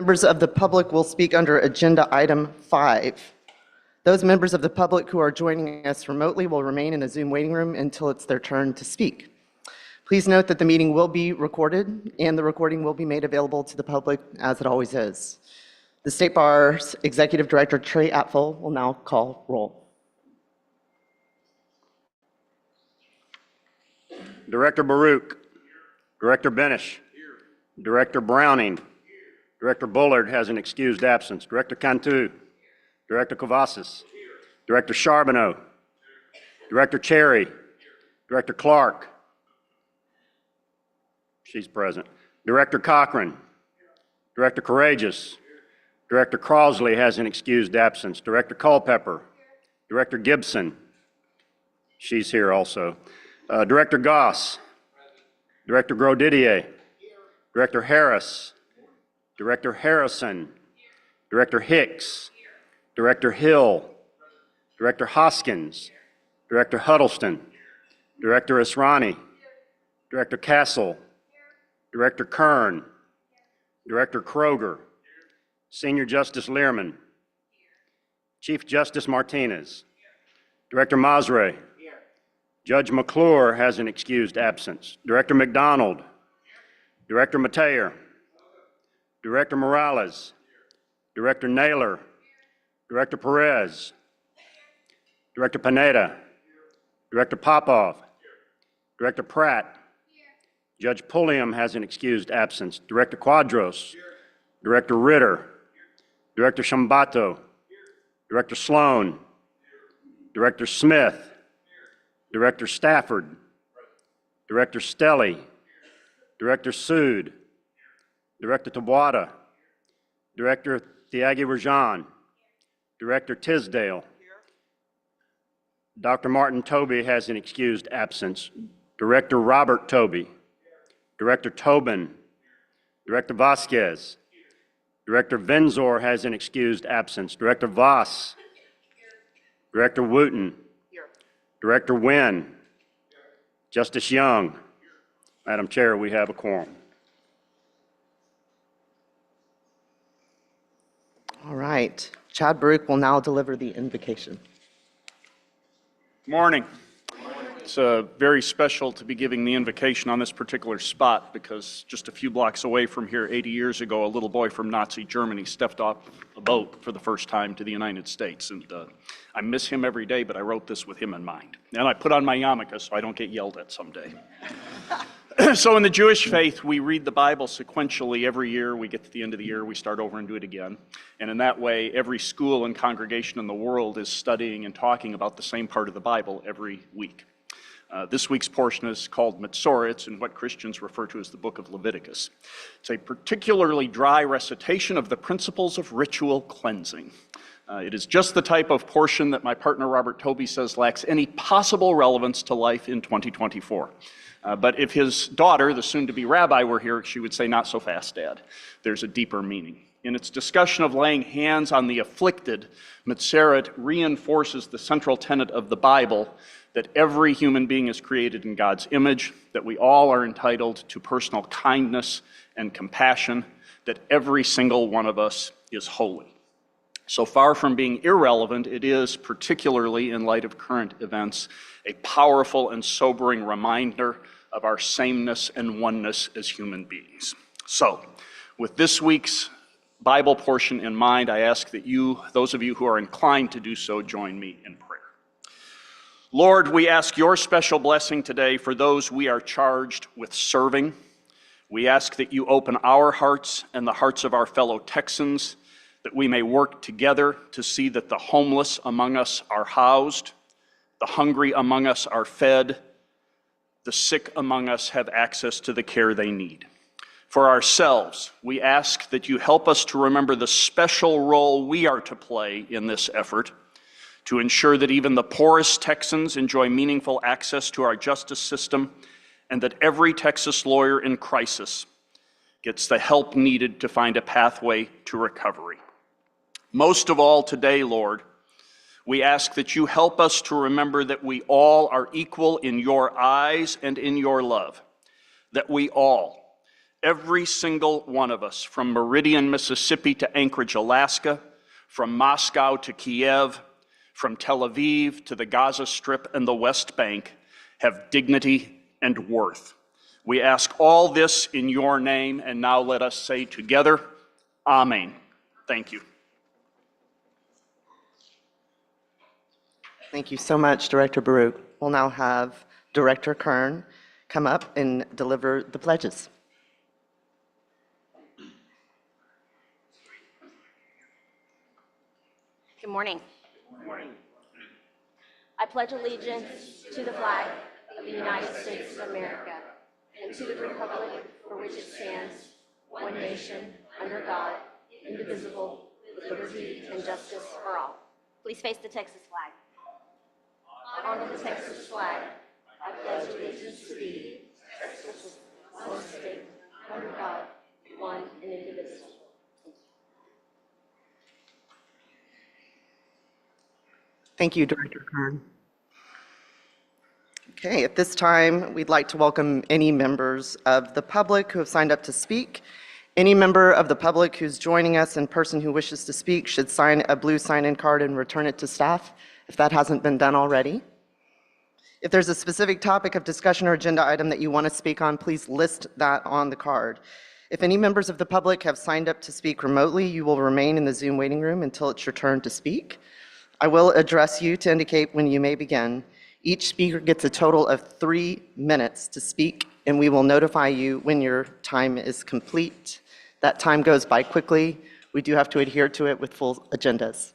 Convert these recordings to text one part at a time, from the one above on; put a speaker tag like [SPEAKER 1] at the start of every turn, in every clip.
[SPEAKER 1] Members of the public will speak under agenda item 5. Those members of the public who are joining us remotely will remain in the Zoom waiting room until it's their turn to speak. Please note that the meeting will be recorded and the recording will be made available to the public as it always is. The State Bar's Executive Director Trey Apfel will now call roll.
[SPEAKER 2] Director Baruch. Director Benish. Director Browning. Director Bullard has an excused absence. Director Cantu. Director Cavazos. Director Charbonneau. Director Cherry. Director Clark. She's present. Director Cochran. Director Courageous. Director Crosley has an excused absence. Director Culpepper. Director Gibson. She's here also. Director Goss. Director Grosdidier. Director Harris. Director Harrison. Director Hicks. Director Hill. Director Hoskins. Director Huddleston. Director Israni. Director Castle. Director Kern. Director Kroger. Senior Justice Learman. Chief Justice Martinez. Director Masre. Judge McClure has an excused absence. Director McDonald. Director Mateer. Director Morales. Director Naylor. Director Perez. Director Pineda. Director Popov. Director Pratt. Judge Pulliam has an excused absence. Director Quadros. Director Ritter. Director Shambato. Director Sloan. Director Smith. Director Stafford. Director Stelly. Director Sood. Director Tabuada. Director Thiagi-Rajan. Director Tisdale. Dr. Martin Toby has an excused absence. Director Robert Toby. Director Tobin. Director Vasquez. Director Venzor has an excused absence. Director Voss. Director Wooten. Director Nguyen. Justice Young. Madam Chair, we have a quorum.
[SPEAKER 1] All right. Chad Baruch will now deliver the invocation.
[SPEAKER 3] Morning. It's very special to be giving the invocation on this particular spot because just a few blocks away from here, 80 years ago, a little boy from Nazi Germany stepped off a boat for the first time to the United States. And I miss him every day, but I wrote this with him in mind. And I put on my yarmulke so I don't get yelled at someday. So in the Jewish faith, we read the Bible sequentially every year. We get to the end of the year, we start over and do it again. And in that way, every school and congregation in the world is studying and talking about the same part of the Bible every week. This week's portion is called Metzorah. It's in what Christians refer to as the book of Leviticus. It's a particularly dry recitation of the principles of ritual cleansing. It is just the type of portion that my partner Robert Toby says lacks any possible relevance to life in 2024. But if his daughter, the soon-to-be rabbi, were here, she would say, "Not so fast, Dad. There's a deeper meaning." In its discussion of laying hands on the afflicted, Metzorah reinforces the central tenet of the Bible that every human being is created in God's image, that we all are entitled to personal kindness and compassion, that every single one of us is holy. So far from being irrelevant, it is, particularly in light of current events, a powerful and sobering reminder of our sameness and oneness as human beings. So, with this week's Bible portion in mind, I ask that you, those of you who are inclined to do so, join me in prayer. Lord, we ask your special blessing today for those we are charged with serving. We ask that you open our hearts and the hearts of our fellow Texans, that we may work together to see that the homeless among us are housed, the hungry among us are fed, the sick among us have access to the care they need. For ourselves, we ask that you help us to remember the special role we are to play in this effort, to ensure that even the poorest Texans enjoy meaningful access to our justice system, and that every Texas lawyer in crisis gets the help needed to find a pathway to recovery. Most of all today, Lord, we ask that you help us to remember that we all are equal in your eyes and in your love, that we all, every single one of us, from Meridian, Mississippi to Anchorage, Alaska, from Moscow to Kiev, from Tel Aviv to the Gaza Strip and the West Bank, have dignity and worth. We ask all this in your name, and now let us say together, Amen. Thank you.
[SPEAKER 1] Thank you so much, Director Baruch. We'll now have Director Kern come up and deliver the pledges.
[SPEAKER 4] Good morning. Good morning. I pledge allegiance to the flag of the United States of America and to the republic for which it stands, one nation, under God, indivisible, with liberty and justice for all. Please face the Texas flag. Honor the Texas flag. I pledge allegiance to thee, Texas, one state, under God, one and indivisible.
[SPEAKER 1] Thank you, Director Kern. Okay, at this time, we'd like to welcome any members of the public who have signed up to speak. Any member of the public who's joining us in person who wishes to speak should sign a blue sign-in card and return it to staff if that hasn't been done already. If there's a specific topic of discussion or agenda item that you want to speak on, please list that on the card. If any members of the public have signed up to speak remotely, you will remain in the Zoom waiting room until it's your turn to speak. I will address you to indicate when you may begin. Each speaker gets a total of 3 minutes to speak, and we will notify you when your time is complete. That time goes by quickly. We do have to adhere to it with full agendas.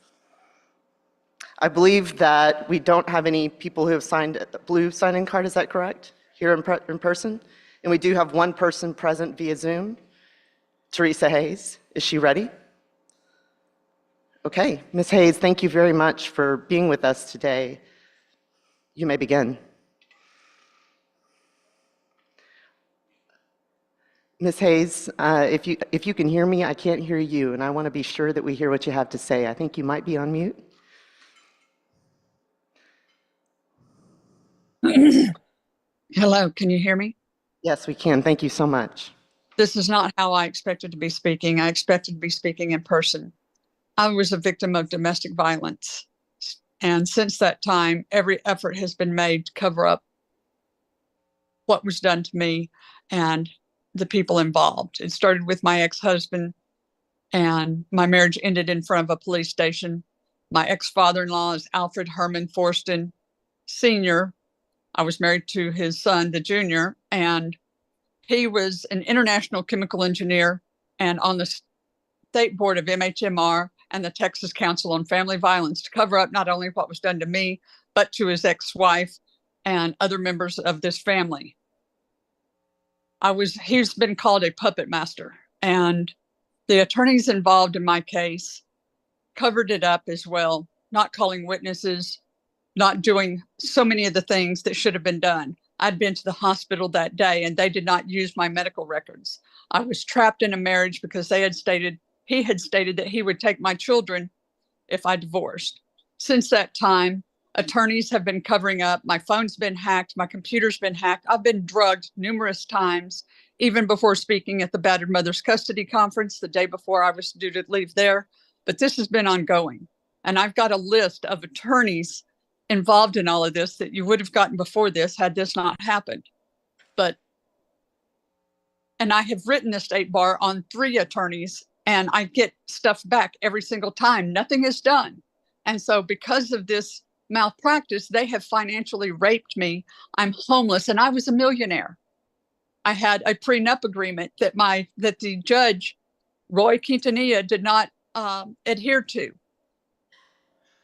[SPEAKER 1] I believe that we don't have any people who have signed a blue sign-in card, is that correct? Here in person? And we do have one person present via Zoom. Teresa Hayes, is she ready? Okay, Ms. Hayes, thank you very much for being with us today. You may begin. Ms. Hayes, if you can hear me, I can't hear you, and I want to be sure that we hear what you have to say. I think you might be on mute.
[SPEAKER 5] Hello, can you hear me?
[SPEAKER 1] Yes, we can. Thank you so much.
[SPEAKER 5] This is not how I expected to be speaking. I expected to be speaking in person. I was a victim of domestic violence. And since that time, every effort has been made to cover up what was done to me and the people involved. It started with my ex-husband, and my marriage ended in front of a police station. My ex-father-in-law is Alfred Herman Forston Sr. I was married to his son, the junior, and he was an international chemical engineer and on the state board of MHMR and the Texas Council on Family Violence to cover up not only what was done to me, but to his ex-wife and other members of this family. He's been called a puppet master, and the attorneys involved in my case covered it up as well, not calling witnesses, not doing so many of the things that should have been done. I'd been to the hospital that day and they did not use my medical records. I was trapped in a marriage because he had stated that he would take my children if I divorced. Since that time, attorneys have been covering up. My phone's been hacked. My computer's been hacked. I've been drugged numerous times, even before speaking at the Battered Mothers Custody Conference the day before I was due to leave there. But this has been ongoing. And I've got a list of attorneys involved in all of this that you would have gotten before this had this not happened. And I have written the state bar on 3 attorneys, and I get stuff back every single time. Nothing is done. And so because of this malpractice, they have financially raped me. I'm homeless, and I was a millionaire. I had a prenup agreement that the judge, Roy Quintanilla, did not adhere to.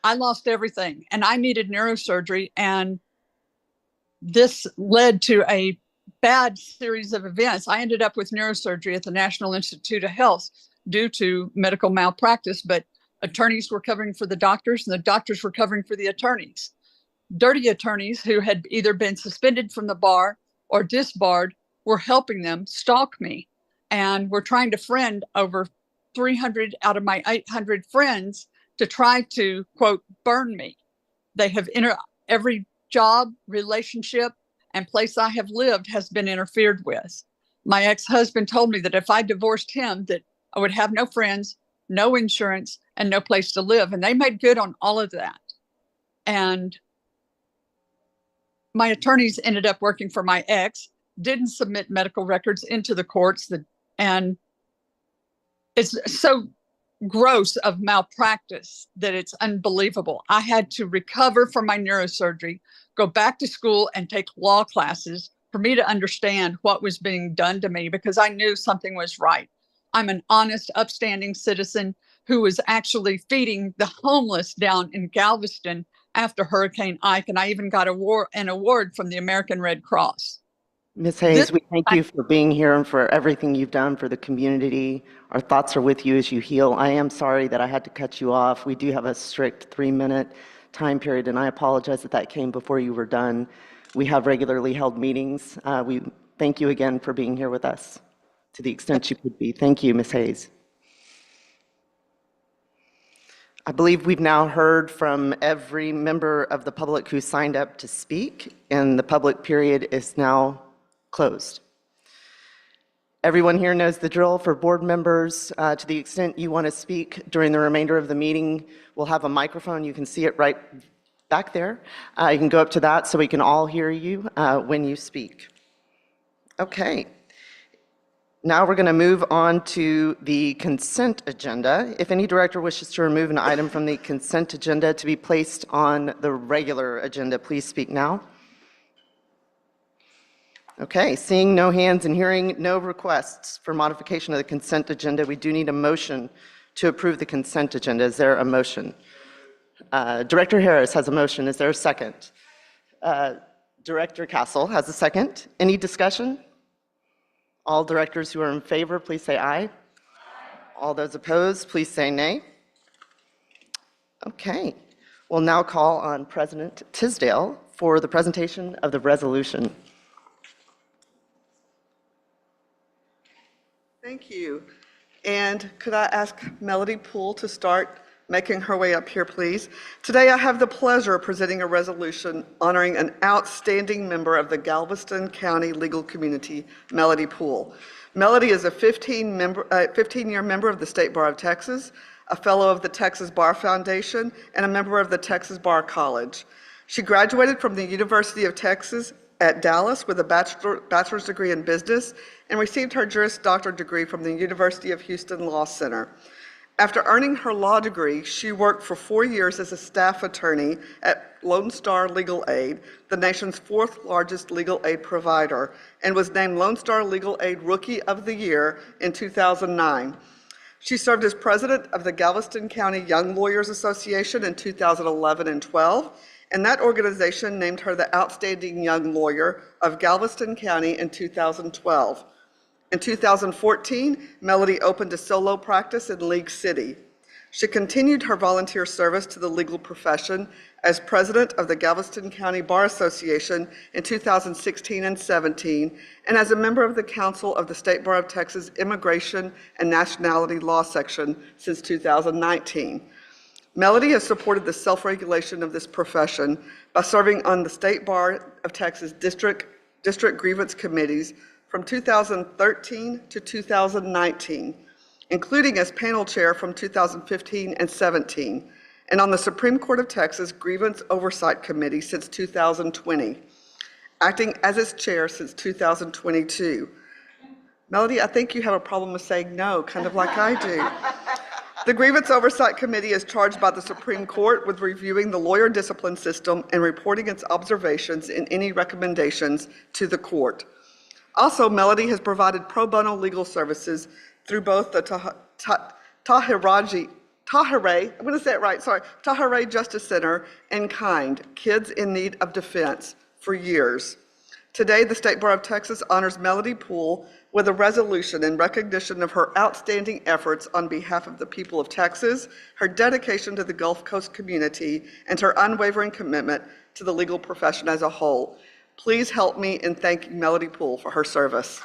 [SPEAKER 5] I lost everything, and I needed neurosurgery, and this led to a bad series of events. I ended up with neurosurgery at the National Institute of Health due to medical malpractice, but attorneys were covering for the doctors, and the doctors were covering for the attorneys. Dirty attorneys who had either been suspended from the bar or disbarred were helping them stalk me, and were trying to friend over 300 out of my 800 friends to try to, quote, burn me. They have every job, relationship, and place I have lived has been interfered with. My ex-husband told me that if I divorced him, that I would have no friends, no insurance, and no place to live. And they made good on all of that. And my attorneys ended up working for my ex, didn't submit medical records into the courts, and it's so gross of malpractice that it's unbelievable. I had to recover from my neurosurgery, go back to school and take law classes for me to understand what was being done to me, because I knew something was right. I'm an honest, upstanding citizen who was actually feeding the homeless down in Galveston after Hurricane Ike, and I even got an award from the American Red Cross.
[SPEAKER 1] Ms. Hayes,
[SPEAKER 5] This-
[SPEAKER 1] we thank you for being here and for everything you've done for the community. Our thoughts are with you as you heal. I am sorry that I had to cut you off. We do have a strict 3-minute time period, and I apologize that that came before you were done. We have regularly held meetings. We thank you again for being here with us to the extent you could be. Thank you, Ms. Hayes. I believe we've now heard from every member of the public who signed up to speak, and the public period is now closed. Everyone here knows the drill. For board members, to the extent you want to speak during the remainder of the meeting, we'll have a microphone. You can see it right back there. You can go up to that so we can all hear you when you speak. Okay. Now we're going to move on to the consent agenda. If any director wishes to remove an item from the consent agenda to be placed on the regular agenda, please speak now. Okay, seeing no hands and hearing no requests for modification of the consent agenda, we do need a motion to approve the consent agenda. Is there a motion? Director Harris has a motion. Is there a second? Director Castle has a second. Any discussion? All directors who are in favor, please say aye. All those opposed, please say nay. Okay, we'll now call on President Tisdale for the presentation of the resolution.
[SPEAKER 6] Thank you. And could I ask Melody Poole to start making her way up here, please? Today I have the pleasure of presenting a resolution honoring an outstanding member of the Galveston County legal community, Melody Poole. Melody is a 15-year member of the State Bar of Texas, a fellow of the Texas Bar Foundation, and a member of the Texas Bar College. She graduated from the University of Texas at Dallas with a bachelor's degree in business and received her Juris Doctor degree from the University of Houston Law Center. After earning her law degree, she worked for 4 years as a staff attorney at Lone Star Legal Aid, the nation's 4th largest legal aid provider, and was named Lone Star Legal Aid Rookie of the Year in 2009. She served as president of the Galveston County Young Lawyers Association in 2011 and 12, and that organization named her the Outstanding Young Lawyer of Galveston County in 2012. In 2014, Melody opened a solo practice in League City. She continued her volunteer service to the legal profession as president of the Galveston County Bar Association in 2016 and 17, and as a member of the Council of the State Bar of Texas Immigration and Nationality Law Section since 2019. Melody has supported the self-regulation of this profession by serving on the State Bar of Texas District Grievance Committees from 2013 to 2019, including as panel chair from 2015 and 17, and on the Supreme Court of Texas Grievance Oversight Committee since 2020, acting as its chair since 2022. Melody, I think you have a problem with saying no, kind of like I do. The Grievance Oversight Committee is charged by the Supreme Court with reviewing the lawyer discipline system and reporting its observations and any recommendations to the court. Also, Melody has provided pro bono legal services through both the Tahirih Justice Center and KIND, Kids in Need of Defense, for years. Today, the State Bar of Texas honors Melody Poole with a resolution in recognition of her outstanding efforts on behalf of the people of Texas, her dedication to the Gulf Coast community, and her unwavering commitment to the legal profession as a whole. Please help me in thanking Melody Poole for her service.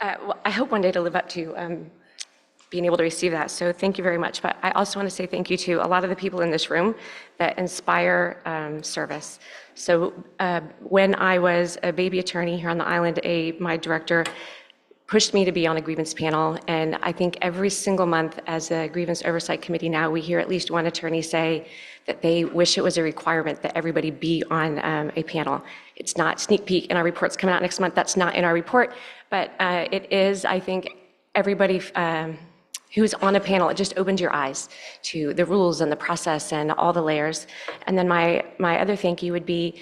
[SPEAKER 7] Well, I hope one day to live up to being able to receive that. So thank you very much. But I also want to say thank you to a lot of the people in this room that inspire service. So when I was a baby attorney here on the island, my director pushed me to be on a grievance panel. And I think every single month as a grievance oversight committee now, we hear at least one attorney say that they wish it was a requirement that everybody be on a panel. It's not sneak peek in our reports coming out next month. That's not in our report. But it is, I think, everybody who's on a panel, it just opens your eyes to the rules and the process and all the layers. And then my other thank you would be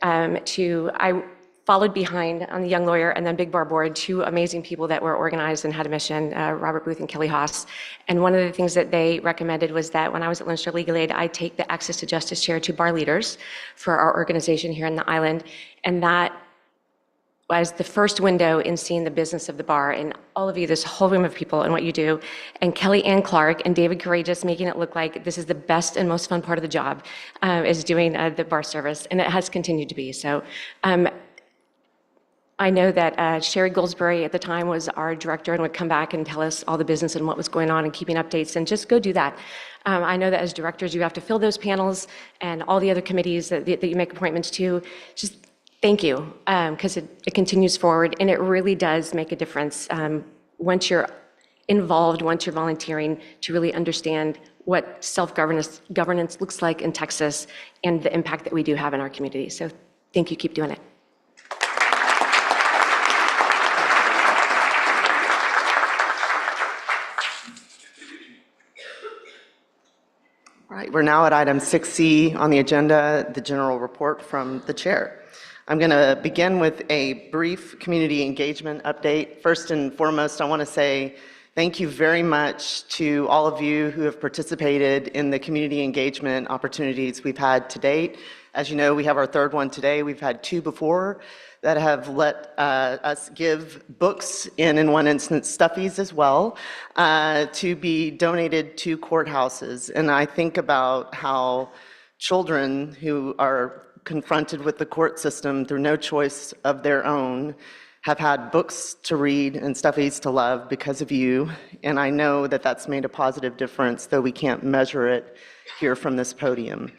[SPEAKER 7] I followed behind on the Young Lawyer and then Big Bar Board, two amazing people that were organized and had a mission, Robert Booth and Kelly Haas. And one of the things that they recommended was that when I was at Lone Star Legal Aid, I take the Access to Justice chair to bar leaders for our organization here in the island. And that was the first window in seeing the business of the bar and all of you, this whole room of people and what you do. And Kelly Ann Clark and David Courageous making it look like this is the best and most fun part of the job is doing the bar service. And it has continued to be. So I know that Sherry Goldsberry at the time was our director and would come back and tell us all the business and what was going on and keeping updates, and just go do that. I know that as directors, you have to fill those panels and all the other committees that you make appointments to. Just thank you, because it continues forward, and it really does make a difference once you're involved, once you're volunteering, to really understand what self-governance looks like in Texas and the impact that we do have in our community. So thank you, keep doing it.
[SPEAKER 1] All right, we're now at item 6C on the agenda, the general report from the chair. I'm going to begin with a brief community engagement update. First and foremost, I want to say thank you very much to all of you who have participated in the community engagement opportunities we've had to date. As you know, we have our third one today. We've had two before that have let us give books and, in one instance, stuffies as well, to be donated to courthouses. And I think about how children who are confronted with the court system through no choice of their own have had books to read and stuffies to love because of you. And I know that that's made a positive difference, though we can't measure it here from this podium.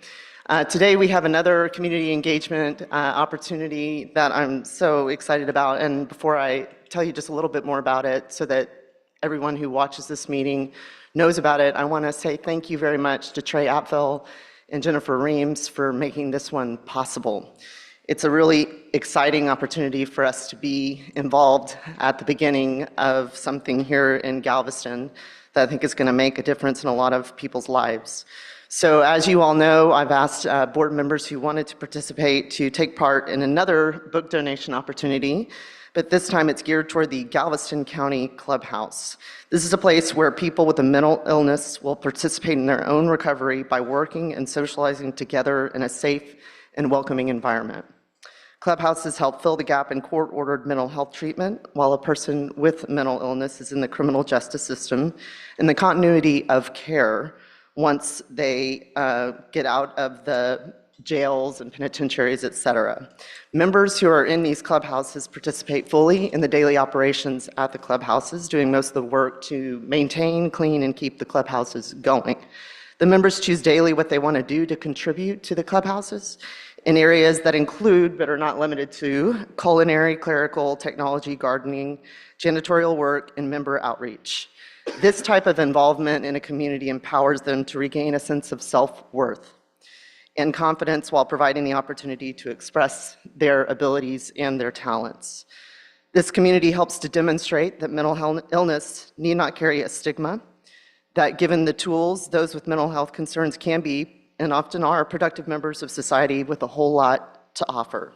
[SPEAKER 1] Today we have another community engagement opportunity that I'm so excited about. And before I tell you just a little bit more about it so that everyone who watches this meeting knows about it, I want to say thank you very much to Trey Apfel and Jennifer Reams for making this one possible. It's a really exciting opportunity for us to be involved at the beginning of something here in Galveston that I think is going to make a difference in a lot of people's lives. So as you all know, I've asked board members who wanted to participate to take part in another book donation opportunity, but this time it's geared toward the Galveston County Clubhouse. This is a place where people with a mental illness will participate in their own recovery by working and socializing together in a safe and welcoming environment. Clubhouses help fill the gap in court-ordered mental health treatment while a person with mental illness is in the criminal justice system, and the continuity of care once they get out of the jails and penitentiaries, et cetera. Members who are in these clubhouses participate fully in the daily operations at the clubhouses, doing most of the work to maintain, clean, and keep the clubhouses going. The members choose daily what they want to do to contribute to the clubhouses in areas that include, but are not limited to, culinary, clerical, technology, gardening, janitorial work, and member outreach. This type of involvement in a community empowers them to regain a sense of self-worth and confidence while providing the opportunity to express their abilities and their talents. This community helps to demonstrate that mental illness need not carry a stigma, that given the tools, those with mental health concerns can be, and often are, productive members of society with a whole lot to offer.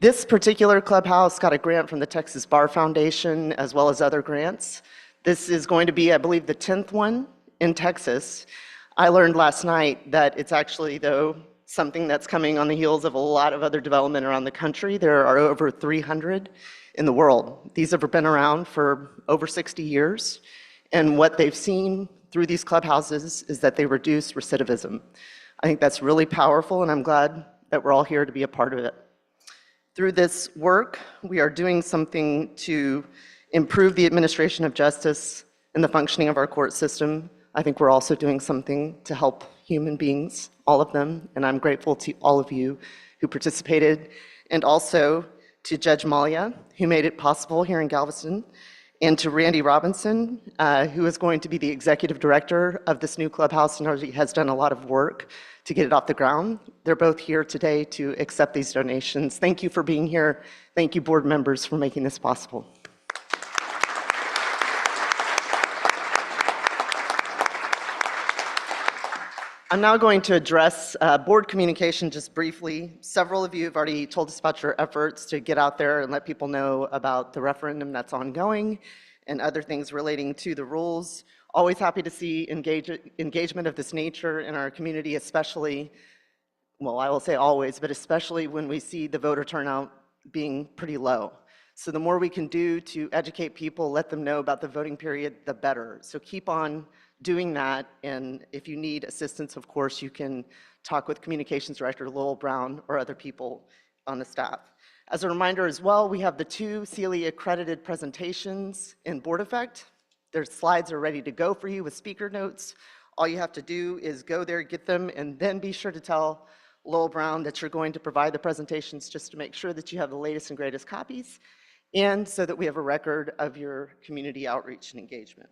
[SPEAKER 1] This particular clubhouse got a grant from the Texas Bar Foundation as well as other grants. This is going to be, I believe, the 10th one in Texas. I learned last night that it's actually, though, something that's coming on the heels of a lot of other development around the country. There are over 300 in the world. These have been around for over 60 years, and what they've seen through these clubhouses is that they reduce recidivism. I think that's really powerful, and I'm glad that we're all here to be a part of it. Through this work, we are doing something to improve the administration of justice and the functioning of our court system. I think we're also doing something to help human beings, all of them, and I'm grateful to all of you who participated, and also to Judge Malia, who made it possible here in Galveston, and to Randy Robinson, who is going to be the executive director of this new clubhouse and already has done a lot of work to get it off the ground. They're both here today to accept these donations. Thank you for being here. Thank you, board members, for making this possible. I'm now going to address board communication just briefly. Several of you have already told us about your efforts to get out there and let people know about the referendum that's ongoing and other things relating to the rules. Always happy to see engagement of this nature in our community, especially, well, I will say always, but especially when we see the voter turnout being pretty low. So the more we can do to educate people, let them know about the voting period, the better. So keep on doing that, and if you need assistance, of course, you can talk with Communications Director Lowell Brown or other people on the staff. As a reminder as well, we have the 2 CLE accredited presentations in Board Effect. Their slides are ready to go for you with speaker notes. All you have to do is go there, get them, and then be sure to tell Lowell Brown that you're going to provide the presentations just to make sure that you have the latest and greatest copies, and so that we have a record of your community outreach and engagement.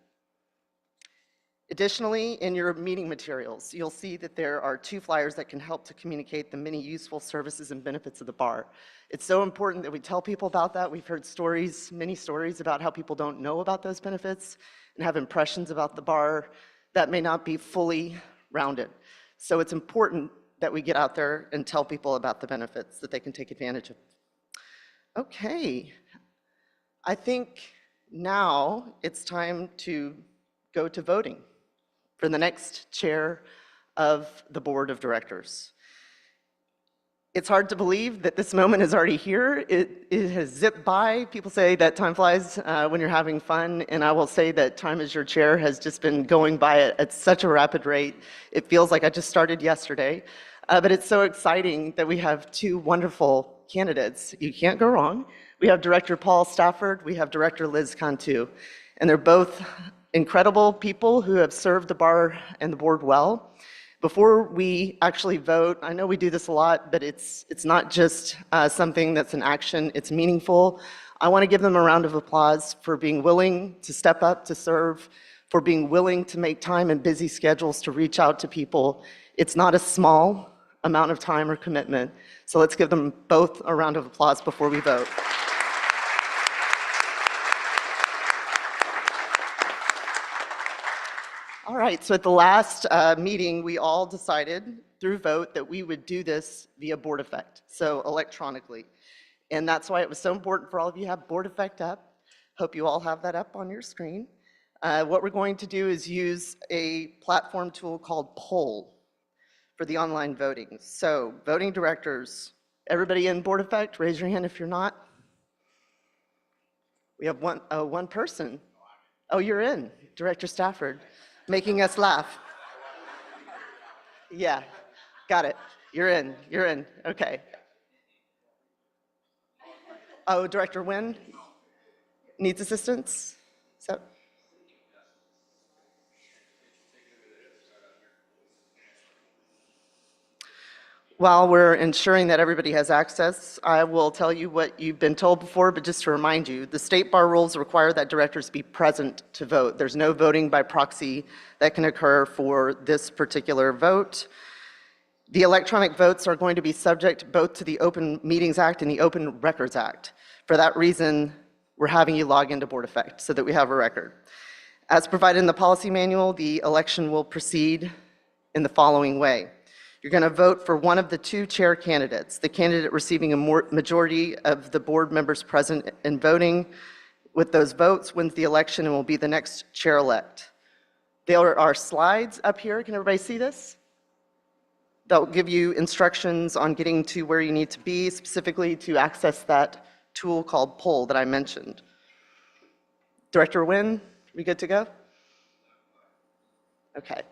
[SPEAKER 1] Additionally, in your meeting materials, you'll see that there are 2 flyers that can help to communicate the many useful services and benefits of the bar. It's so important that we tell people about that. We've heard stories, many stories about how people don't know about those benefits and have impressions about the bar that may not be fully rounded. So it's important that we get out there and tell people about the benefits that they can take advantage of. Okay, I think now it's time to go to voting for the next chair of the board of directors. It's hard to believe that this moment is already here. It has zipped by. People say that time flies when you're having fun, and I will say that time as your chair has just been going by at such a rapid rate. It feels like I just started yesterday, but it's so exciting that we have 2 wonderful candidates. You can't go wrong. We have Director Paul Stafford, we have Director Liz Cantu, and they're both incredible people who have served the bar and the board well. Before we actually vote, I know we do this a lot, but it's not just something that's an action, it's meaningful. I want to give them a round of applause for being willing to step up to serve, for being willing to make time in busy schedules to reach out to people. It's not a small amount of time or commitment. So let's give them both a round of applause before we vote. All right, so at the last meeting, we all decided through vote that we would do this via Board Effect, so electronically. And that's why it was so important for all of you to have Board Effect up. Hope you all have that up on your screen. What we're going to do is use a platform tool called Poll for the online voting. So voting directors, everybody in Board Effect, raise your hand if you're not. We have one person. Oh, you're in, Director Stafford. Making us laugh. Yeah, got it. You're in, okay. Oh, Director Nguyen needs assistance? So, while we're ensuring that everybody has access, I will tell you what you've been told before, but just to remind you, the state bar rules require that directors be present to vote. There's no voting by proxy that can occur for this particular vote. The electronic votes are going to be subject both to the Open Meetings Act and the Open Records Act. For that reason, we're having you log into Board Effect so that we have a record. As provided in the policy manual, the election will proceed in the following way. You're going to vote for one of the 2 chair candidates. The candidate receiving a majority of the board members present and voting with those votes wins the election and will be the next chair-elect. There are slides up here. Can everybody see this? They'll give you instructions on getting to where you need to be, specifically to access that tool called Poll that I mentioned. Director Nguyen, we good to go? Okay.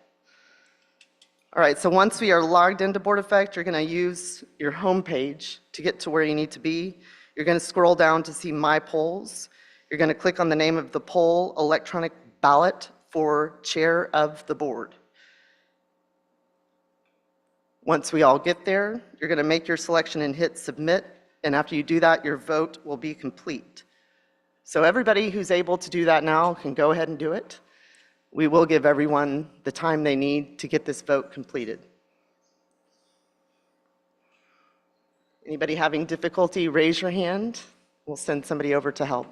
[SPEAKER 1] All right, so once we are logged into Board Effect, you're going to use your home page to get to where you need to be. You're going to scroll down to see My Polls. You're going to click on the name of the poll electronic ballot for chair of the board. Once we all get there, you're going to make your selection and hit submit, and after you do that, your vote will be complete. So everybody who's able to do that now can go ahead and do it. We will give everyone the time they need to get this vote completed. Anybody having difficulty, raise your hand. We'll send somebody over to help.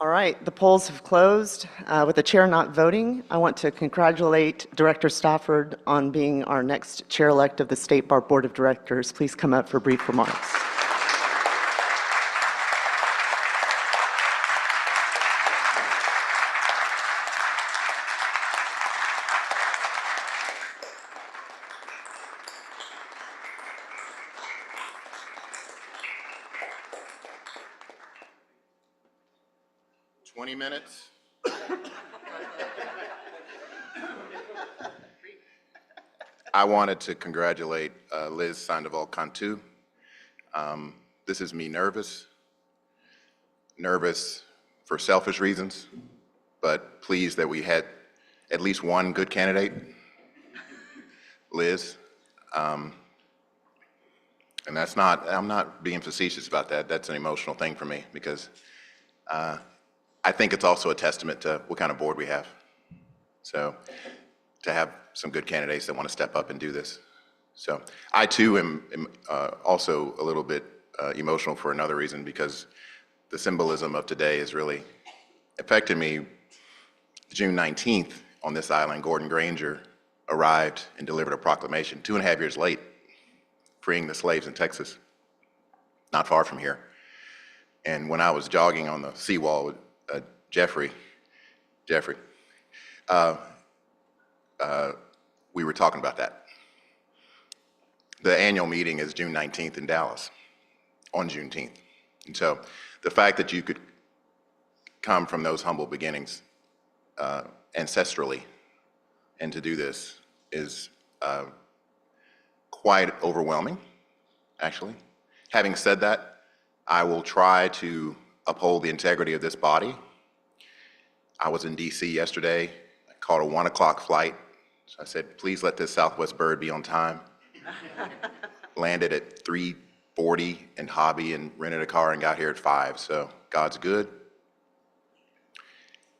[SPEAKER 1] All right, the polls have closed. With the chair not voting, I want to congratulate Director Stafford on being our next chair-elect of the State Bar Board of Directors. Please come up for brief remarks.
[SPEAKER 8] Minutes. I wanted to congratulate Liz Sandoval-Cantu. This is me nervous for selfish reasons, but pleased that we had at least one good candidate, Liz. And that's not, I'm not being facetious about that. That's an emotional thing for me because I think it's also a testament to what kind of board we have. So to have some good candidates that want to step up and do this. So I too am also a little bit emotional for another reason because the symbolism of today is really affected me. June 19th on this island, Gordon Granger arrived and delivered a proclamation 2.5 years late, freeing the slaves in Texas, not far from here. And when I was jogging on the seawall with Jeffrey, we were talking about that. The annual meeting is June 19th in Dallas, on Juneteenth. And so the fact that you could come from those humble beginnings ancestrally and to do this is quite overwhelming, actually. Having said that, I will try to uphold the integrity of this body. I was in DC yesterday. I caught a 1 o'clock flight. So I said, please let this Southwest bird be on time. Landed at 3:40 in Hobby and rented a car and got here at 5. So God's good.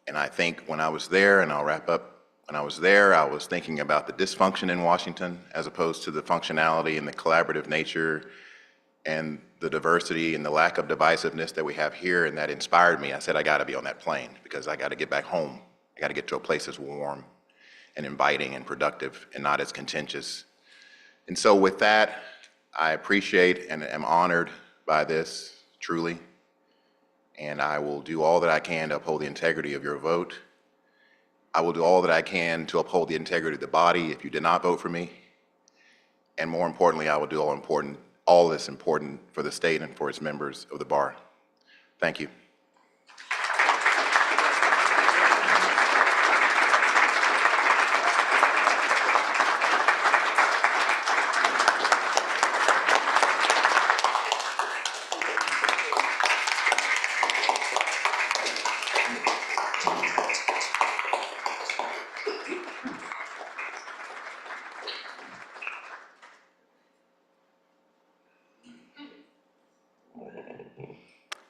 [SPEAKER 8] And I think when I was there, and I'll wrap up, when I was there, I was thinking about the dysfunction in Washington as opposed to the functionality and the collaborative nature and the diversity and the lack of divisiveness that we have here, and that inspired me. I said, I gotta be on that plane because I gotta get back home. I gotta get to a place that's warm and inviting and productive and not as contentious. And so with that, I appreciate and am honored by this, truly. And I will do all that I can to uphold the integrity of your vote. I will do all that I can to uphold the integrity of the body if you did not vote for me. And more importantly, I will do all that's important for the state and for its members of the bar. Thank you.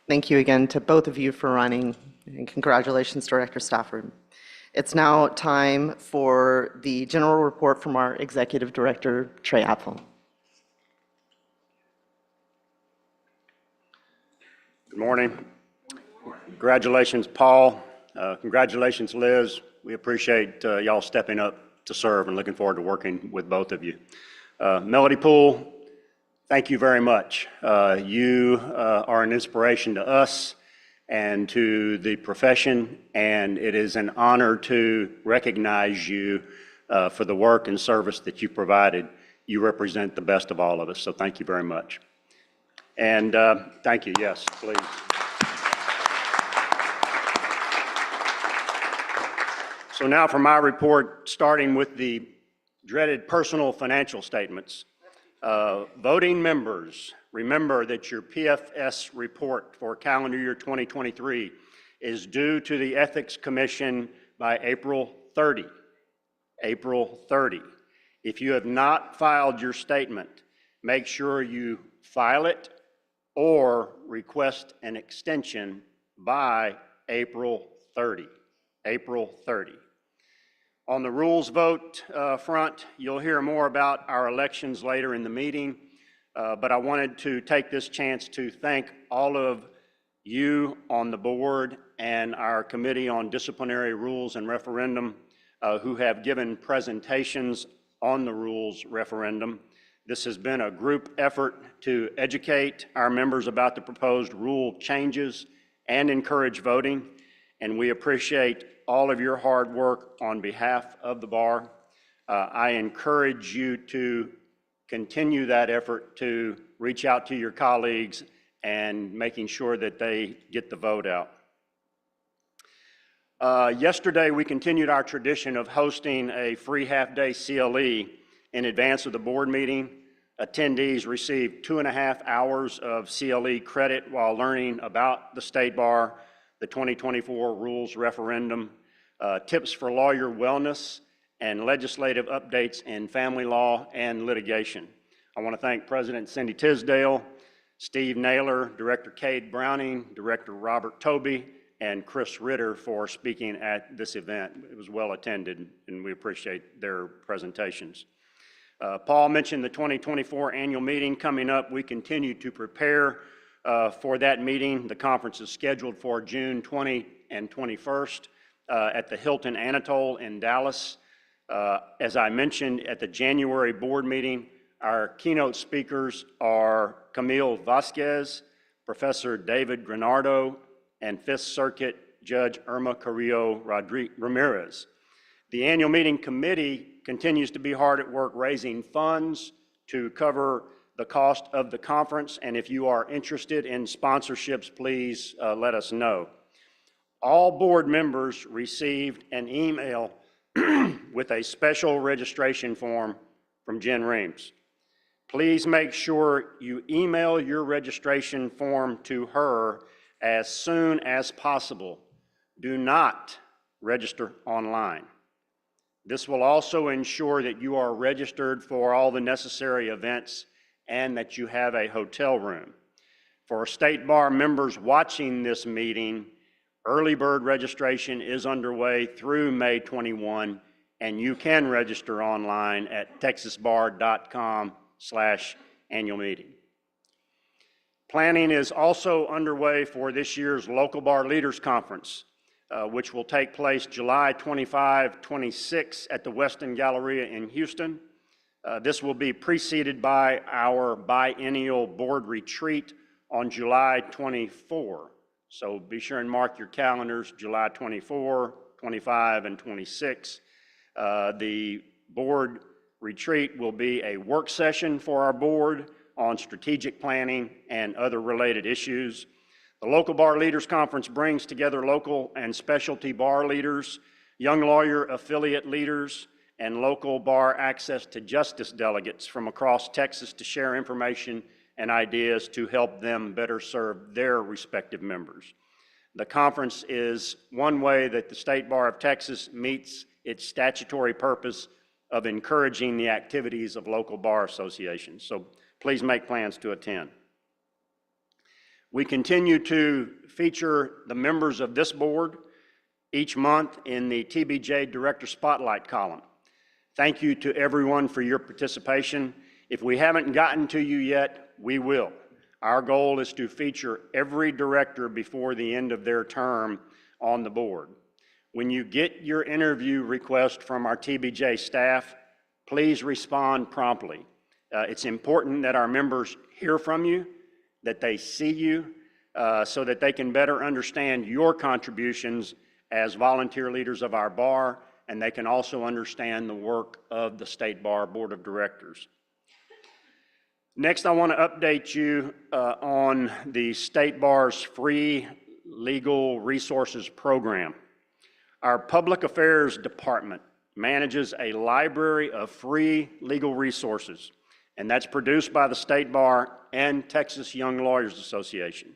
[SPEAKER 1] Thank you again to both of you for running, and congratulations, Director Stafford. It's now time for the general report from our Executive Director, Trey Apfel.
[SPEAKER 2] Good morning. Congratulations, Paul. Congratulations, Liz. We appreciate y'all stepping up to serve and looking forward to working with both of you. Melody Poole, thank you very much. You are an inspiration to us and to the profession, and it is an honor to recognize you for the work and service that you provided. You represent the best of all of us, so thank you very much. And thank you, yes, please. So now for my report, starting with the dreaded personal financial statements. Voting members, remember that your PFS report for calendar year 2023 is due to the Ethics Commission by April 30. April 30. If you have not filed your statement, make sure you file it or request an extension by April 30. April 30. On the rules vote front, you'll hear more about our elections later in the meeting, but I wanted to take this chance to thank all of you on the board and our Committee on Disciplinary Rules and Referendum who have given presentations on the rules referendum. This has been a group effort to educate our members about the proposed rule changes and encourage voting, and we appreciate all of your hard work on behalf of the bar. I encourage you to continue that effort to reach out to your colleagues and making sure that they get the vote out. Yesterday, we continued our tradition of hosting a free half-day CLE in advance of the board meeting. Attendees received 2.5 hours of CLE credit while learning about the State Bar, the 2024 rules referendum, tips for lawyer wellness, and legislative updates in family law and litigation. I want to thank President Cindy Tisdale, Steve Naylor, Director Cade Browning, Director Robert Tobey, and Chris Ritter for speaking at this event. It was well attended, and we appreciate their presentations. Paul mentioned the 2024 annual meeting coming up. We continue to prepare for that meeting. The conference is scheduled for June 20 and 21st at the Hilton Anatole in Dallas. As I mentioned at the January board meeting, our keynote speakers are Camille Vasquez, Professor David Granardo, and Fifth Circuit Judge Irma Carrillo Ramirez. The annual meeting committee continues to be hard at work raising funds to cover the cost of the conference, and if you are interested in sponsorships, please let us know. All board members received an email with a special registration form from Jen Reams. Please make sure you email your registration form to her as soon as possible. Do not register online. This will also ensure that you are registered for all the necessary events and that you have a hotel room. For State Bar members watching this meeting, early bird registration is underway through May 21, and you can register online at texasbar.com/annual meeting. Planning is also underway for this year's Local Bar Leaders Conference, which will take place July 25-26 at the Westin Galleria in Houston. This will be preceded by our biennial board retreat on July 24. So be sure and mark your calendars, July 24, 25, and 26. The board retreat will be a work session for our board on strategic planning and other related issues. The Local Bar Leaders Conference brings together local and specialty bar leaders, young lawyer affiliate leaders, and local bar access to justice delegates from across Texas to share information and ideas to help them better serve their respective members. The conference is one way that the State Bar of Texas meets its statutory purpose of encouraging the activities of local bar associations. So please make plans to attend. We continue to feature the members of this board each month in the TBJ Director Spotlight column. Thank you to everyone for your participation. If we haven't gotten to you yet, we will. Our goal is to feature every director before the end of their term on the board. When you get your interview request from our TBJ staff, please respond promptly. It's important that our members hear from you, that they see you, so that they can better understand your contributions as volunteer leaders of our bar, and they can also understand the work of the State Bar Board of Directors. Next, I want to update you on the State Bar's free legal resources program. Our Public Affairs Department manages a library of free legal resources, and that's produced by the State Bar and Texas Young Lawyers Association.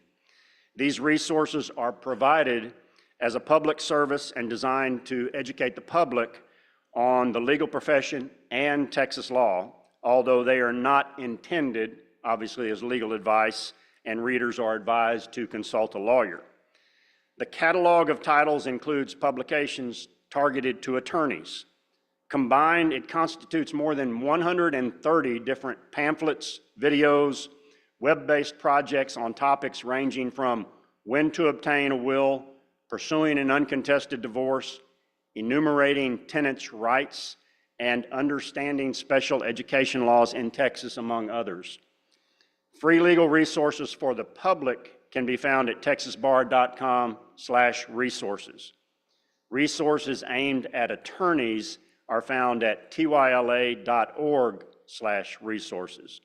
[SPEAKER 2] These resources are provided as a public service and designed to educate the public on the legal profession and Texas law, although they are not intended, obviously, as legal advice, and readers are advised to consult a lawyer. The catalog of titles includes publications targeted to attorneys. Combined, it constitutes more than 130 different pamphlets, videos, web-based projects on topics ranging from when to obtain a will, pursuing an uncontested divorce, enumerating tenants' rights, and understanding special education laws in Texas, among others. Free legal resources for the public can be found at texasbar.com/resources. Resources aimed at attorneys are found at tyla.org/resources.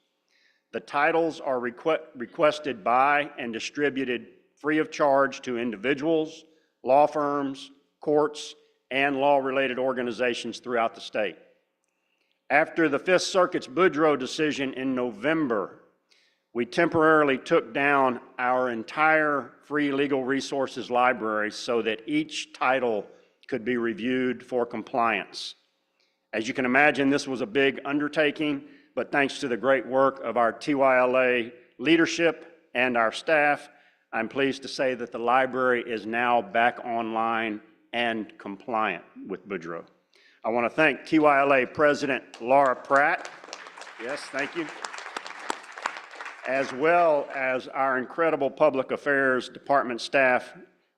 [SPEAKER 2] The titles are requested by and distributed free of charge to individuals, law firms, courts, and law-related organizations throughout the state. After the Fifth Circuit's Boudreaux decision in November, we temporarily took down our entire free legal resources library so that each title could be reviewed for compliance. As you can imagine, this was a big undertaking, but thanks to the great work of our TYLA leadership and our staff, I'm pleased to say that the library is now back online and compliant with Boudreaux. I want to thank TYLA President Laura Pratt. Yes, thank you. As well as our incredible Public Affairs Department staff,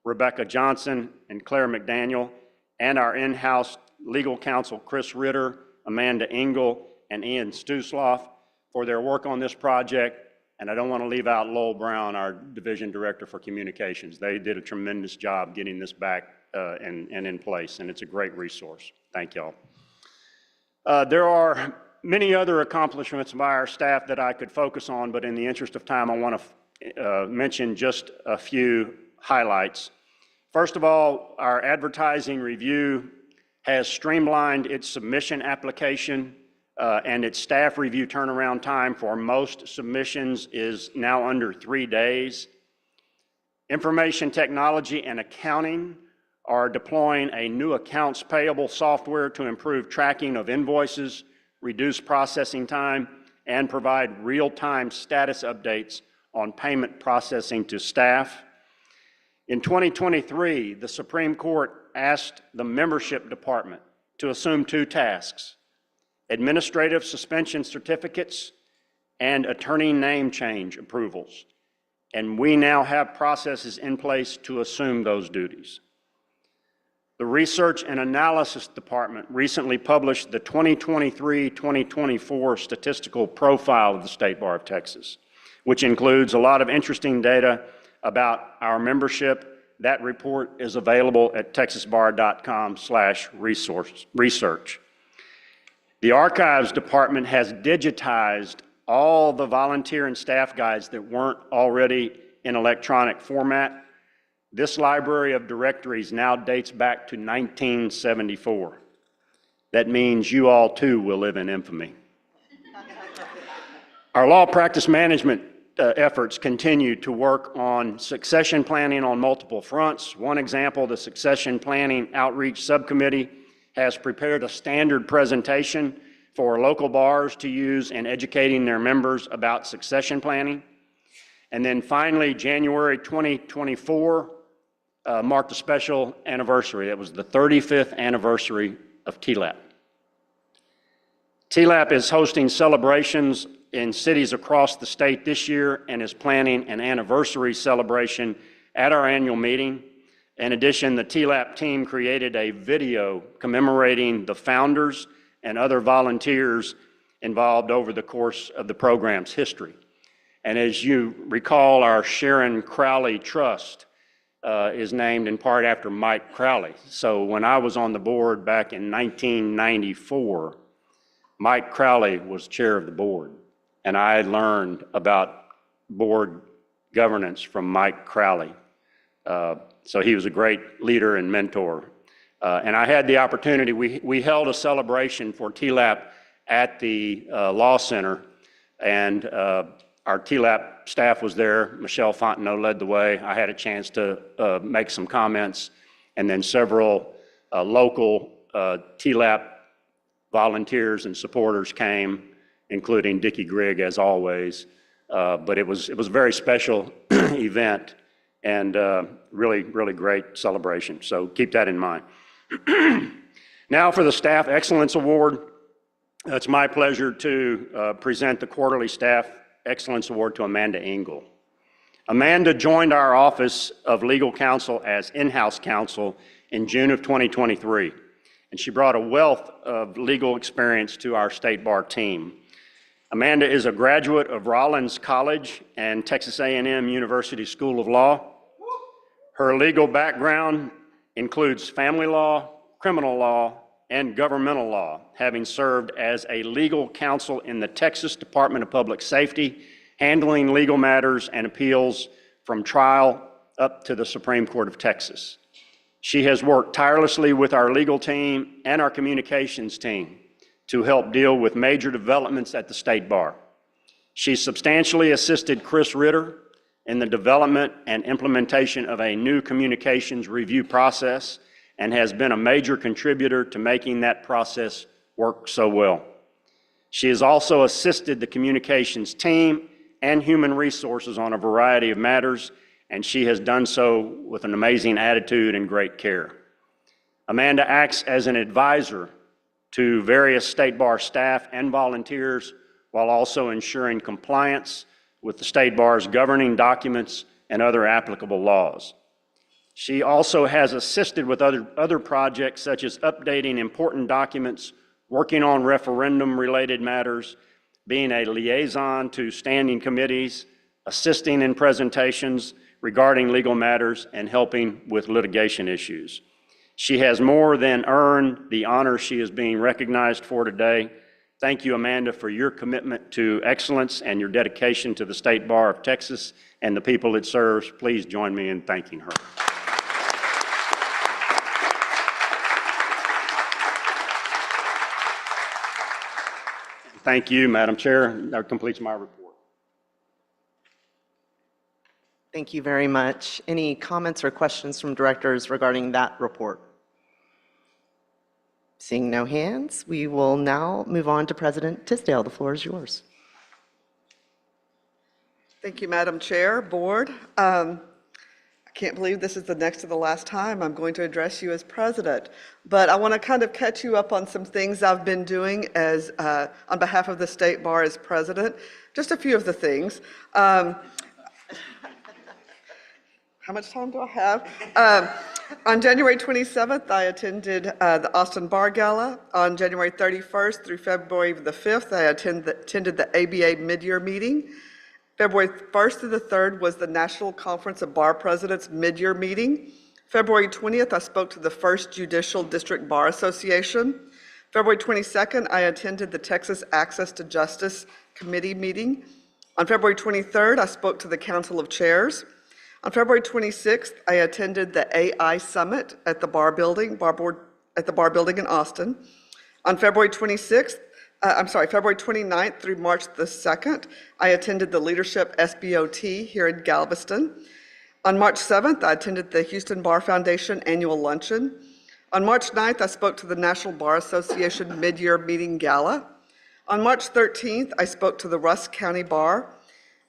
[SPEAKER 2] Rebecca Johnson and Claire McDaniel, and our in-house legal counsel, Chris Ritter, Amanda Engel, and Ian Stusloff for their work on this project. And I don't want to leave out Lowell Brown, our Division Director for Communications. They did a tremendous job getting this back and in place, and it's a great resource. Thank y'all. There are many other accomplishments by our staff that I could focus on, but in the interest of time, I want to mention just a few highlights. First of all, our advertising review has streamlined its submission application, and its staff review turnaround time for most submissions is now under 3 days. Information technology and accounting are deploying a new accounts payable software to improve tracking of invoices, reduce processing time, and provide real-time status updates on payment processing to staff. In 2023, the Supreme Court asked the membership department to assume 2 tasks: administrative suspension certificates and attorney name change approvals. And we now have processes in place to assume those duties. The Research and Analysis Department recently published the 2023-2024 statistical profile of the State Bar of Texas, which includes a lot of interesting data about our membership. That report is available at texasbar.com/research. The Archives Department has digitized all the volunteer and staff guides that weren't already in electronic format. This library of directories now dates back to 1974. That means you all too will live in infamy. Our law practice management efforts continue to work on succession planning on multiple fronts. One example, the Succession Planning Outreach Subcommittee has prepared a standard presentation for local bars to use in educating their members about succession planning. And then finally, January 2024 marked a special anniversary. It was the 35th anniversary of TLAP. TLAP is hosting celebrations in cities across the state this year and is planning an anniversary celebration at our annual meeting. In addition, the TLAP team created a video commemorating the founders and other volunteers involved over the course of the program's history. And as you recall, our Sharon Crowley Trust is named in part after Mike Crowley. So when I was on the board back in 1994, Mike Crowley was chair of the board. And I learned about board governance from Mike Crowley. So he was a great leader and mentor. And I had the opportunity, we held a celebration for TLAP at the Law Center, and our TLAP staff was there. Michelle Fontenot led the way. I had a chance to make some comments, and then several local TLAP volunteers and supporters came, including Dickie Grigg, as always. But it was a very special event and really, really great celebration. So keep that in mind. Now for the Staff Excellence Award. It's my pleasure to present the quarterly Staff Excellence Award to Amanda Engel. Amanda joined our Office of Legal Counsel as in-house counsel in June of 2023, and she brought a wealth of legal experience to our State Bar team. Amanda is a graduate of Rollins College and Texas A&M University School of Law. Her legal background includes family law, criminal law, and governmental law, having served as a legal counsel in the Texas Department of Public Safety, handling legal matters and appeals from trial up to the Supreme Court of Texas. She has worked tirelessly with our legal team and our communications team to help deal with major developments at the State Bar. She substantially assisted Chris Ritter in the development and implementation of a new communications review process and has been a major contributor to making that process work so well. She has also assisted the communications team and human resources on a variety of matters, and she has done so with an amazing attitude and great care. Amanda acts as an advisor to various State Bar staff and volunteers while also ensuring compliance with the State Bar's governing documents and other applicable laws. She also has assisted with other projects such as updating important documents, working on referendum-related matters, being a liaison to standing committees, assisting in presentations regarding legal matters, and helping with litigation issues. She has more than earned the honor she is being recognized for today. Thank you, Amanda, for your commitment to excellence and your dedication to the State Bar of Texas and the people it serves. Please join me in thanking her. Thank you, Madam Chair. That completes my report.
[SPEAKER 1] Thank you very much. Any comments or questions from directors regarding that report? Seeing no hands, we will now move on to President Tisdale. The floor is yours.
[SPEAKER 6] Thank you, Madam Chair, Board. I can't believe this is the next to the last time I'm going to address you as president, but I want to kind of catch you up on some things I've been doing as on behalf of the State Bar as president. Just a few of the things. How much time do I have? On January 27th, I attended the Austin Bar Gala. On January 31st through February the 5th, I attended the ABA mid-year meeting. February 1st through the 3rd was the National Conference of Bar Presidents mid-year meeting. February 20th, I spoke to the First Judicial District Bar Association. February 22nd, I attended the Texas Access to Justice Committee meeting. On February 23rd, I spoke to the Council of Chairs. On February 26th, I attended the AI Summit at the Bar Building, at the Bar Building in Austin. On February 29th through March the 2nd, I attended the Leadership SBOT here in Galveston. On March 7th, I attended the Houston Bar Foundation Annual Luncheon. On March 9th, I spoke to the National Bar Association Mid-Year Meeting Gala. On March 13th, I spoke to the Rusk County Bar.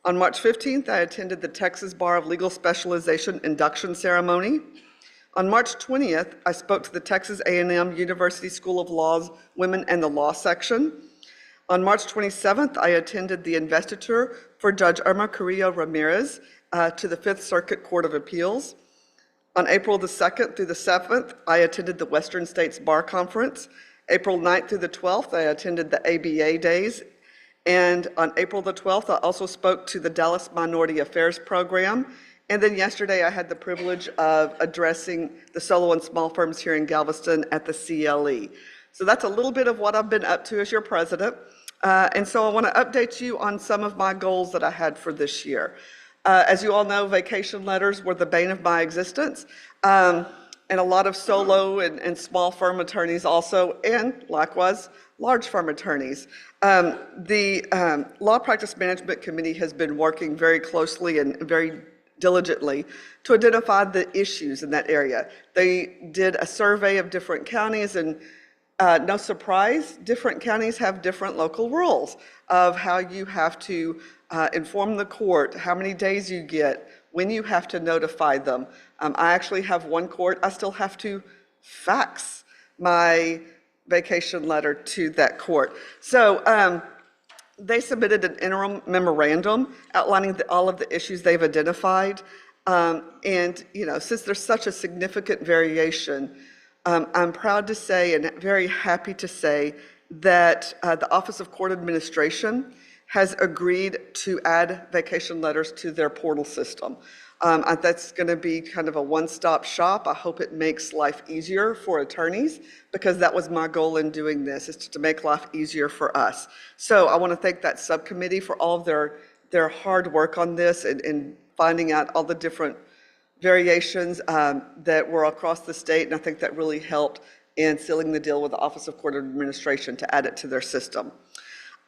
[SPEAKER 6] On March 15th, I attended the Texas Bar of Legal Specialization induction ceremony. On March 20th, I spoke to the Texas A&M University School of Law's Women and the Law section. On March 27th, I attended the investiture for Judge Irma Carrillo Ramirez to the Fifth Circuit Court of Appeals. On April the 2nd through the 7th, I attended the Western States Bar Conference. April 9th through the 12th, I attended the ABA Days. And on April the 12th, I also spoke to the Dallas Minority Affairs Program. And then yesterday, I had the privilege of addressing the solo and small firms here in Galveston at the CLE. So that's a little bit of what I've been up to as your president. And so I want to update you on some of my goals that I had for this year. As you all know, vacation letters were the bane of my existence. And a lot of solo and small firm attorneys also, and likewise, large firm attorneys. The Law Practice Management Committee has been working very closely and very diligently to identify the issues in that area. They did a survey of different counties, and no surprise, different counties have different local rules of how you have to inform the court, how many days you get, when you have to notify them. I actually have one court, I still have to fax my vacation letter to that court. So They submitted an interim memorandum outlining all of the issues they've identified. And, you know, since there's such a significant variation, I'm proud to say and very happy to say that the Office of Court Administration has agreed to add vacation letters to their portal system. That's going to be kind of a one-stop shop. I hope it makes life easier for attorneys, because that was my goal in doing this, is to make life easier for us. So I want to thank that subcommittee for all of their hard work on this and finding out all the different variations that were across the state, and I think that really helped in sealing the deal with the Office of Court Administration to add it to their system.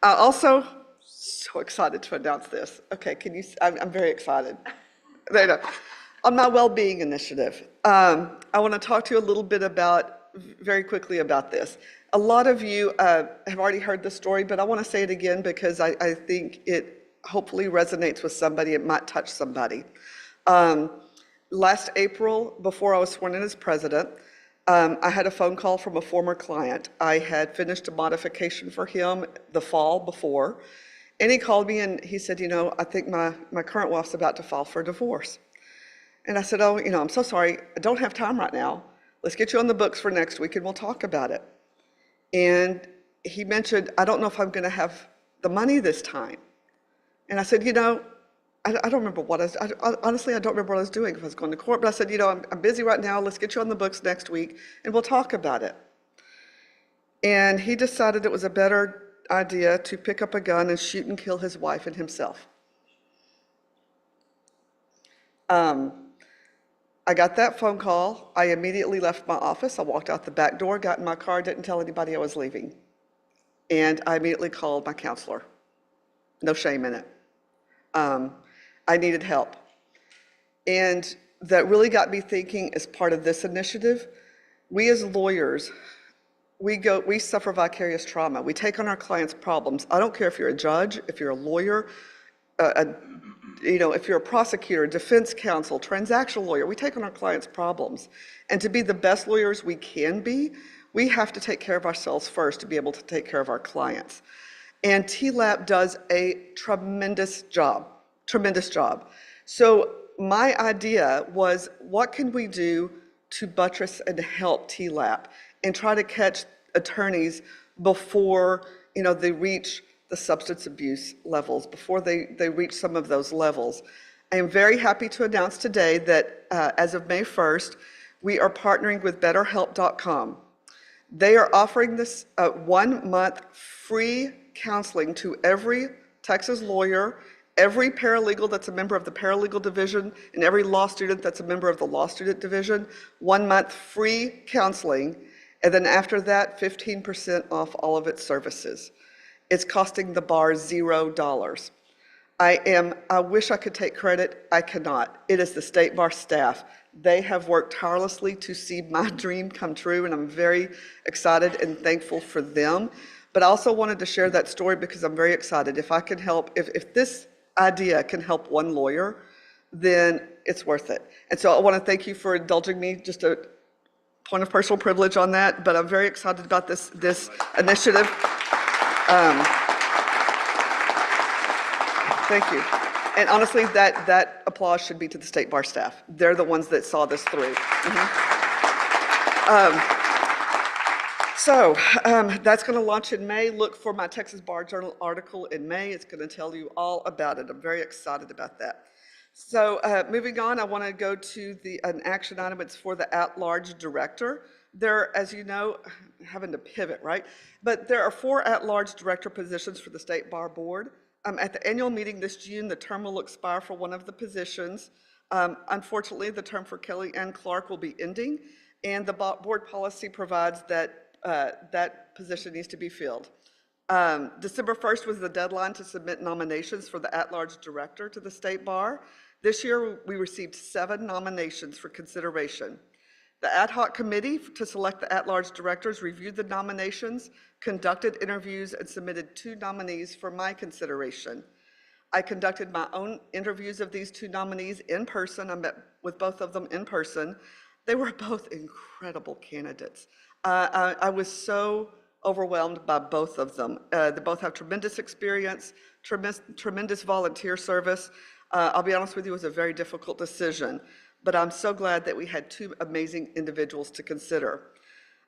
[SPEAKER 6] Also, so excited to announce this. Okay, I'm very excited. There you go. On my well-being initiative, I want to talk to you a little bit very quickly about this. A lot of you have already heard the story, but I want to say it again because I think it hopefully resonates with somebody. It might touch somebody. Last April, before I was sworn in as president, I had a phone call from a former client. I had finished a modification for him the fall before, and he called me and he said, you know, I think my current wife's about to file for divorce. And I said, oh, you know, I'm so sorry, I don't have time right now. Let's get you on the books for next week and we'll talk about it. And he mentioned, I don't know if I'm going to have the money this time. And I said, you know, I don't remember what honestly, I don't remember what I was doing if I was going to court, but I said, you know, I'm busy right now. Let's get you on the books next week and we'll talk about it. And he decided it was a better idea to pick up a gun and shoot and kill his wife and himself. I got that phone call. I immediately left my office. I walked out the back door, got in my car, didn't tell anybody I was leaving. And I immediately called my counselor. No shame in it. I needed help. And that really got me thinking as part of this initiative, we as lawyers, we suffer vicarious trauma. We take on our clients' problems. I don't care if you're a judge, if you're a lawyer, you know, if you're a prosecutor, defense counsel, transactional lawyer, we take on our clients' problems. And to be the best lawyers we can be, we have to take care of ourselves first to be able to take care of our clients. And TLAP does a tremendous job. So my idea was, what can we do to buttress and help TLAP and try to catch attorneys before, you know, they reach the substance abuse levels, before they reach some of those levels. I am very happy to announce today that as of May 1st, we are partnering with BetterHelp.com. They are offering this 1 month free counseling to every Texas lawyer, every paralegal that's a member of the paralegal division, and every law student that's a member of the law student division. 1 month free counseling, and then after that, 15% off all of its services. It's costing the bar $0. I wish I could take credit. I cannot. It is the State Bar staff. They have worked tirelessly to see my dream come true, and I'm very excited and thankful for them. But I also wanted to share that story because I'm very excited. If I can help, if this idea can help one lawyer, then it's worth it. And so I want to thank you for indulging me, just a point of personal privilege on that, but I'm very excited about this initiative. Thank you. And honestly, that applause should be to the State Bar staff. They're the ones that saw this through. So that's going to launch in May. Look for my Texas Bar Journal article in May. It's going to tell you all about it. I'm very excited about that. So moving on, I want to go to an action item. It's for the at-large director. There, as you know, having to pivot, right? But there are 4 at-large director positions for the State Bar Board. At the annual meeting this June, the term will expire for one of the positions. Unfortunately, the term for Kelly Ann Clark will be ending, and the board policy provides that that position needs to be filled. December 1st was the deadline to submit nominations for the at-large director to the State Bar. This year, we received 7 nominations for consideration. The ad hoc committee to select the at-large directors reviewed the nominations, conducted interviews, and submitted 2 nominees for my consideration. I conducted my own interviews of these 2 nominees in person. I met with both of them in person. They were both incredible candidates. I was so overwhelmed by both of them. They both have tremendous experience, tremendous volunteer service. I'll be honest with you, it was a very difficult decision, but I'm so glad that we had two amazing individuals to consider.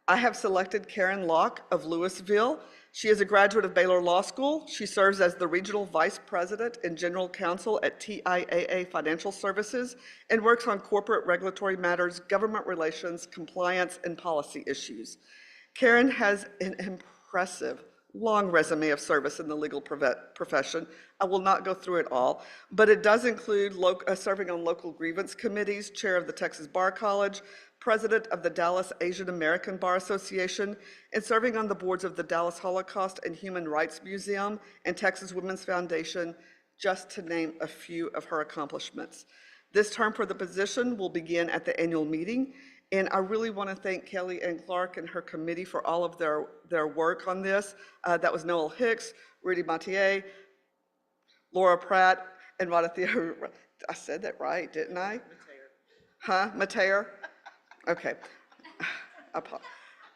[SPEAKER 6] I have selected Karen Locke of Louisville. She is a graduate of Baylor Law School. She serves as the Regional Vice President and General Counsel at TIAA Financial Services and works on corporate regulatory matters, government relations, compliance, and policy issues. Karen has an impressive, long resume of service in the legal profession. I will not go through it all, but it does include serving on local grievance committees, chair of the Texas Bar College, president of the Dallas Asian American Bar Association, and serving on the boards of the Dallas Holocaust and Human Rights Museum and Texas Women's Foundation, just to name a few of her accomplishments. This term for the position will begin at the annual meeting, and I really want to thank Kelly Ann Clark and her committee for all of their work on this. That was Noel Hicks, Rudy Mathieu, Laura Pratt, and Radathia. I said that right, didn't I? Mateer. Okay.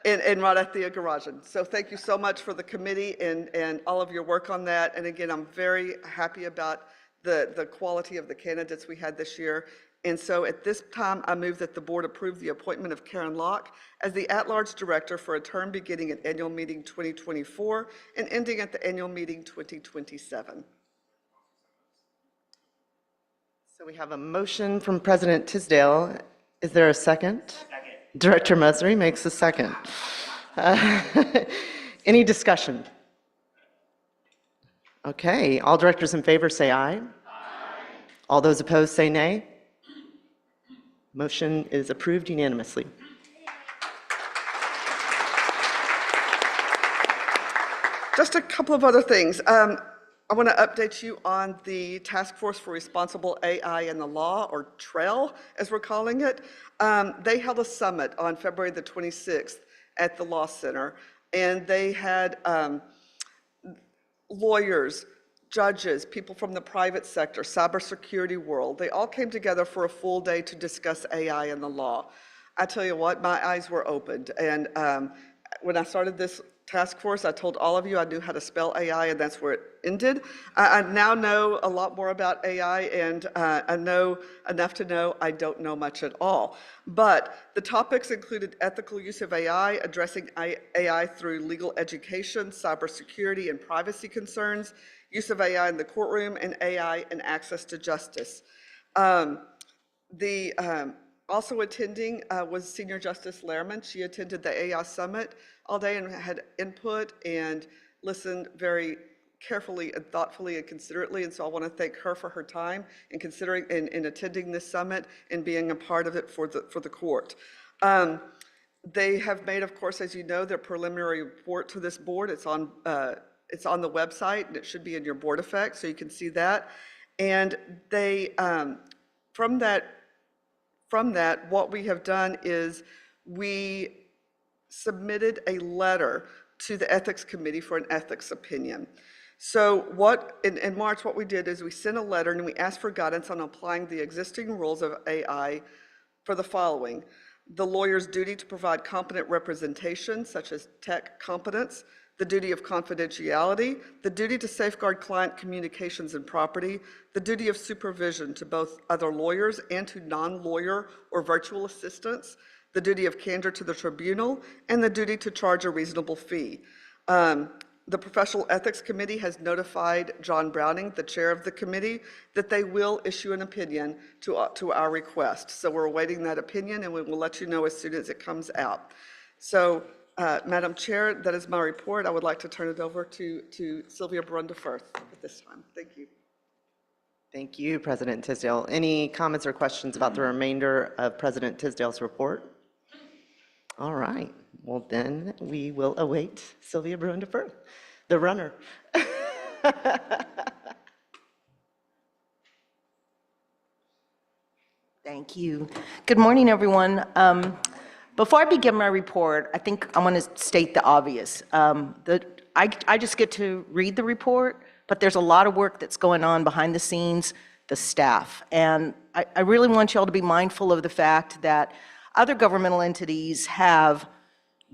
[SPEAKER 6] And Radathia Garajan. So thank you so much for the committee and all of your work on that. And again, I'm very happy about the quality of the candidates we had this year. And so at this time, I move that the board approve the appointment of Karen Locke as the at-large director for a term beginning at annual meeting 2024 and ending at the annual meeting 2027.
[SPEAKER 1] So we have a motion from President Tisdale. Is there a second? Second. Director Musri makes a second. Any discussion? Okay, all directors in favor say aye. Aye. All those opposed say nay. Motion is approved unanimously.
[SPEAKER 6] Just a couple of other things. I want to update you on the Task Force for Responsible AI in the Law, or TRAIL, as we're calling it. They held a summit on February the 26th at the Law Center, and they had lawyers, judges, people from the private sector, cybersecurity world. They all came together for a full day to discuss AI in the law. I tell you what, my eyes were opened, and when I started this task force, I told all of you I knew how to spell AI, and that's where it ended. I now know a lot more about AI, and I know enough to know I don't know much at all. But the topics included ethical use of AI, addressing AI through legal education, cybersecurity and privacy concerns, use of AI in the courtroom, and AI and access to justice. Also attending was Senior Justice Lehrman. She attended the AI Summit all day and had input and listened very carefully and thoughtfully and considerately. And so I want to thank her for her time in considering and attending this summit and being a part of it for the court. They have made, of course, as you know, their preliminary report to this board. It's on the website, and it should be in your board effect, so you can see that. And they, from that, what we have done is we submitted a letter to the Ethics Committee for an ethics opinion. So in March, what we did is we sent a letter and we asked for guidance on applying the existing rules of AI for the following: the lawyer's duty to provide competent representation, such as tech competence, the duty of confidentiality, the duty to safeguard client communications and property, the duty of supervision to both other lawyers and to non-lawyer or virtual assistants, the duty of candor to the tribunal, and the duty to charge a reasonable fee. The Professional Ethics Committee has notified John Browning, the chair of the committee, that they will issue an opinion to our request. So we're awaiting that opinion, and we will let you know as soon as it comes out. So, Madam Chair, that is my report. I would like to turn it over to Sylvia Barunda Firth at this time. Thank you.
[SPEAKER 1] Thank you, President Tisdale. Any comments or questions about the remainder of President Tisdale's report? All right. Well, then we will await Sylvia Barunda Firth, the runner.
[SPEAKER 9] Thank you. Good morning, everyone. Before I begin my report, I think I want to state the obvious. I just get to read the report, but there's a lot of work that's going on behind the scenes, the staff. And I really want you all to be mindful of the fact that other governmental entities have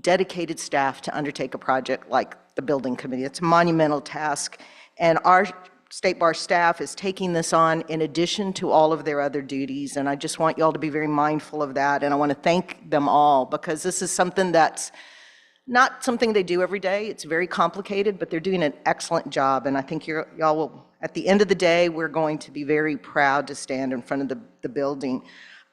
[SPEAKER 9] dedicated staff to undertake a project like the building committee. It's a monumental task, and our State Bar staff is taking this on in addition to all of their other duties, and I just want you all to be very mindful of that, and I want to thank them all, because this is something that's not something they do every day. It's very complicated, but they're doing an excellent job, and I think y'all will, at the end of the day, we're going to be very proud to stand in front of the building.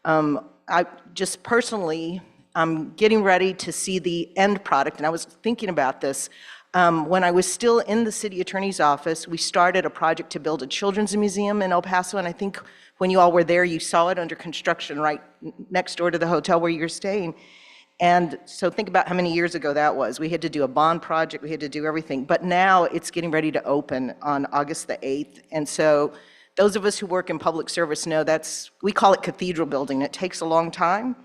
[SPEAKER 9] I just personally, I'm getting ready to see the end product, and I was thinking about this. When I was still in the city attorney's office, we started a project to build a children's museum in El Paso, and I think when you all were there, you saw it under construction right next door to the hotel where you're staying. And so think about how many years ago that was. We had to do a bond project, we had to do everything, but now it's getting ready to open on August the 8th. And so those of us who work in public service know we call it cathedral building. It takes a long time.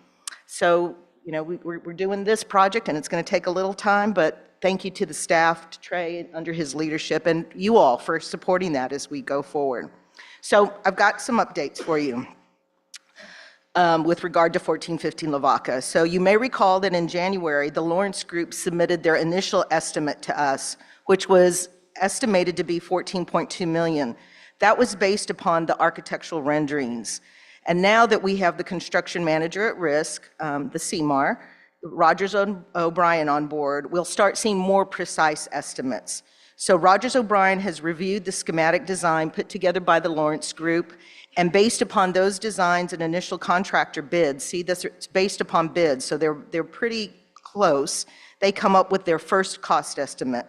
[SPEAKER 9] So, you know, we're doing this project, and it's going to take a little time, but thank you to the staff, to Trey under his leadership, and you all for supporting that as we go forward. So I've got some updates for you with regard to 1415 Lavaca. So you may recall that in January, the Lawrence Group submitted their initial estimate to us, which was estimated to be $14.2 million. That was based upon the architectural renderings. And now that we have the construction manager at risk, the CMAR, Rogers O'Brien on board, we'll start seeing more precise estimates. So Rogers O'Brien has reviewed the schematic design put together by the Lawrence Group, and based upon those designs and initial contractor bids, see this, it's based upon bids, so they're pretty close. They come up with their first cost estimate,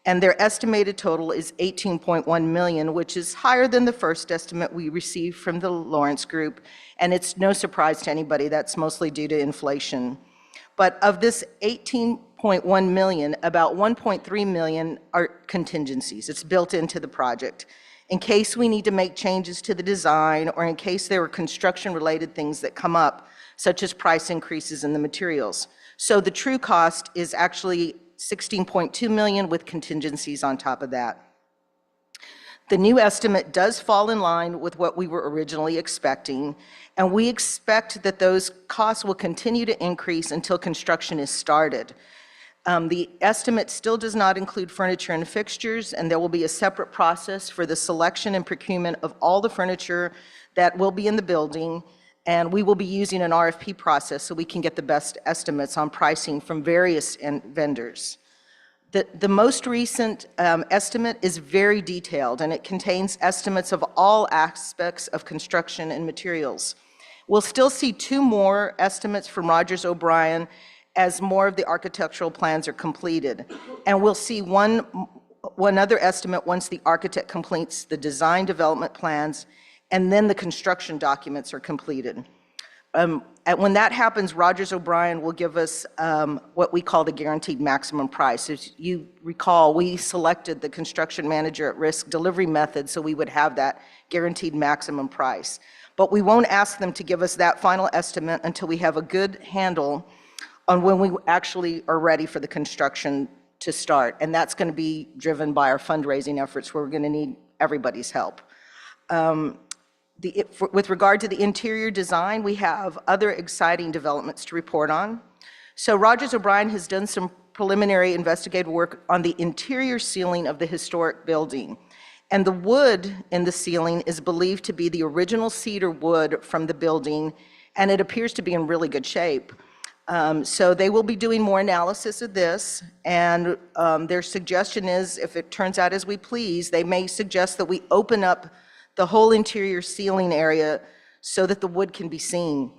[SPEAKER 9] and their estimated total is $18.1 million, which is higher than the first estimate we received from the Lawrence Group, and it's no surprise to anybody, that's mostly due to inflation. But of this $18.1 million, about $1.3 million are contingencies. It's built into the project. In case we need to make changes to the design, or in case there are construction-related things that come up, such as price increases in the materials. So the true cost is actually $16.2 million with contingencies on top of that. The new estimate does fall in line with what we were originally expecting, and we expect that those costs will continue to increase until construction is started. The estimate still does not include furniture and fixtures, and there will be a separate process for the selection and procurement of all the furniture that will be in the building, and we will be using an RFP process so we can get the best estimates on pricing from various vendors. The most recent estimate is very detailed, and it contains estimates of all aspects of construction and materials. We'll still see 2 more estimates from Rogers O'Brien as more of the architectural plans are completed. And we'll see one other estimate once the architect completes the design development plans, and then the construction documents are completed. When that happens, Rogers O'Brien will give us what we call the guaranteed maximum price. As you recall, we selected the construction manager at risk delivery method so we would have that guaranteed maximum price. But we won't ask them to give us that final estimate until we have a good handle on when we actually are ready for the construction to start. And that's going to be driven by our fundraising efforts, where we're going to need everybody's help. With regard to the interior design, we have other exciting developments to report on. So Rogers O'Brien has done some preliminary investigative work on the interior ceiling of the historic building. And the wood in the ceiling is believed to be the original cedar wood from the building, and it appears to be in really good shape. So they will be doing more analysis of this, and their suggestion is, if it turns out as we please, they may suggest that we open up the whole interior ceiling area so that the wood can be seen.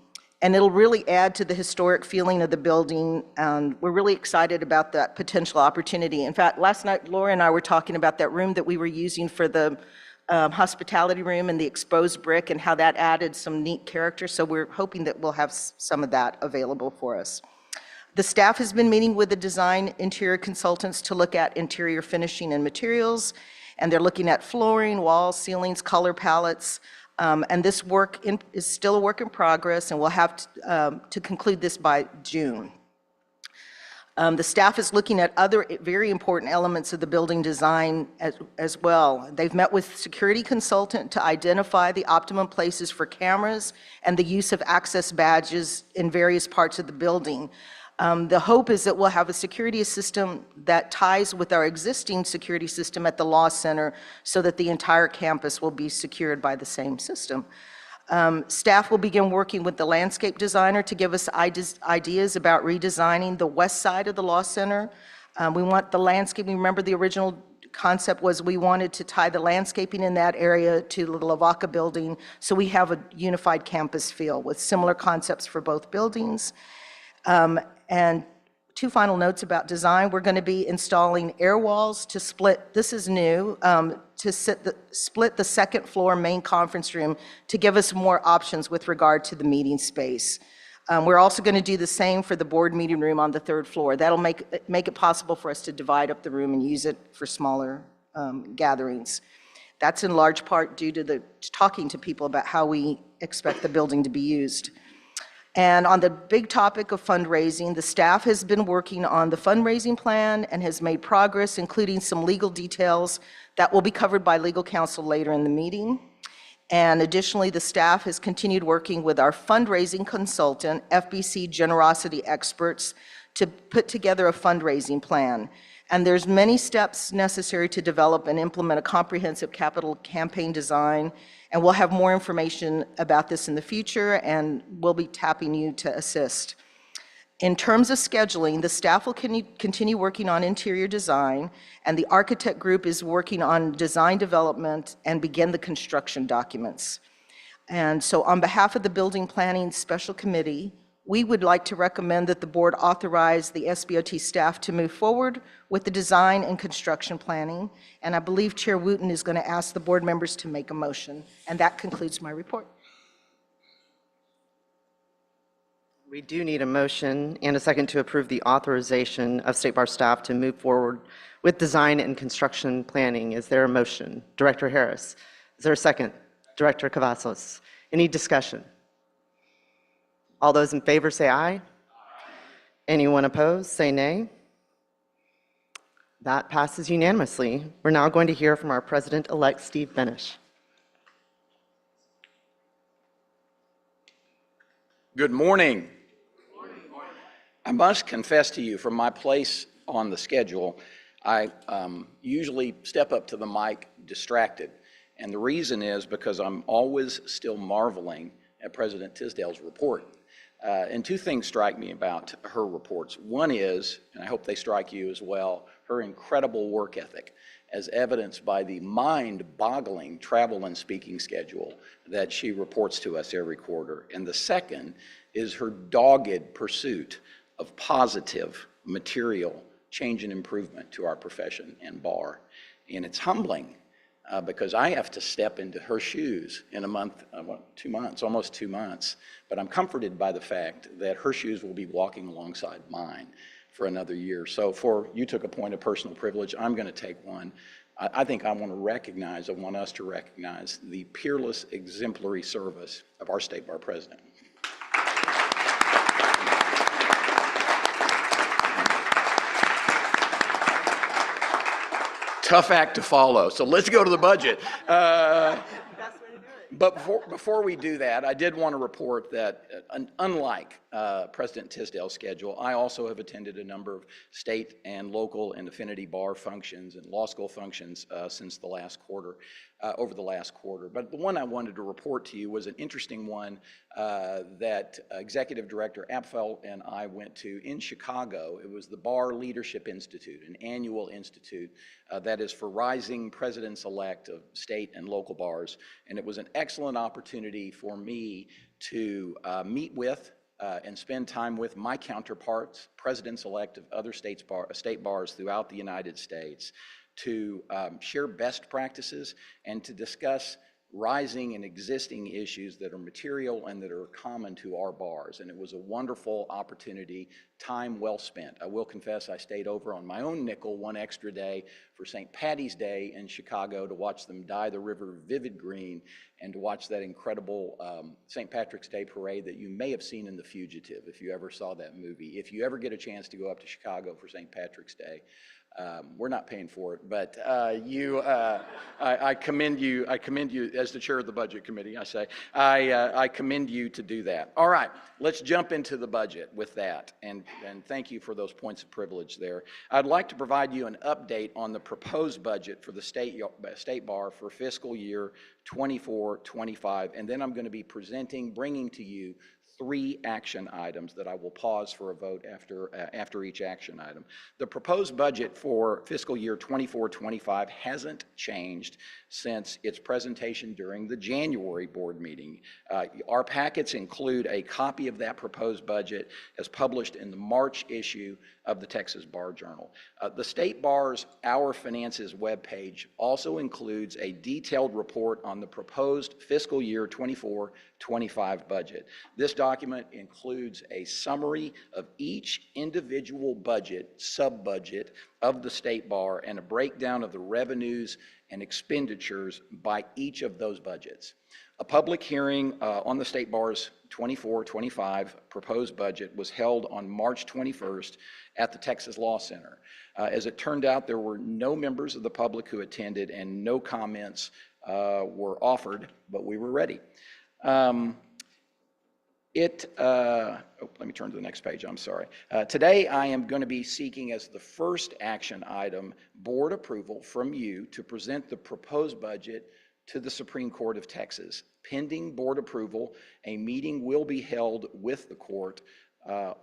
[SPEAKER 9] And it'll really add to the historic feeling of the building, and we're really excited about that potential opportunity. In fact, last night, Laura and I were talking about that room that we were using for the hospitality room and the exposed brick, and how that added some neat character, so we're hoping that we'll have some of that available for us. The staff has been meeting with the design interior consultants to look at interior finishing and materials, and they're looking at flooring, walls, ceilings, color palettes, and this work is still a work in progress, and we'll have to conclude this by June. The staff is looking at other very important elements of the building design as well. They've met with security consultant to identify the optimum places for cameras and the use of access badges in various parts of the building. The hope is that we'll have a security system that ties with our existing security system at the Law Center so that the entire campus will be secured by the same system. Staff will begin working with the landscape designer to give us ideas about redesigning the west side of the Law Center. We want the landscaping, remember the original concept was we wanted to tie the landscaping in that area to the Lavaca building, so we have a unified campus feel with similar concepts for both buildings. And two final notes about design. We're going to be installing air walls to split, this is new, to split the second floor main conference room to give us more options with regard to the meeting space. We're also going to do the same for the board meeting room on the third floor. That'll make it possible for us to divide up the room and use it for smaller gatherings. That's in large part due to talking to people about how we expect the building to be used. And on the big topic of fundraising, the staff has been working on the fundraising plan and has made progress, including some legal details that will be covered by legal counsel later in the meeting. And additionally, the staff has continued working with our fundraising consultant, FBC Generosity Experts, to put together a fundraising plan. And there's many steps necessary to develop and implement a comprehensive capital campaign design. And we'll have more information about this in the future, and we'll be tapping you to assist. In terms of scheduling, the staff will continue working on interior design, and the architect group is working on design development and begin the construction documents. And so on behalf of the Building Planning Special Committee, we would like to recommend that the board authorize the SBOT staff to move forward with the design and construction planning. And I believe Chair Wooten is going to ask the board members to make a motion. And that concludes my report.
[SPEAKER 1] We do need a motion and a second to approve the authorization of State Bar staff to move forward with design and construction planning. Is there a motion? Director Harris. Is there a second? Director Cavazos. Any discussion? All those in favor say aye. Anyone opposed, say nay. That passes unanimously. We're now going to hear from our President-elect, Steve Benish.
[SPEAKER 10] Good morning. I must confess to you, from my place on the schedule, I usually step up to the mic distracted. And the reason is because I'm always still marveling at President Tisdale's report. And two things strike me about her reports. One is, and I hope they strike you as well, her incredible work ethic, as evidenced by the mind-boggling travel and speaking schedule that she reports to us every quarter. And the second is her dogged pursuit of positive material change and improvement to our profession and bar. And it's humbling because I have to step into her shoes in a month, 2 months, almost 2 months. But I'm comforted by the fact that her shoes will be walking alongside mine for another year. So you took a point of personal privilege, I'm going to take one. I think I want us to recognize the peerless, exemplary service of our State Bar President. Tough act to follow, so let's go to the budget. But before we do that, I did want to report that unlike President Tisdale's schedule, I also have attended a number of state and local and affinity bar functions and law school functions since the last quarter, over the last quarter. But the one I wanted to report to you was an interesting one that Executive Director Apfel and I went to in Chicago. It was the Bar Leadership Institute, an annual institute that is for rising presidents-elect of state and local bars. And it was an excellent opportunity for me to meet with and spend time with my counterparts, presidents-elect of other state bars throughout the United States, to share best practices and to discuss rising and existing issues that are material and that are common to our bars. And it was a wonderful opportunity, time well spent. I will confess I stayed over on my own nickel one extra day for St. Patty's Day in Chicago to watch them dye the river vivid green and to watch that incredible St. Patrick's Day parade that you may have seen in The Fugitive if you ever saw that movie. If you ever get a chance to go up to Chicago for St. Patrick's Day, We're not paying for it, but I commend you as the chair of the Budget Committee, I commend you to do that. All right, let's jump into the budget with that, and thank you for those points of privilege there. I'd like to provide you an update on the proposed budget for the State Bar for fiscal year 24-25, and then I'm going to be bringing to you 3 action items that I will pause for a vote after each action item. The proposed budget for fiscal year 24-25 hasn't changed since its presentation during the January board meeting. Our packets include a copy of that proposed budget as published in the March issue of the Texas Bar Journal. The State Bar's Our Finances webpage also includes a detailed report on the proposed fiscal year 24-25 budget. This document includes a summary of each individual budget, sub-budget of the State Bar, and a breakdown of the revenues and expenditures by each of those budgets. A public hearing on the State Bar's 24-25 proposed budget was held on March 21st at the Texas Law Center. As it turned out, there were no members of the public who attended and no comments were offered, but we were ready. Let me turn to the next page, I'm sorry. Today, I am going to be seeking as the first action item board approval from you to present the proposed budget to the Supreme Court of Texas. Pending board approval, a meeting will be held with the court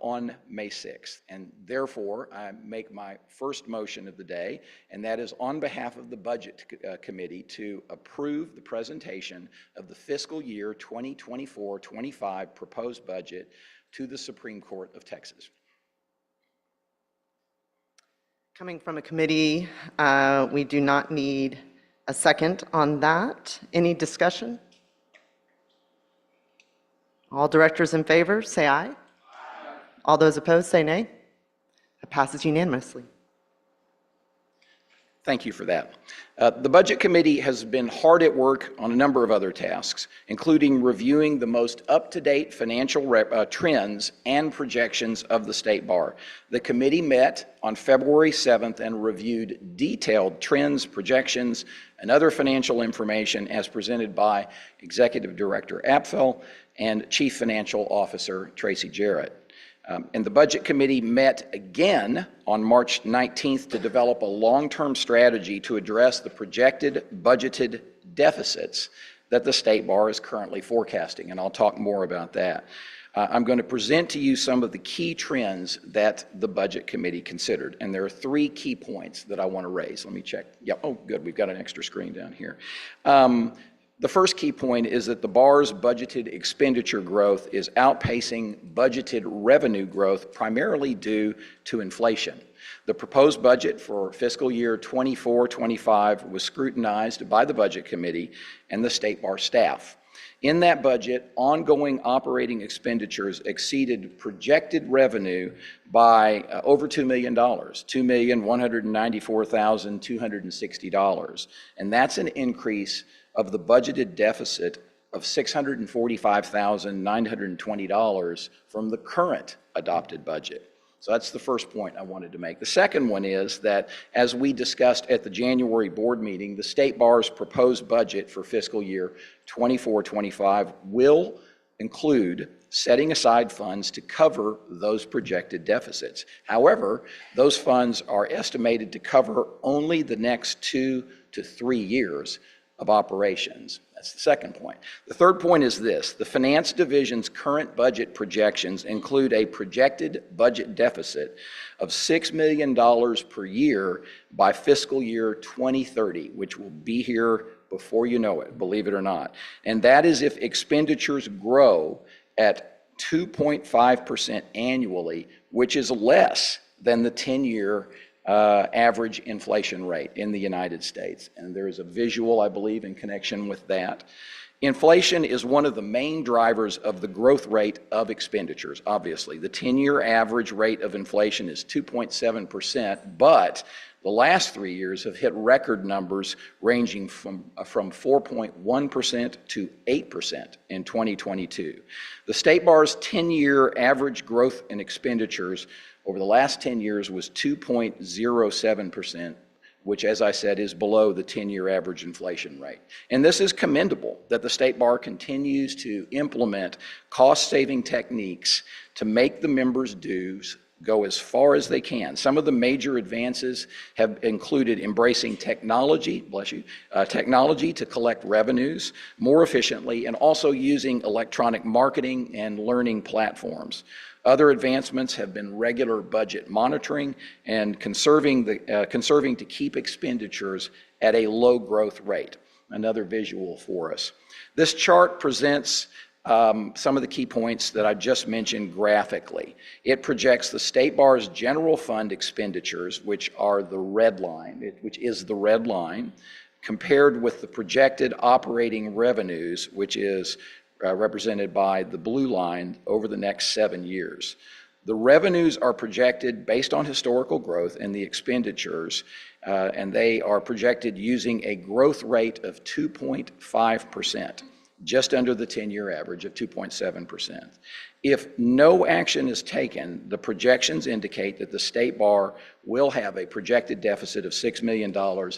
[SPEAKER 10] on May 6th. And therefore, I make my first motion of the day, and that is on behalf of the Budget Committee to approve the presentation of the fiscal year 2024-25 proposed budget to the Supreme Court of Texas.
[SPEAKER 1] Coming from a committee, we do not need a second on that. Any discussion? All directors in favor, say aye. All those opposed, say nay. It passes unanimously.
[SPEAKER 10] Thank you for that. The Budget Committee has been hard at work on a number of other tasks, including reviewing the most up-to-date financial trends and projections of the State Bar. The committee met on February 7th and reviewed detailed trends, projections, and other financial information as presented by Executive Director Apfel and Chief Financial Officer Tracy Jarrett. And the Budget Committee met again on March 19th to develop a long-term strategy to address the projected budgeted deficits that the State Bar is currently forecasting, and I'll talk more about that. I'm going to present to you some of the key trends that the Budget Committee considered, and there are 3 key points that I want to raise. Let me check. Yeah, oh, good, we've got an extra screen down here. The first key point is that the Bar's budgeted expenditure growth is outpacing budgeted revenue growth primarily due to inflation. The proposed budget for fiscal year 24-25 was scrutinized by the Budget Committee and the State Bar staff. In that budget, ongoing operating expenditures exceeded projected revenue by over $2 million, $2,194,260. And that's an increase of the budgeted deficit of $645,920 from the current adopted budget. So that's the first point I wanted to make. The second one is that, as we discussed at the January board meeting, the State Bar's proposed budget for fiscal year 24-25 will include setting aside funds to cover those projected deficits. However, those funds are estimated to cover only the next 2 to 3 years of operations. That's the second point. The third point is this: the Finance Division's current budget projections include a projected budget deficit of $6 million per year by fiscal year 2030, which will be here before you know it, believe it or not. And that is if expenditures grow at 2.5% annually, which is less than the 10-year average inflation rate in the United States. And there is a visual, I believe, in connection with that. Inflation is one of the main drivers of the growth rate of expenditures, obviously. The 10-year average rate of inflation is 2.7%, but The last 3 years have hit record numbers ranging from 4.1% to 8% in 2022. The State Bar's 10-year average growth in expenditures over the last 10 years was 2.07%, which, as I said, is below the 10-year average inflation rate. And this is commendable that the State Bar continues to implement cost-saving techniques to make the members' dues go as far as they can. Some of the major advances have included embracing technology, technology to collect revenues more efficiently, and also using electronic marketing and learning platforms. Other advancements have been regular budget monitoring and conserving to keep expenditures at a low growth rate. Another visual for us. This chart presents some of the key points that I just mentioned graphically. It projects the State Bar's general fund expenditures, which are the red line, compared with the projected operating revenues, which is represented by the blue line over the next 7 years. The revenues are projected based on historical growth, and the expenditures, and they are projected using a growth rate of 2.5%. Just under the 10-year average of 2.7%. If no action is taken, the projections indicate that the State Bar will have a projected deficit of $6 million,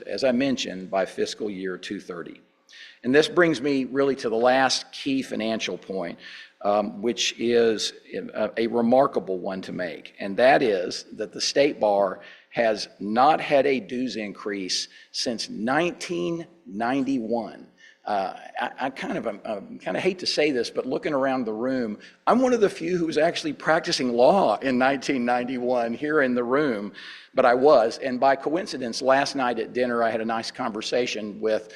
[SPEAKER 10] as I mentioned, by fiscal year 2030. And this brings me really to the last key financial point, which is a remarkable one to make, and that is that the State Bar has not had a dues increase since 1991. I kind of hate to say this, but looking around the room, I'm one of the few who was actually practicing law in 1991 here in the room, but I was. And by coincidence, last night at dinner, I had a nice conversation with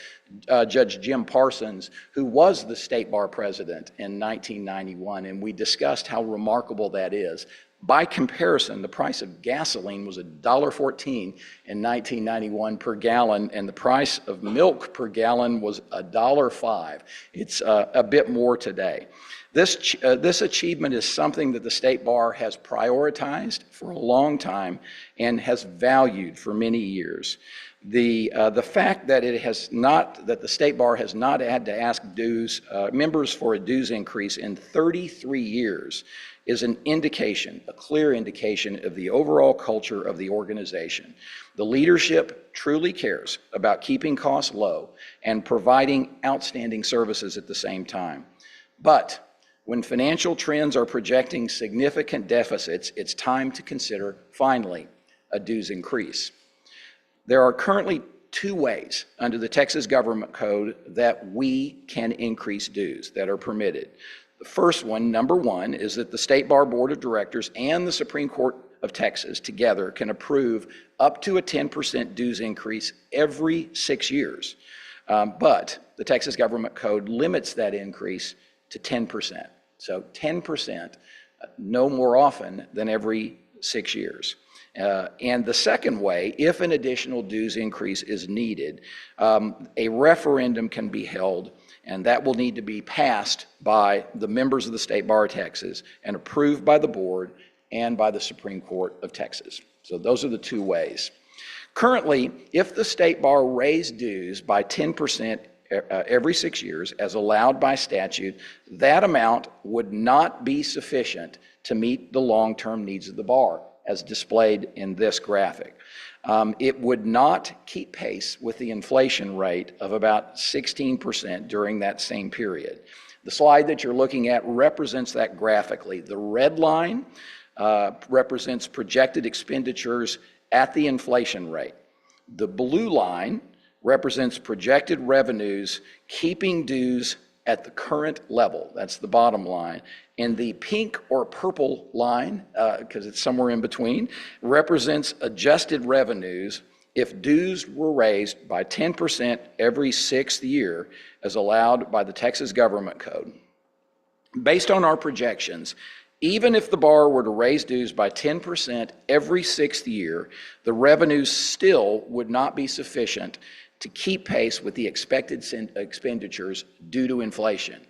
[SPEAKER 10] Judge Jim Parsons, who was the State Bar president in 1991, and we discussed how remarkable that is. By comparison, the price of gasoline was $1.14 in 1991 per gallon, and the price of milk per gallon was $1.05. It's a bit more today. This achievement is something that the State Bar has prioritized for a long time and has valued for many years. The fact that the State Bar has not had to ask members for a dues increase in 33 years is an indication, a clear indication of the overall culture of the organization. The leadership truly cares about keeping costs low and providing outstanding services at the same time. But when financial trends are projecting significant deficits, it's time to consider, finally, a dues increase. There are currently 2 ways under the Texas Government Code that we can increase dues that are permitted. The first one, number 1, is that the State Bar Board of Directors and the Supreme Court of Texas together can approve up to a 10% dues increase every 6 years. But the Texas Government Code limits that increase to 10%. So 10%, no more often than every 6 years. And the second way, if an additional dues increase is needed, a referendum can be held, and that will need to be passed by the members of the State Bar of Texas and approved by the board and by the Supreme Court of Texas. So those are the 2 ways. Currently, if the State Bar raised dues by 10% every 6 years, as allowed by statute, that amount would not be sufficient to meet the long-term needs of the bar, as displayed in this graphic. It would not keep pace with the inflation rate of about 16% during that same period. The slide that you're looking at represents that graphically. The red line represents projected expenditures at the inflation rate. The blue line represents projected revenues keeping dues at the current level. That's the bottom line. And the pink or purple line, because it's somewhere in between, represents adjusted revenues if dues were raised by 10% every 6th year, as allowed by the Texas Government Code. Based on our projections, even if the bar were to raise dues by 10% every 6th year, the revenues still would not be sufficient to keep pace with the expected expenditures due to inflation.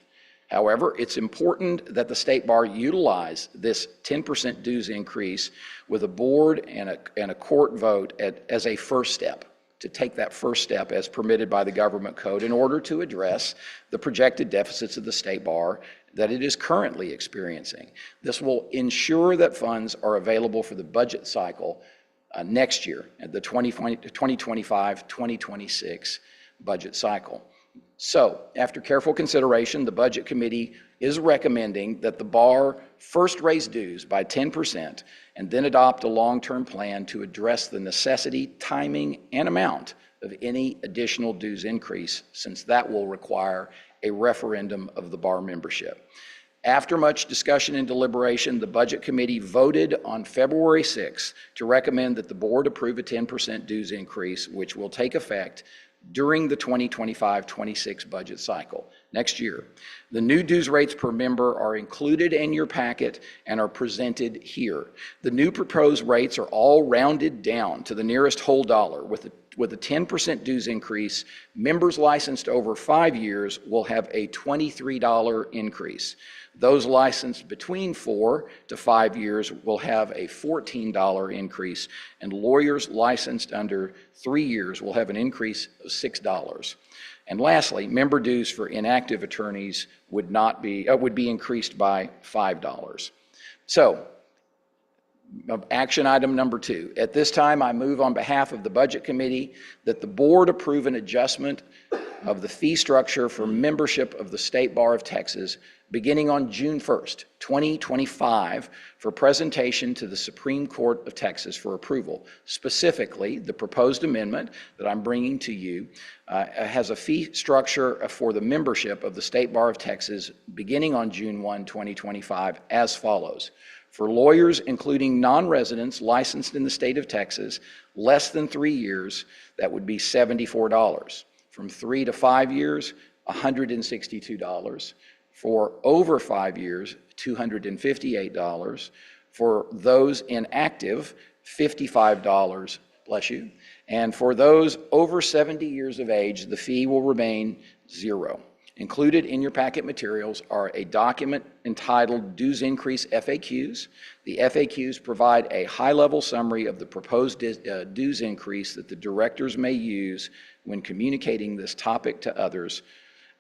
[SPEAKER 10] However, it's important that the State Bar utilize this 10% dues increase with a board and a court vote as a first step, to take that first step as permitted by the government code in order to address the projected deficits of the State Bar that it is currently experiencing. This will ensure that funds are available for the budget cycle next year, at the 2025-2026 budget cycle. So, after careful consideration, the Budget Committee is recommending that the bar first raise dues by 10% and then adopt a long-term plan to address the necessity, timing, and amount of any additional dues increase, since that will require a referendum of the bar membership. After much discussion and deliberation, the Budget Committee voted on February 6 to recommend that the board approve a 10% dues increase, which will take effect during the 2025-26 budget cycle next year. The new dues rates per member are included in your packet and are presented here. The new proposed rates are all rounded down to the nearest whole dollar. With a 10% dues increase, members licensed over 5 years will have a $23 increase. Those licensed between 4 to 5 years will have a $14 increase, and lawyers licensed under 3 years will have an increase of $6. And lastly, member dues for inactive attorneys would be increased by $5. So, action item number 2. At this time, I move on behalf of the Budget Committee that the board approve an adjustment of the fee structure for membership of the State Bar of Texas beginning on June 1st, 2025, for presentation to the Supreme Court of Texas for approval. Specifically, the proposed amendment that I'm bringing to you has a fee structure for the membership of the State Bar of Texas beginning on June 1, 2025, as follows. For lawyers, including non-residents licensed in the state of Texas, less than 3 years, that would be $74. From 3 to 5 years, $162. For over 5 years, $258. For those inactive, $55, bless you. And for those over 70 years of age, the fee will remain $0. Included in your packet materials are a document entitled Dues Increase FAQs. The FAQs provide a high-level summary of the proposed dues increase that the directors may use when communicating this topic to others.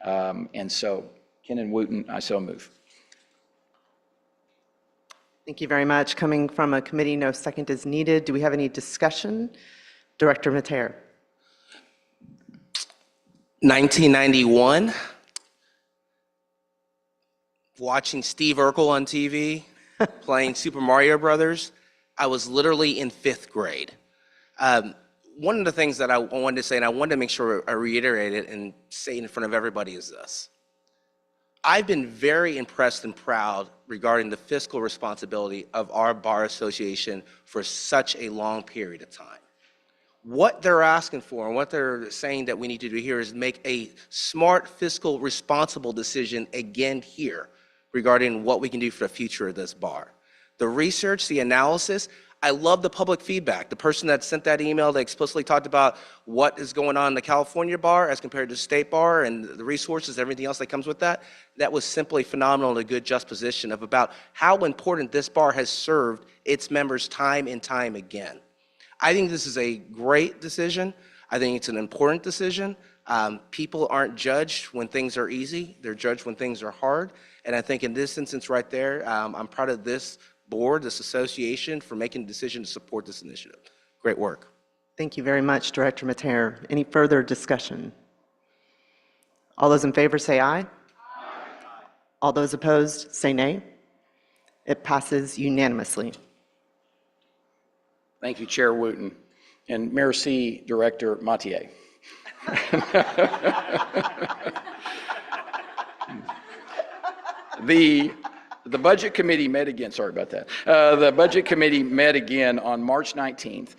[SPEAKER 10] And so, Ken and Wooten, I so move.
[SPEAKER 1] Thank you very much. Coming from a committee, no second is needed. Do we have any discussion? Director Mater.
[SPEAKER 11] 1991, watching Steve Urkel on TV, playing Super Mario Brothers. I was literally in 5th grade. One of the things that I wanted to say, and I wanted to make sure I reiterate it and say it in front of everybody, is this. I've been very impressed and proud regarding the fiscal responsibility of our Bar Association for such a long period of time. What they're asking for and what they're saying that we need to do here is make a smart, fiscal, responsible decision again here regarding what we can do for the future of this bar. The research, the analysis, I love the public feedback. The person that sent that email that explicitly talked about what is going on in the California bar as compared to the state bar and the resources, everything else that comes with that, that was simply phenomenal and a good juxtaposition of about how important this bar has served its members time and time again. I think this is a great decision. I think it's an important decision. People aren't judged when things are easy. They're judged when things are hard. And I think in this instance right there, I'm proud of this board, this association, for making the decision to support this initiative. Great work.
[SPEAKER 1] Thank you very much, Director Mater. Any further discussion? All those in favor say aye. Aye. All those opposed say nay. It passes unanimously.
[SPEAKER 10] Thank you, Chair Wooten. And merci, Director Mathieu. The Budget Committee met again, sorry about that. The Budget Committee met again on March 19th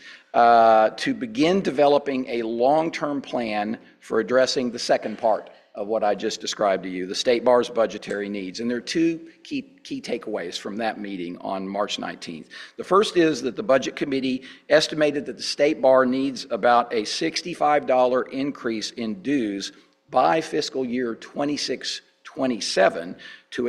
[SPEAKER 10] to begin developing a long-term plan for addressing the second part of what I just described to you, the State Bar's budgetary needs. And there are two key takeaways from that meeting on March 19th. The first is that the Budget Committee estimated that the State Bar needs about a $65 increase in dues by fiscal year 26-27. 27 to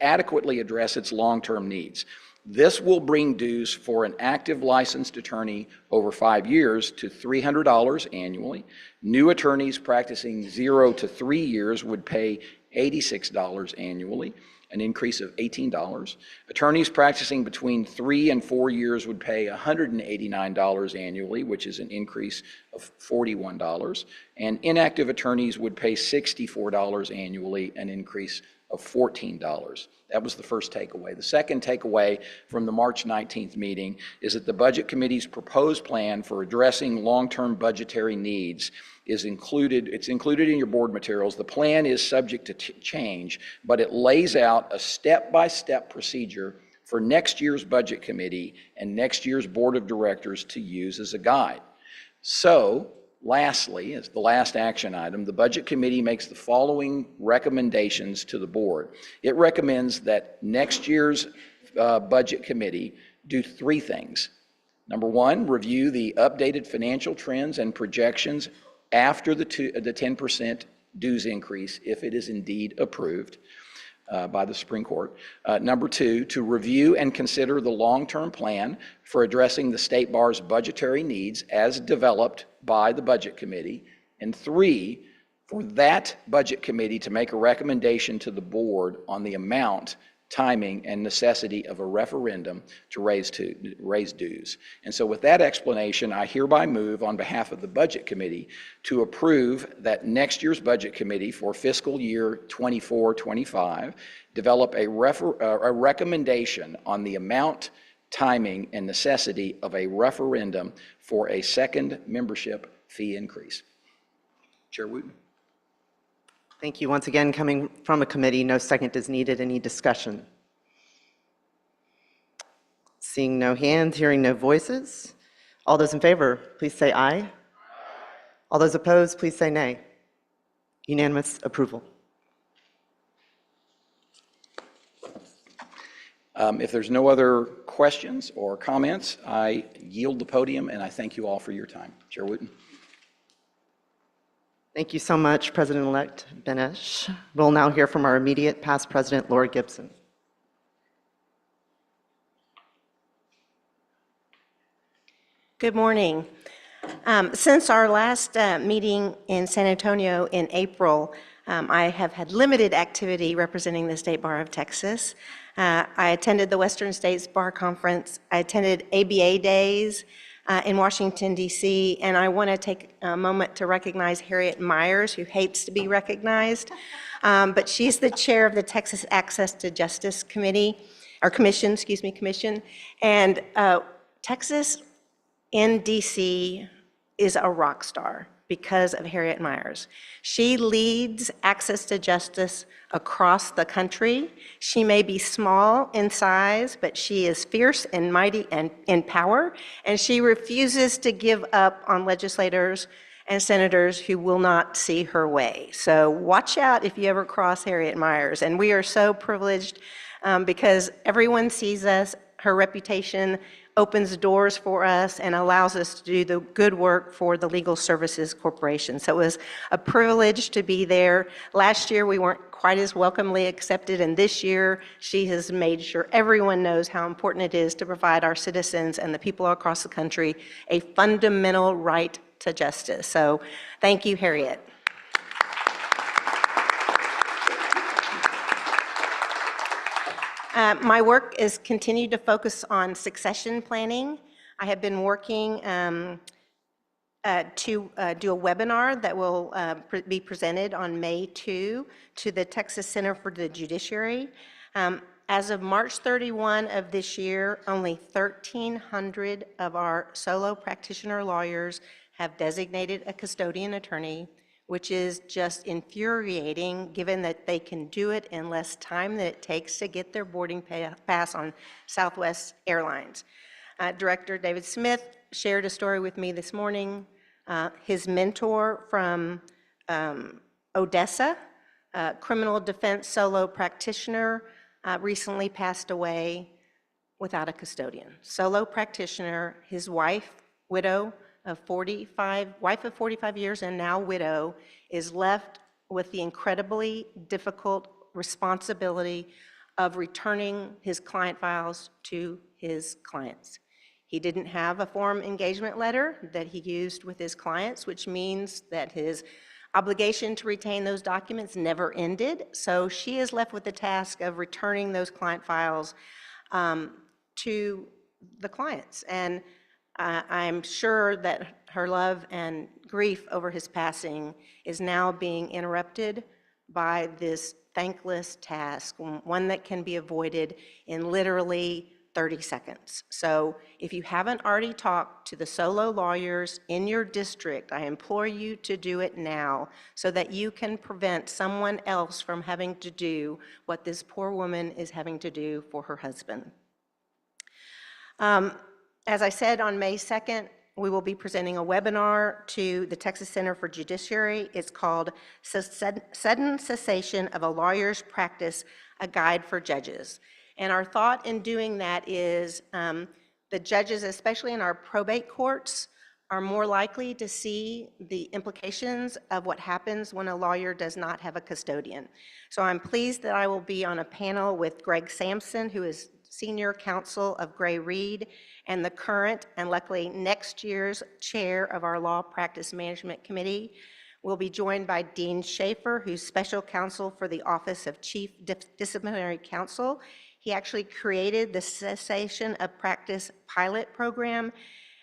[SPEAKER 10] adequately address its long-term needs. This will bring dues for an active licensed attorney over 5 years to $300 annually. New attorneys practicing 0 to 3 years would pay $86 annually, an increase of $18. Attorneys practicing between 3 and 4 years would pay $189 annually, which is an increase of $41. And inactive attorneys would pay $64 annually, an increase of $14. That was the first takeaway. The second takeaway from the March 19th meeting is that the Budget Committee's proposed plan for addressing long-term budgetary needs is included. It's included in your board materials. The plan is subject to change, but it lays out a step-by-step procedure for next year's Budget Committee and next year's Board of Directors to use as a guide. So, lastly, as the last action item, the Budget Committee makes the following recommendations to the board. It recommends that next year's Budget Committee do 3 things. Number 1, review the updated financial trends and projections after the 10% dues increase, if it is indeed approved by the Supreme Court. Number 2, to review and consider the long-term plan for addressing the State Bar's budgetary needs as developed by the Budget Committee. And 3, for that Budget Committee to make a recommendation to the board on the amount, timing, and necessity of a referendum to raise dues. And so with that explanation, I hereby move on behalf of the Budget Committee to approve that next year's Budget Committee for fiscal year 24-25 develop a recommendation on the amount, timing, and necessity of a referendum for a second membership fee increase. Chair Wooten.
[SPEAKER 1] Thank you. Once again, coming from a committee, no second is needed. Any discussion? Seeing no hands, hearing no voices. All those in favor, please say aye. All those opposed, please say nay. Unanimous approval.
[SPEAKER 10] If there's no other questions or comments, I yield the podium and I thank you all for your time. Chair Wooten.
[SPEAKER 1] Thank you so much, President-elect Benesch. We'll now hear from our immediate past president, Laura Gibson.
[SPEAKER 12] Good morning. Since our last meeting in San Antonio in April, I have had limited activity representing the State Bar of Texas. I attended the Western States Bar Conference. I attended ABA Days in Washington, D.C., and I want to take a moment to recognize Harriet Myers, who hates to be recognized, but she's the chair of the Texas Access to Justice Committee, or Commission, and Texas in D.C. is a rock star because of Harriet Myers. She leads access to justice across the country. She may be small in size, but she is fierce and mighty and in power, and she refuses to give up on legislators and senators who will not see her way. So watch out if you ever cross Harriet Myers. And we are so privileged because everyone sees us. Her reputation opens doors for us and allows us to do the good work for the Legal Services Corporation. So it was a privilege to be there. Last year, we weren't quite as welcomely accepted, and this year, she has made sure everyone knows how important it is to provide our citizens and the people across the country a fundamental right to justice. So thank you, Harriet. My work is continued to focus on succession planning. I have been working to do a webinar that will be presented on May 2 to the Texas Center for the Judiciary. As of March 31 of this year, only 1,300 of our solo practitioner lawyers have designated a custodian attorney, which is just infuriating given that they can do it in less time than it takes to get their boarding pass on Southwest Airlines. Director David Smith shared a story with me this morning. His mentor from Odessa, criminal defense solo practitioner, recently passed away without a custodian. Solo practitioner, his wife, widow, of 45 years and now widow, is left with the incredibly difficult responsibility of returning his client files to his clients. He didn't have a form engagement letter that he used with his clients, which means that his obligation to retain those documents never ended. So she is left with the task of returning those client files to the clients. And I'm sure that her love and grief over his passing is now being interrupted by this thankless task, one that can be avoided in literally 30 seconds. So if you haven't already talked to the solo lawyers in your district, I implore you to do it now so that you can prevent someone else from having to do what this poor woman is having to do for her husband. As I said, on May 2nd, we will be presenting a webinar to the Texas Center for Judiciary. It's called Sudden Cessation of a Lawyer's Practice, a Guide for Judges. And our thought in doing that is the judges, especially in our probate courts, are more likely to see the implications of what happens when a lawyer does not have a custodian. So I'm pleased that I will be on a panel with Greg Sampson, who is Senior Counsel of Gray Reed, and the current and luckily next year's chair of our Law Practice Management Committee. We'll be joined by Dean Schaefer, who's Special Counsel for the Office of Chief Disciplinary Counsel. He actually created the Cessation of Practice pilot program.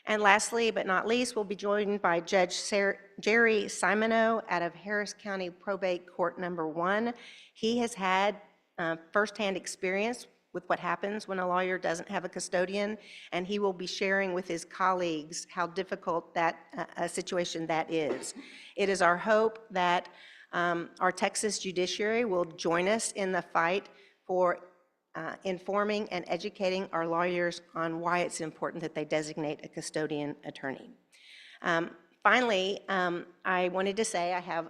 [SPEAKER 12] And lastly, but not least, we'll be joined by Judge Jerry Simoneau out of Harris County Probate Court Number 1. He has had firsthand experience with what happens when a lawyer doesn't have a custodian, and he will be sharing with his colleagues how difficult that situation that is. It is our hope that our Texas judiciary will join us in the fight for informing and educating our lawyers on why it's important that they designate a custodian attorney. Finally, I wanted to say I have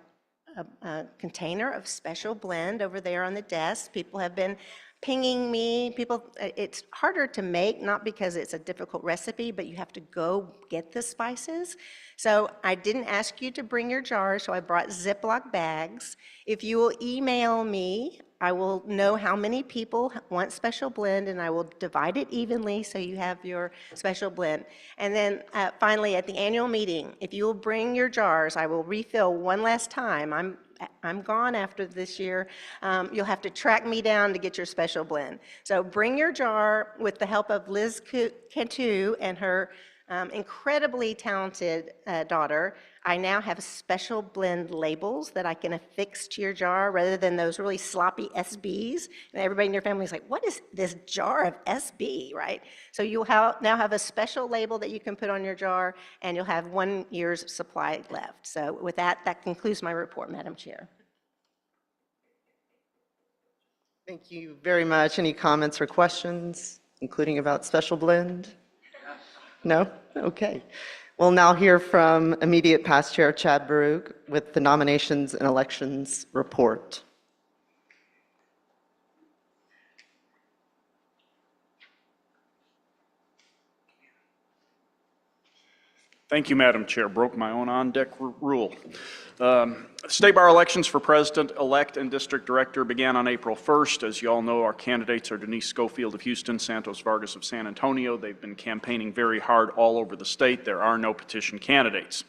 [SPEAKER 12] a container of Special Blend over there on the desk. People have been pinging me. It's harder to make, not because it's a difficult recipe, but you have to go get the spices. So I didn't ask you to bring your jars, so I brought Ziploc bags. If you will email me, I will know how many people want Special Blend, and I will divide it evenly so you have your Special Blend. And then finally, at the annual meeting, if you will bring your jars, I will refill one last time. I'm gone after this year. You'll have to track me down to get your Special Blend. So bring your jar with the help of Liz Cantu and her incredibly talented daughter. I now have Special Blend labels that I can affix to your jar rather than those really sloppy SBs. And everybody in your family is like, what is this jar of SB, right? So you'll now have a special label that you can put on your jar, and you'll have 1 year's supply left. So with that, that concludes my report, Madam Chair.
[SPEAKER 1] Thank you very much. Any comments or questions, including about Special Blend? No? Okay. We'll now hear from immediate past chair Chad Baruch with the nominations and elections report.
[SPEAKER 3] Thank you, Madam Chair. Broke my own on-deck rule. State bar elections for president-elect and district director began on April 1st. As you all know, our candidates are Denise Schofield of Houston, Santos Vargas of San Antonio. They've been campaigning very hard all over the state. There are no petition candidates.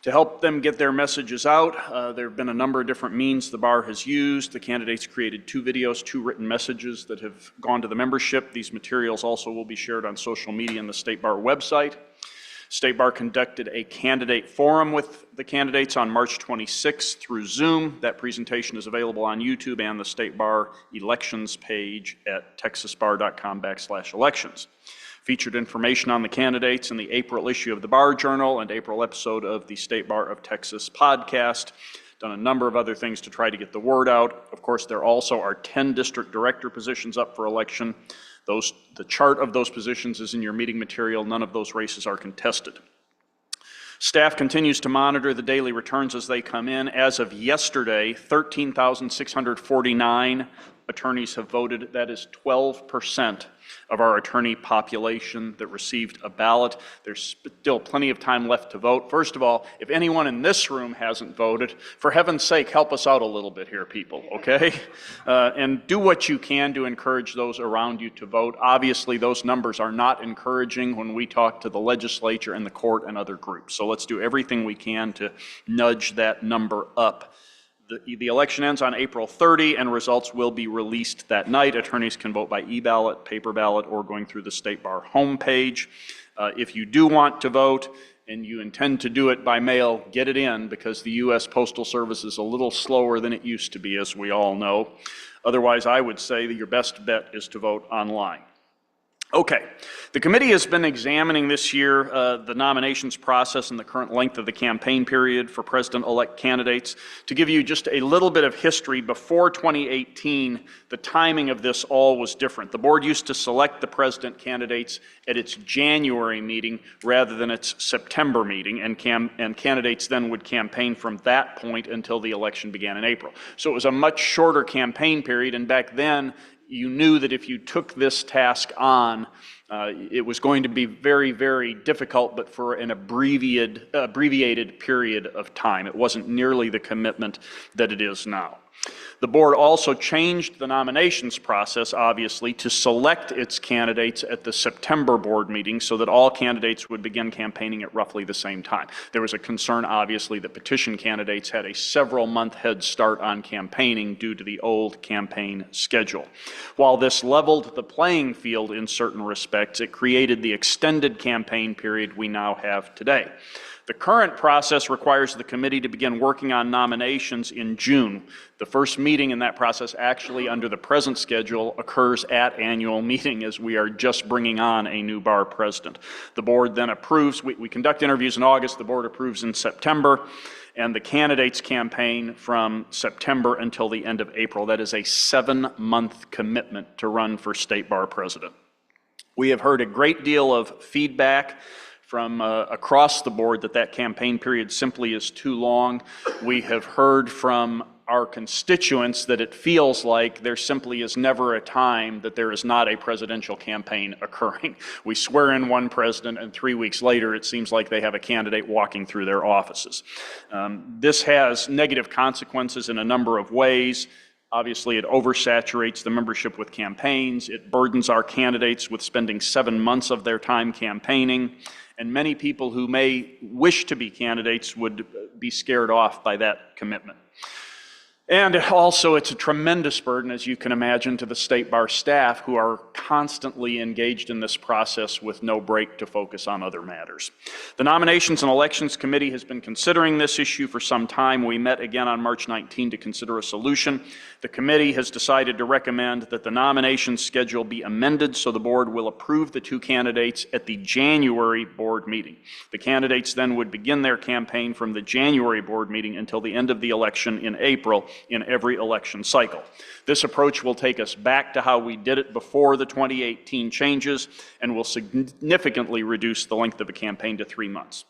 [SPEAKER 3] To help them get their messages out, there have been a number of different means the bar has used. The candidates created 2 videos, 2 written messages that have gone to the membership. These materials also will be shared on social media and the State Bar website. State Bar conducted a candidate forum with the candidates on March 26th through Zoom. That presentation is available on YouTube and the State Bar elections page at texasbar.com/elections. Featured information on the candidates in the April issue of the Bar Journal and April episode of the State Bar of Texas podcast. Done a number of other things to try to get the word out. Of course, there also are 10 district director positions up for election. The chart of those positions is in your meeting material. None of those races are contested. Staff continues to monitor the daily returns as they come in. As of yesterday, 13,649 attorneys have voted. That is 12% of our attorney population that received a ballot. There's still plenty of time left to vote. First of all, if anyone in this room hasn't voted, for heaven's sake, help us out a little bit here, people, okay? And do what you can to encourage those around you to vote. Obviously, those numbers are not encouraging when we talk to the legislature and the court and other groups. So let's do everything we can to nudge that number up. The election ends on April 30, and results will be released that night. Attorneys can vote by e-ballot, paper ballot, or going through the State Bar homepage. If you do want to vote and you intend to do it by mail, get it in, because the U.S. Postal Service is a little slower than it used to be, as we all know. Otherwise, I would say that your best bet is to vote online. Okay, the committee has been examining this year the nominations process and the current length of the campaign period for president-elect candidates. To give you just a little bit of history, before 2018, the timing of this all was different. The board used to select the president candidates at its January meeting rather than its September meeting, and candidates then would campaign from that point until the election began in April. So it was a much shorter campaign period, and back then, you knew that if you took this task on, it was going to be very, very difficult, but for an abbreviated period of time. It wasn't nearly the commitment that it is now. The board also changed the nominations process, obviously, to select its candidates at the September board meeting so that all candidates would begin campaigning at roughly the same time. There was a concern, obviously, that petition candidates had a several-month head start on campaigning due to the old campaign schedule. While this leveled the playing field in certain respects, it created the extended campaign period we now have today. The current process requires the committee to begin working on nominations in June. The first meeting in that process, actually under the present schedule, occurs at annual meeting, as we are just bringing on a new bar president. The board then approves. We conduct interviews in August. The board approves in September, and the candidates campaign from September until the end of April. That is a 7-month commitment to run for state bar president. We have heard a great deal of feedback from across the board that campaign period simply is too long. We have heard from our constituents that it feels like there simply is never a time that there is not a presidential campaign occurring. We swear in one president, and 3 weeks later it seems like they have a candidate walking through their offices. This has negative consequences in a number of ways. Obviously, it oversaturates the membership with campaigns. It burdens our candidates with spending 7 months of their time campaigning. And many people who may wish to be candidates would be scared off by that commitment. And also, it's a tremendous burden, as you can imagine, to the State Bar staff, who are constantly engaged in this process with no break to focus on other matters. The Nominations and Elections Committee has been considering this issue for some time. We met again on March 19 to consider a solution. The committee has decided to recommend that the nomination schedule be amended so the board will approve the 2 candidates at the January board meeting. The candidates then would begin their campaign from the January board meeting until the end of the election in April in every election cycle. This approach will take us back to how we did it before the 2018 changes and will significantly reduce the length of a campaign to 3 months.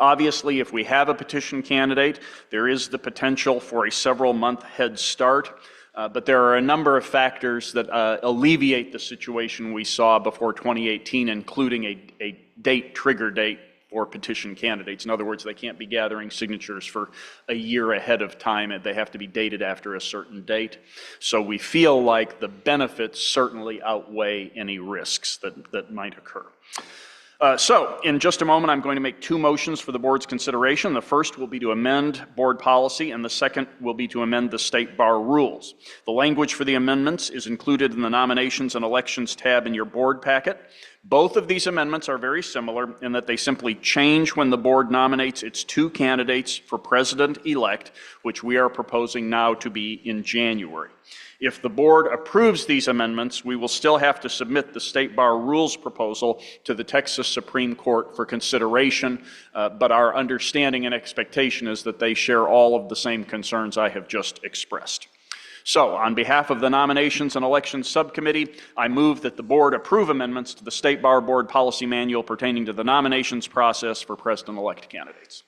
[SPEAKER 3] Obviously, if we have a petition candidate, there is the potential for a several-month head start, but there are a number of factors that alleviate the situation we saw before 2018, including a trigger date for petition candidates. In other words, they can't be gathering signatures for a year ahead of time, and they have to be dated after a certain date. So we feel like the benefits certainly outweigh any risks that might occur. So in just a moment, I'm going to make 2 motions for the board's consideration. The first will be to amend board policy, and the second will be to amend the State Bar rules. The language for the amendments is included in the Nominations and Elections tab in your board packet. Both of these amendments are very similar in that they simply change when the board nominates its 2 candidates for president-elect, which we are proposing now to be in January. If the board approves these amendments, we will still have to submit the State Bar rules proposal to the Texas Supreme Court for consideration, but our understanding and expectation is that they share all of the same concerns I have just expressed. So, on behalf of the Nominations and Elections Subcommittee, I move that the board approve amendments to the State Bar Board Policy Manual pertaining to the nominations process for president-elect candidates.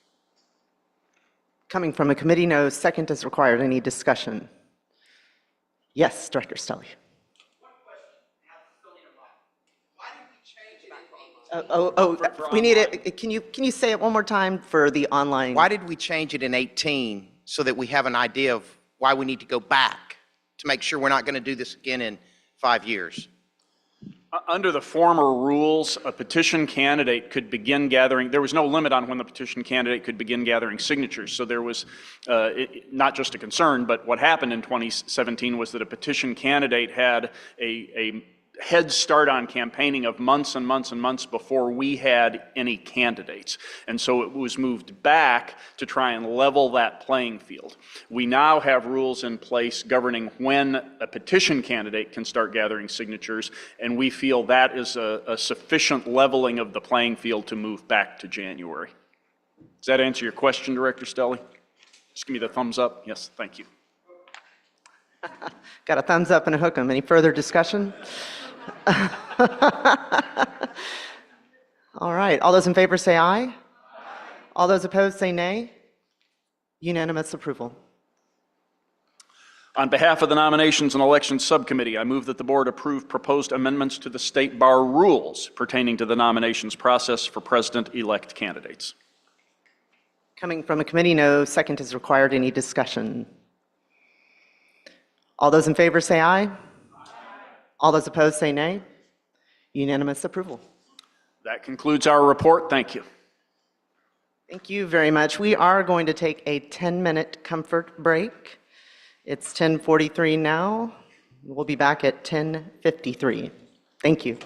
[SPEAKER 1] Coming from a committee, no second is required. Any discussion? Yes, Director Stelly. We need it. Can you say it one more time for the online?
[SPEAKER 13] Why did we change it in 18 so that we have an idea of why we need to go back to make sure we're not going to do this again in 5 years?
[SPEAKER 3] Under the former rules, a petition candidate could begin gathering, there was no limit on when the petition candidate could begin gathering signatures. So there was not just a concern, but what happened in 2017 was that a petition candidate had a head start on campaigning of months and months and months before we had any candidates. And so it was moved back to try and level that playing field. We now have rules in place governing when a petition candidate can start gathering signatures, and we feel that is a sufficient leveling of the playing field to move back to January. Does that answer your question, Director Stelly? Just give me the thumbs up. Yes, thank you.
[SPEAKER 1] Got a thumbs up and a hook 'em. Any further discussion? All right, all those in favor say aye. All those opposed say nay. Unanimous approval.
[SPEAKER 3] On behalf of the Nominations and Elections Subcommittee, I move that the board approve proposed amendments to the State Bar rules pertaining to the nominations process for president-elect candidates.
[SPEAKER 1] Coming from a committee, no second is required. Any discussion? All those in favor say aye. All those opposed say nay. Unanimous approval.
[SPEAKER 3] That concludes our report. Thank you.
[SPEAKER 1] Thank you very much. We are going to take a 10-minute comfort break. It's 10:43 now. We'll be back at 10:53. Thank you.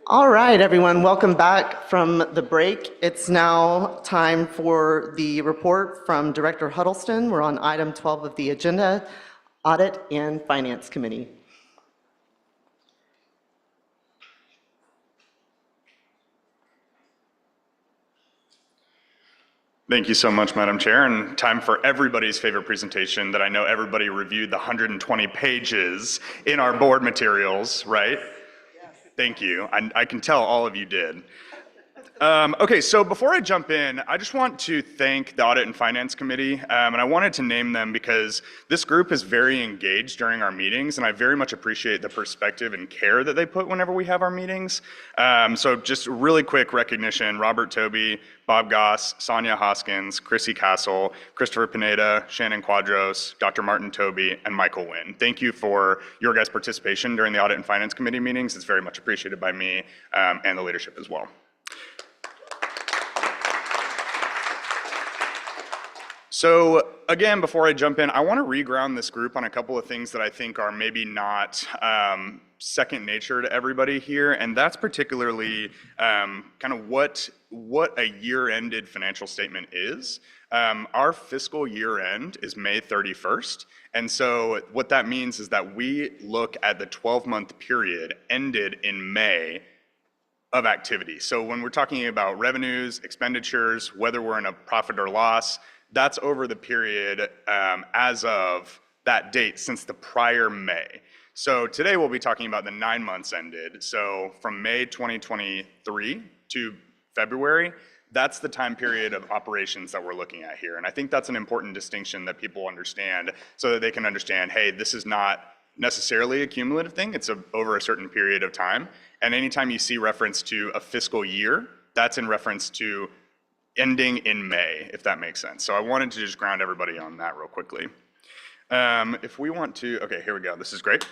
[SPEAKER 1] All right, everyone, welcome back from the break. It's now time for the report from Director Huddleston. We're on item 12 of the agenda, Audit and Finance Committee.
[SPEAKER 14] Thank you so much, Madam Chair, and time for everybody's favorite presentation that I know everybody reviewed the 120 pages in our board materials, right? Thank you. I can tell all of you did. Okay, so before I jump in, I just want to thank the Audit and Finance Committee, and I wanted to name them because this group is very engaged during our meetings, and I very much appreciate the perspective and care that they put whenever we have our meetings. So just really quick recognition, Robert Toby, Bob Goss, Sonia Hoskins, Chrissy Castle, Christopher Pineda, Shannon Quadros, Dr. Martin Toby, and Michael Wynn. Thank you for your guys' participation during the Audit and Finance Committee meetings. It's very much appreciated by me and the leadership as well. So again, before I jump in, I want to reground this group on a couple of things that I think are maybe not second nature to everybody here, and that's particularly kind of what a year-ended financial statement is. Our fiscal year end is May 31st, and so what that means is that we look at the 12-month period ended in May of activity. So when we're talking about revenues, expenditures, whether we're in a profit or loss, that's over the period as of that date since the prior May. So today we'll be talking about the 9 months ended. So from May 2023 to February, that's the time period of operations that we're looking at here. And I think that's an important distinction that people understand so that they can understand, hey, this is not necessarily a cumulative thing. It's over a certain period of time. And anytime you see reference to a fiscal year, that's in reference to ending in May, if that makes sense. So I wanted to just ground everybody on that real quickly. If we want to, okay, here we go. This is great.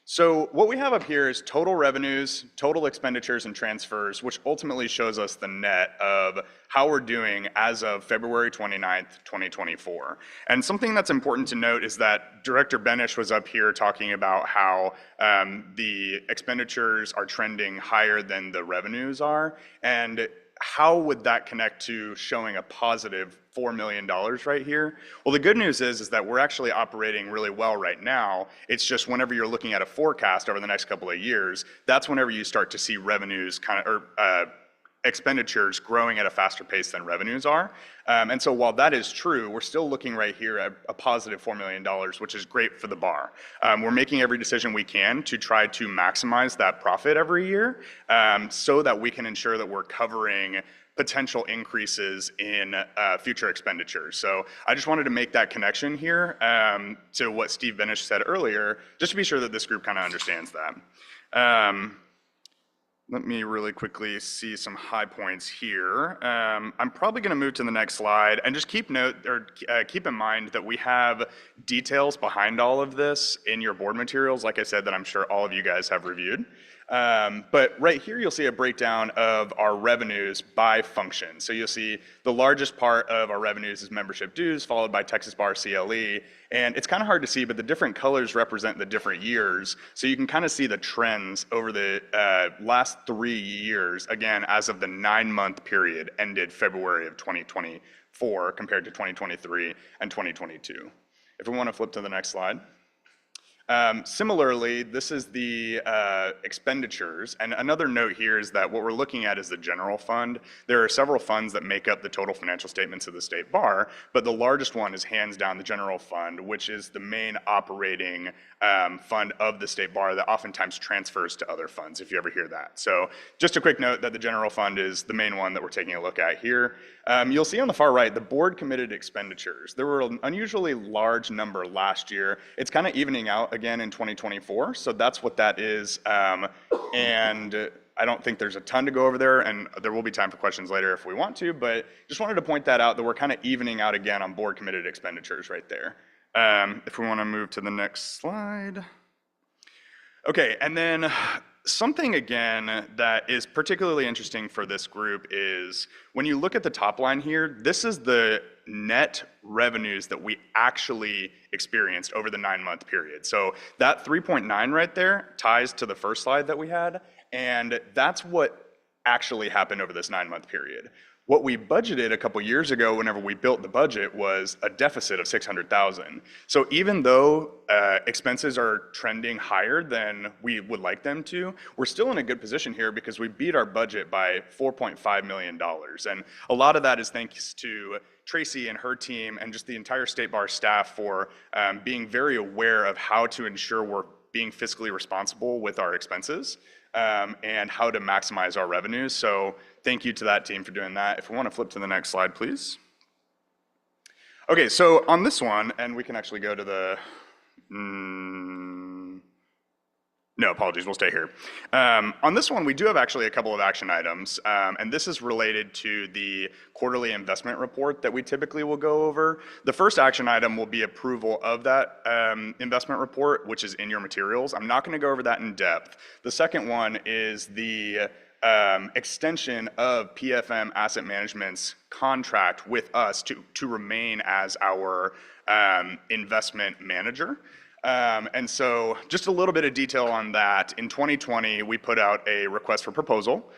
[SPEAKER 14] So what we have up here is total revenues, total expenditures and transfers, which ultimately shows us the net of how we're doing as of February 29th, 2024. And something that's important to note is that Director Benish was up here talking about how the expenditures are trending higher than the revenues are. And how would that connect to showing a positive $4 million right here? Well, the good news is that we're actually operating really well right now. It's just whenever you're looking at a forecast over the next couple of years, that's whenever you start to see revenues or expenditures growing at a faster pace than revenues are. And so while that is true, we're still looking right here at a positive $4 million, which is great for the bar. We're making every decision we can to try to maximize that profit every year so that we can ensure that we're covering potential increases in future expenditures. So I just wanted to make that connection here to what Steve Benish said earlier, just to be sure that this group kind of understands that. Let me really quickly see some high points here. I'm probably going to move to the next slide and just keep in mind that we have details behind all of this in your board materials, like I said, that I'm sure all of you guys have reviewed. But right here, you'll see a breakdown of our revenues by function. So you'll see the largest part of our revenues is membership dues, followed by Texas Bar CLE. And it's kind of hard to see, but the different colors represent the different years. So you can kind of see the trends over the last 3 years, again, as of the 9-month period ended February of 2024 compared to 2023 and 2022. If we want to flip to the next slide. Similarly, this is the expenditures, and another note here is that what we're looking at is the general fund. There are several funds that make up the total financial statements of the State Bar, but the largest one is hands down the general fund, which is the main operating fund of the State Bar that oftentimes transfers to other funds, if you ever hear that. So just a quick note that the general fund is the main one that we're taking a look at here. You'll see on the far right, the board committed expenditures. There were an unusually large number last year. It's kind of evening out again in 2024, so that's what that is. And I don't think there's a ton to go over there, and there will be time for questions later if we want to, but just wanted to point that out, that we're kind of evening out again on board committed expenditures right there. If we want to move to the next slide. Okay, and then Something again that is particularly interesting for this group is when you look at the top line here, this is the net revenues that we actually experienced over the 9-month period. So that 3.9 right there ties to the first slide that we had, and that's what actually happened over this 9-month period. What we budgeted a couple years ago whenever we built the budget was a deficit of 600,000. So even though expenses are trending higher than we would like them to, we're still in a good position here because we beat our budget by $4.5 million. And a lot of that is thanks to Tracy and her team and just the entire State Bar staff for being very aware of how to ensure we're being fiscally responsible with our expenses. And how to maximize our revenues. So thank you to that team for doing that. If we want to flip to the next slide, please. Okay, so on this one, and we can actually go to the, no, apologies, we'll stay here. On this one, we do have actually a couple of action items, and this is related to the quarterly investment report that we typically will go over. The first action item will be approval of that investment report, which is in your materials. I'm not going to go over that in depth. The second one is the extension of PFM Asset Management's contract with us to remain as our investment manager. And so just a little bit of detail on that. In 2020, we put out a request for proposal.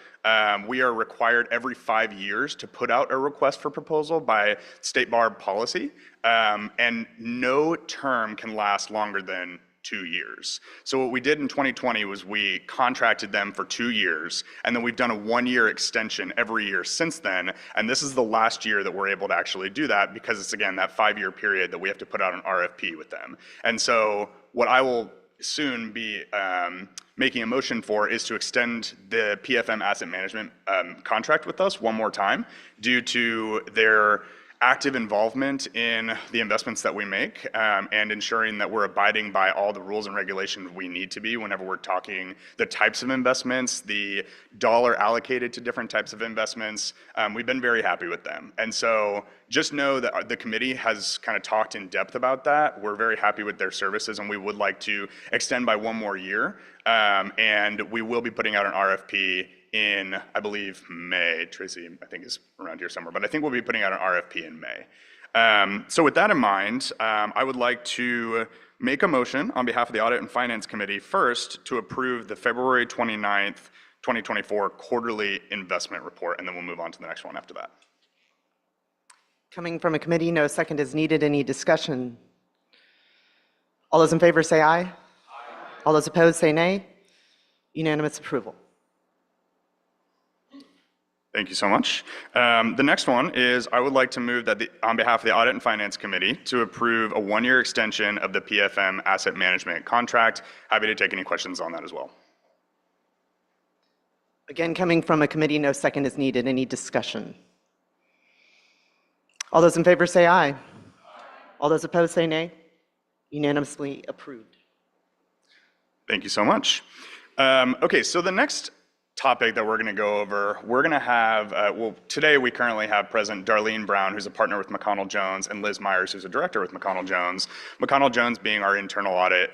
[SPEAKER 14] We are required every 5 years to put out a request for proposal by State Bar policy, and no term can last longer than 2 years. So what we did in 2020 was we contracted them for 2 years, and then we've done a 1-year extension every year since then, and this is the last year that we're able to actually do that because it's, again, that 5-year period that we have to put out an RFP with them. And so what I will soon be making a motion for is to extend the PFM Asset Management contract with us one more time due to their active involvement in the investments that we make and ensuring that we're abiding by all the rules and regulations we need to be whenever we're talking the types of investments, the dollar allocated to different types of investments. We've been very happy with them. And so just know that the committee has kind of talked in depth about that. We're very happy with their services and we would like to extend by 1 more year. And we will be putting out an RFP in, I believe, May. Tracy, I think, is around here somewhere, but I think we'll be putting out an RFP in May. So with that in mind, I would like to make a motion on behalf of the Audit and Finance Committee first to approve the February 29th, 2024 quarterly investment report, and then we'll move on to the next one after that.
[SPEAKER 1] Coming from a committee, no second is needed. Any discussion? All those in favor say aye. Aye. All those opposed say nay. Unanimous approval.
[SPEAKER 14] Thank you so much. The next one is I would like to move that on behalf of the Audit and Finance Committee to approve a 1-year extension of the PFM Asset Management contract. Happy to take any questions on that as well.
[SPEAKER 1] Again, coming from a committee, no second is needed. Any discussion? All those in favor say aye. Aye. All those opposed say nay. Unanimously approved.
[SPEAKER 14] Thank you so much. Okay, so the next topic that we're going to go over, we're going to have, well, today we currently have President Darlene Brown, who's a partner with McConnell Jones, and Liz Myers, who's a director with McConnell Jones. McConnell Jones being our internal audit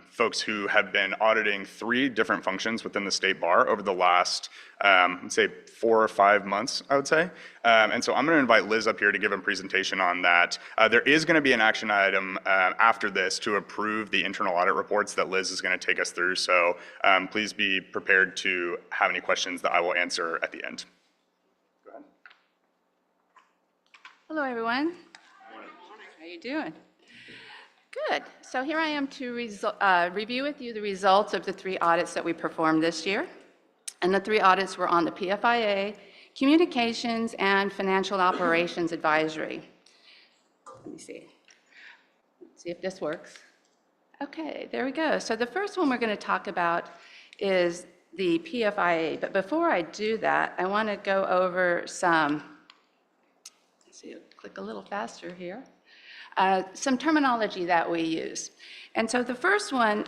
[SPEAKER 14] folks who have been auditing 3 different functions within the State Bar over the last, let's say, 4 or 5 months, I would say. And so I'm going to invite Liz up here to give a presentation on that. There is going to be an action item after this to approve the internal audit reports that Liz is going to take us through. So please be prepared to have any questions that I will answer at the end. Go ahead.
[SPEAKER 15] Hello, everyone. How are you doing? Good. So here I am to review with you the results of the 3 audits that we performed this year. And the 3 audits were on the PFIA, Communications, and Financial Operations Advisory. Let me see. Let's see if this works. Okay, there we go. So the first one we're going to talk about is the PFIA. But before I do that, I want to go over some, let's see, click a little faster here. Some terminology that we use. And so the first one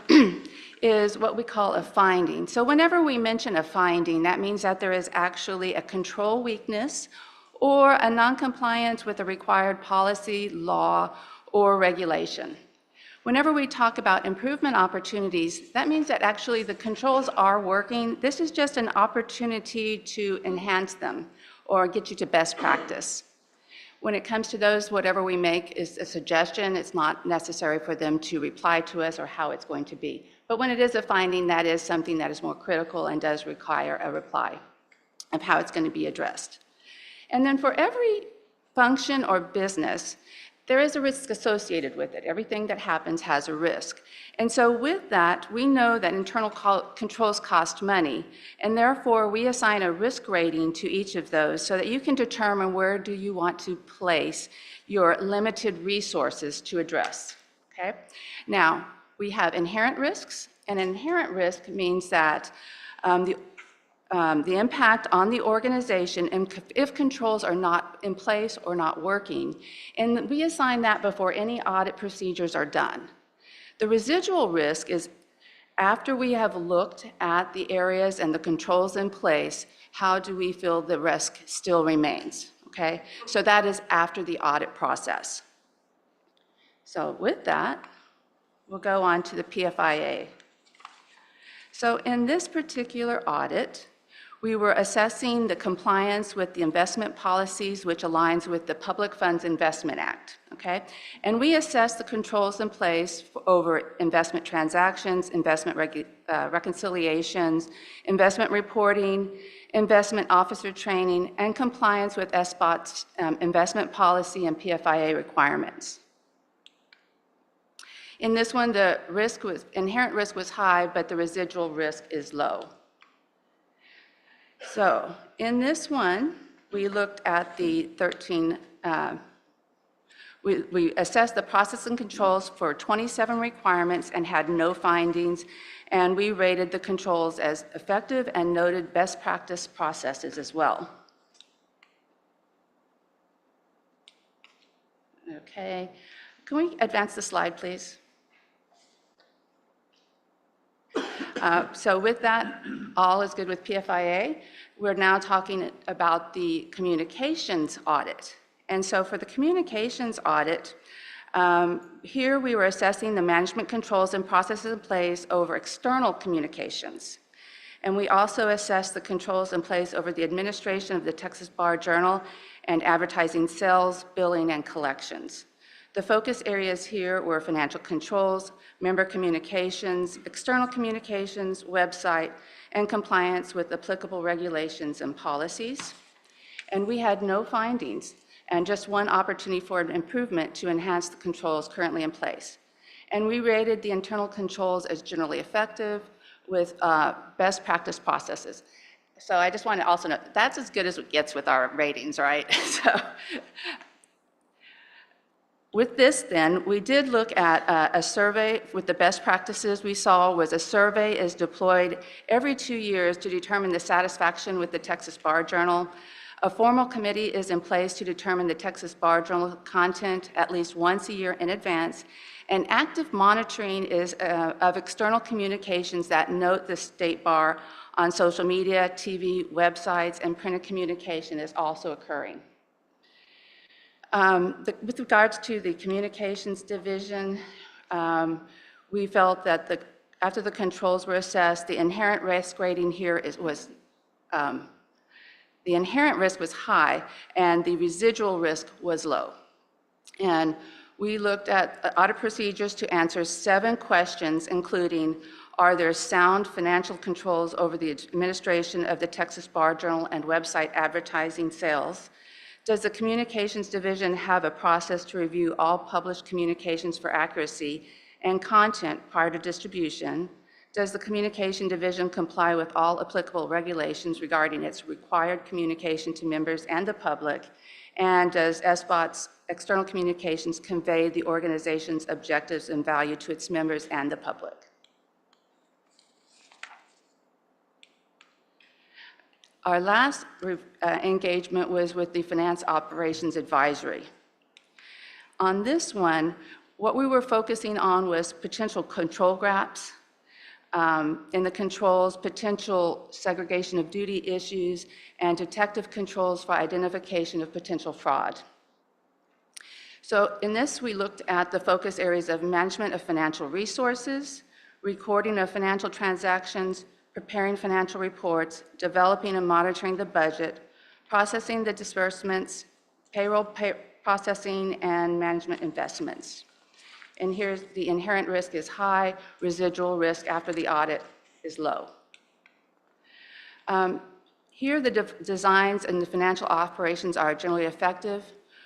[SPEAKER 15] is what we call a finding. So whenever we mention a finding, that means that there is actually a control weakness or a noncompliance with a required policy, law, or regulation. Whenever we talk about improvement opportunities, that means that actually the controls are working. This is just an opportunity to enhance them or get you to best practice. When it comes to those, whatever we make is a suggestion. It's not necessary for them to reply to us or how it's going to be. But when it is a finding, that is something that is more critical and does require a reply of how it's going to be addressed. And then for every function or business, there is a risk associated with it. Everything that happens has a risk. And so with that, we know that internal controls cost money, and therefore we assign a risk rating to each of those so that you can determine where do you want to place your limited resources to address, okay? Now, we have inherent risks, and inherent risk means that the impact on the organization and if controls are not in place or not working, and we assign that before any audit procedures are done. The residual risk is after we have looked at the areas and the controls in place, how do we feel the risk still remains, okay? So that is after the audit process. So with that, we'll go on to the PFIA. So in this particular audit, we were assessing the compliance with the investment policies, which aligns with the Public Funds Investment Act, okay? And we assessed the controls in place over investment transactions, investment reconciliations, investment reporting, investment officer training, and compliance with SBOT's investment policy and PFIA requirements. In this one, the inherent risk was high, but the residual risk is low. So in this one, we looked at the 13, we assessed the process and controls for 27 requirements and had no findings, and we rated the controls as effective and noted best practice processes as well. Okay, can we advance the slide, please? So with that, all is good with PFIA. We're now talking about the communications audit. And so for the communications audit, here we were assessing the management controls and processes in place over external communications. And we also assessed the controls in place over the administration of the Texas Bar Journal and advertising sales, billing, and collections. The focus areas here were financial controls, member communications, external communications, website, and compliance with applicable regulations and policies. And we had no findings and just one opportunity for an improvement to enhance the controls currently in place. And we rated the internal controls as generally effective with best practice processes. So I just want to also note, that's as good as it gets with our ratings, right? So. With this then, we did look at a survey with the best practices we saw was a survey is deployed every 2 years to determine the satisfaction with the Texas Bar Journal. A formal committee is in place to determine the Texas Bar Journal content at least once a year in advance. And active monitoring is of external communications that note the State Bar on social media, TV, websites, and printed communication is also occurring. With regards to the communications division, we felt that after the controls were assessed, the inherent risk rating here was the inherent risk was high and the residual risk was low. And we looked at audit procedures to answer 7 questions, including, are there sound financial controls over the administration of the Texas Bar Journal and website advertising sales? Does the Communications Division have a process to review all published communications for accuracy and content prior to distribution? Does the Communication Division comply with all applicable regulations regarding its required communication to members and the public? And does SBOT's external communications convey the organization's objectives and value to its members and the public? Our last engagement was with the Finance Operations Advisory. On this one, what we were focusing on was potential control gaps in the controls, potential segregation of duty issues, and detective controls for identification of potential fraud. So in this, we looked at the focus areas of management of financial resources, recording of financial transactions, preparing financial reports, developing and monitoring the budget, processing the disbursements, payroll processing, and management investments. And here's the inherent risk is high, residual risk after the audit is low. Here, the designs and the financial operations are generally effective.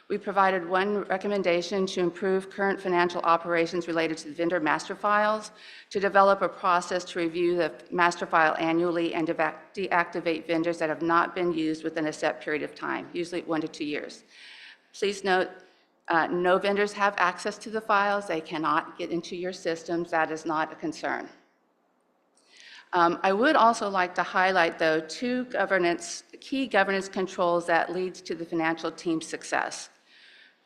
[SPEAKER 15] We provided one recommendation to improve current financial operations related to the vendor master files, to develop a process to review the master file annually and to deactivate vendors that have not been used within a set period of time, usually 1 to 2 years. Please note, no vendors have access to the files. They cannot get into your systems. That is not a concern. I would also like to highlight, though, 2 key governance controls that leads to the financial team's success.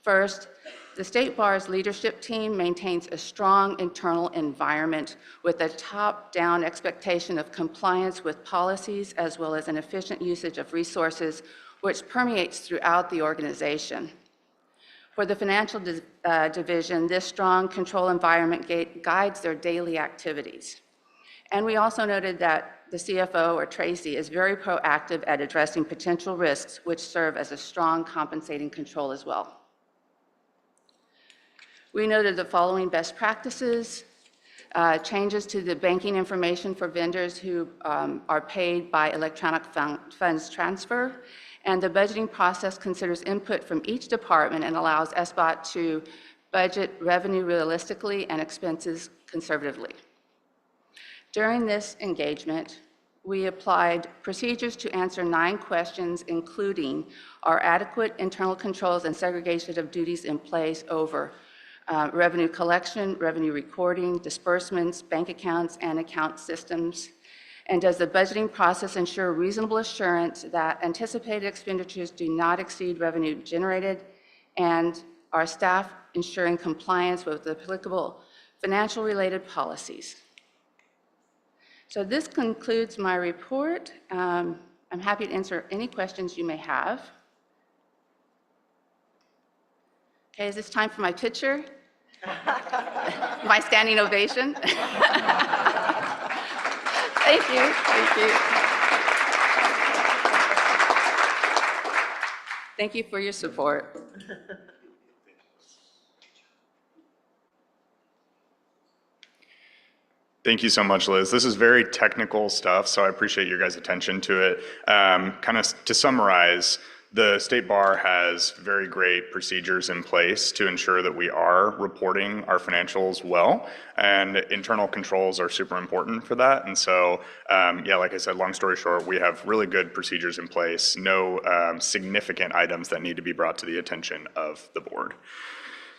[SPEAKER 15] First, the State Bar's leadership team maintains a strong internal environment with a top-down expectation of compliance with policies as well as an efficient usage of resources, which permeates throughout the organization. For the financial division, this strong control environment guides their daily activities. And we also noted that the CFO, or Tracy, is very proactive at addressing potential risks, which serve as a strong compensating control as well. We noted the following best practices: changes to the banking information for vendors who are paid by electronic funds transfer, and the budgeting process considers input from each department and allows SBOT to budget revenue realistically and expenses conservatively. During this engagement, we applied procedures to answer 9 questions, including are adequate internal controls and segregation of duties in place over revenue collection, revenue recording, disbursements, bank accounts, and account systems? And does the budgeting process ensure reasonable assurance that anticipated expenditures do not exceed revenue generated? And are staff ensuring compliance with the applicable financial-related policies? So this concludes my report. I'm happy to answer any questions you may have. Okay, is this time for my picture? My standing ovation? Thank you, thank you. Thank you for your support.
[SPEAKER 14] Thank you so much, Liz. This is very technical stuff, so I appreciate your guys' attention to it. Kind of to summarize, the State Bar has very great procedures in place to ensure that we are reporting our financials well, and internal controls are super important for that. And so, yeah, like I said, long story short, we have really good procedures in place, no significant items that need to be brought to the attention of the board.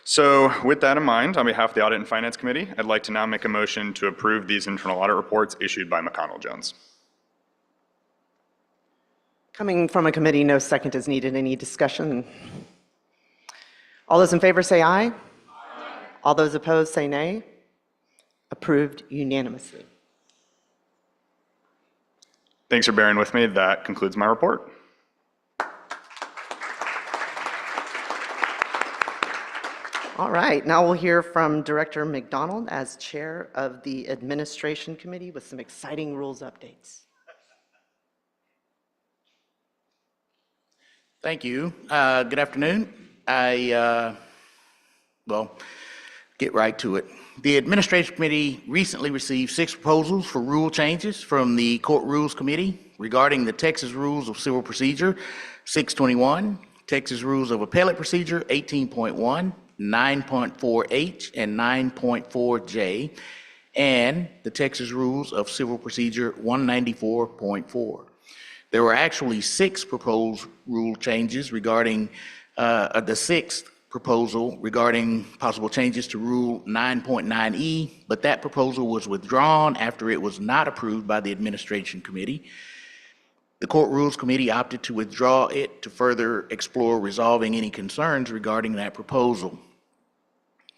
[SPEAKER 14] So with that in mind, on behalf of the Audit and Finance Committee, I'd like to now make a motion to approve these internal audit reports issued by McConnell Jones.
[SPEAKER 1] Coming from a committee, no second is needed. Any discussion? All those in favor say aye. Aye. All those opposed say nay. Approved unanimously.
[SPEAKER 14] Thanks for bearing with me. That concludes my report.
[SPEAKER 1] All right, now we'll hear from Director McDonald as chair of the Administration Committee with some exciting rules updates.
[SPEAKER 16] Thank you. Good afternoon. Well, get right to it. The Administration Committee recently received 6 proposals for rule changes from the Court Rules Committee regarding the Texas Rules of Civil Procedure 621, Texas Rules of Appellate Procedure 18.1, 9.4H, and 9.4J, and the Texas Rules of Civil Procedure 194.4. There were actually 6 proposed rule changes regarding the 6th proposal regarding possible changes to Rule 9.9E, but that proposal was withdrawn after it was not approved by the Administration Committee. The Court Rules Committee opted to withdraw it to further explore resolving any concerns regarding that proposal.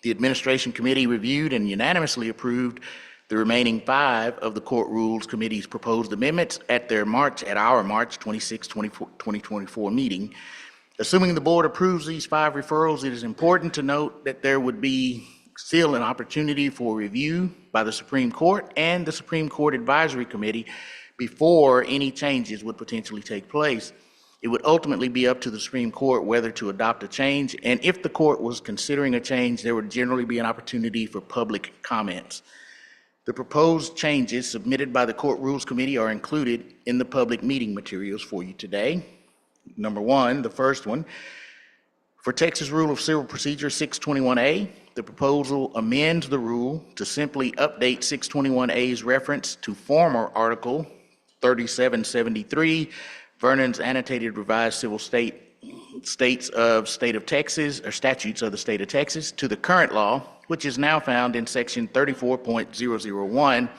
[SPEAKER 16] The Administration Committee reviewed and unanimously approved the remaining 5 of the Court Rules Committee's proposed amendments at our March 26, 2024 meeting. Assuming the board approves these 5 referrals, it is important to note that there would be still an opportunity for review by the Supreme Court and the Supreme Court Advisory Committee before any changes would potentially take place. It would ultimately be up to the Supreme Court whether to adopt a change, and if the court was considering a change, there would generally be an opportunity for public comments. The proposed changes submitted by the Court Rules Committee are included in the public meeting materials for you today. Number 1, the first one, for Texas Rule of Civil Procedure 621A, the proposal amends the rule to simply update 621A's reference to former Article 3773, Vernon's Annotated Revised Civil States of State of Texas, or Statutes of the State of Texas, to the current law, which is now found in Section 34.001,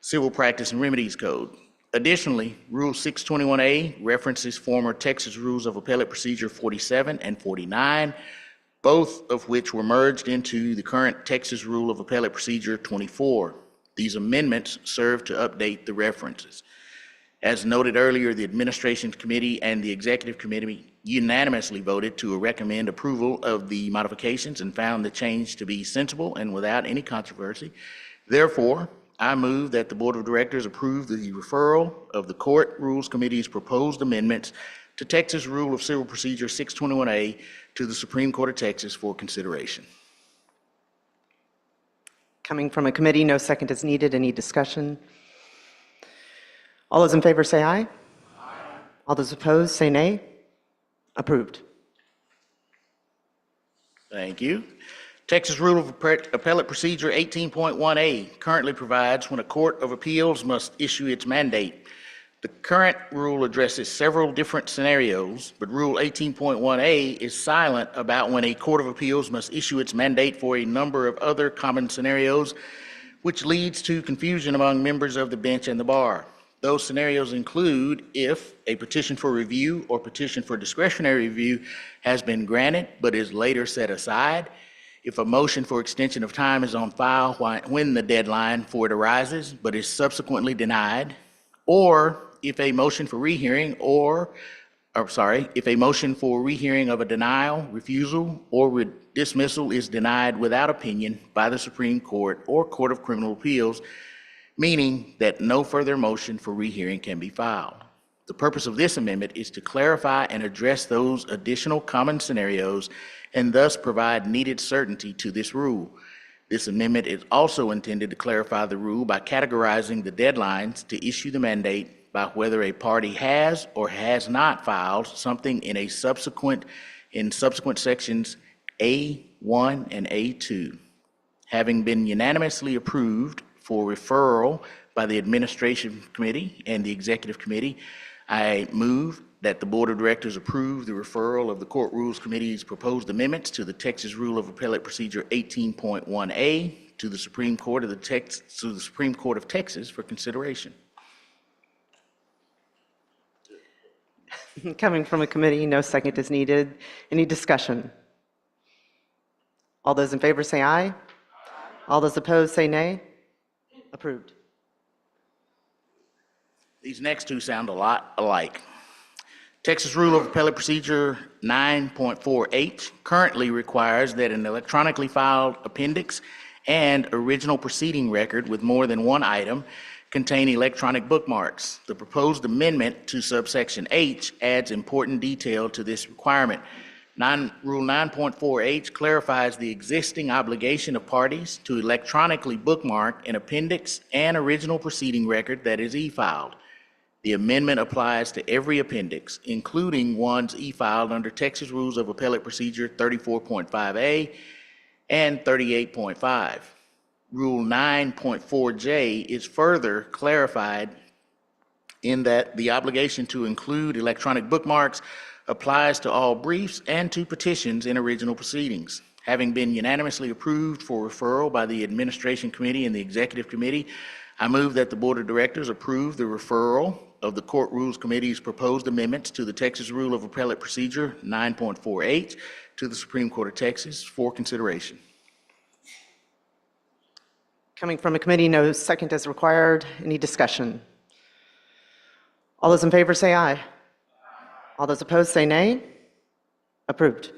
[SPEAKER 16] Civil Practice and Remedies Code. Additionally, Rule 621A references former Texas Rules of Appellate Procedure 47 and 49, both of which were merged into the current Texas Rule of Appellate Procedure 24. These amendments serve to update the references. As noted earlier, the Administration Committee and the Executive Committee unanimously voted to recommend approval of the modifications and found the change to be sensible and without any controversy. Therefore, I move that the Board of Directors approve the referral of the Court Rules Committee's proposed amendments to Texas Rule of Civil Procedure 621A to the Supreme Court of Texas for consideration.
[SPEAKER 1] Coming from a committee, no second is needed. Any discussion? All those in favor say aye. Aye. All those opposed say nay. Approved.
[SPEAKER 16] Thank you. Texas Rule of Appellate Procedure 18.1A currently provides when a court of appeals must issue its mandate. The current rule addresses several different scenarios, but Rule 18.1A is silent about when a court of appeals must issue its mandate for a number of other common scenarios, which leads to confusion among members of the bench and the bar. Those scenarios include if a petition for review or petition for discretionary review has been granted but is later set aside, if a motion for extension of time is on file when the deadline for it arises but is subsequently denied, or if a motion for rehearing if a motion for rehearing of a denial, refusal, or dismissal is denied without opinion by the Supreme Court or Court of Criminal Appeals, meaning that no further motion for rehearing can be filed. The purpose of this amendment is to clarify and address those additional common scenarios and thus provide needed certainty to this rule. This amendment is also intended to clarify the rule by categorizing the deadlines to issue the mandate by whether a party has or has not filed something in subsequent sections A1 and A2. Having been unanimously approved for referral by the Administration Committee and the Executive Committee, I move that the Board of Directors approve the referral of the Court Rules Committee's proposed amendments to the Texas Rule of Appellate Procedure 18.1A to the Supreme Court of Texas for consideration.
[SPEAKER 1] Coming from a committee, no second is needed. Any discussion? All those in favor say aye. All those opposed say nay. Approved.
[SPEAKER 16] These next two sound a lot alike. Texas Rule of Appellate Procedure 9.4H currently requires that an electronically filed appendix and original proceeding record with more than one item contain electronic bookmarks. The proposed amendment to subsection H adds important detail to this requirement. Rule 9.4H clarifies the existing obligation of parties to electronically bookmark an appendix and original proceeding record that is e-filed. The amendment applies to every appendix, including ones e-filed under Texas Rules of Appellate Procedure 34.5A and 38.5. Rule 9.4J is further clarified in that the obligation to include electronic bookmarks applies to all briefs and to petitions in original proceedings. Having been unanimously approved for referral by the Administration Committee and the Executive Committee, I move that the Board of Directors approve the referral of the Court Rules Committee's proposed amendments to the Texas Rule of Appellate Procedure 9.4H to the Supreme Court of Texas for consideration.
[SPEAKER 1] Coming from a committee, no second is required. Any discussion? All those in favor say aye. All those opposed say nay. Approved.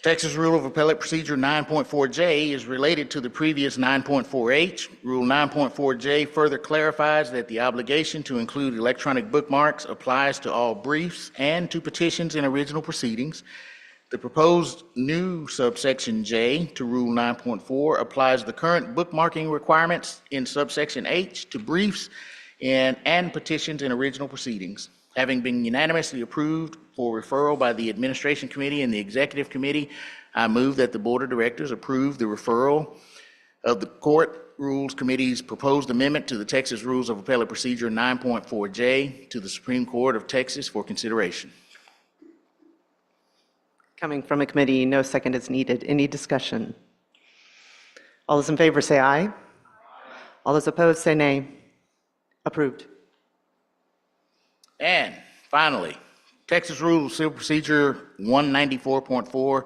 [SPEAKER 16] Texas Rule of Appellate Procedure 9.4J is related to the previous 9.4H. Rule 9.4J further clarifies that the obligation to include electronic bookmarks applies to all briefs and to petitions in original proceedings. The proposed new subsection J to Rule 9.4 applies the current bookmarking requirements in subsection H to briefs and petitions in original proceedings. Having been unanimously approved for referral by the Administration Committee and the Executive Committee, I move that the Board of Directors approve the referral of the Court Rules Committee's proposed amendment to the Texas Rules of Appellate Procedure 9.4J to the Supreme Court of Texas for consideration.
[SPEAKER 1] Coming from a committee, no second is needed. Any discussion? All those in favor say aye. All those opposed say nay. Approved.
[SPEAKER 16] And finally, Texas Rules of Civil Procedure 194.4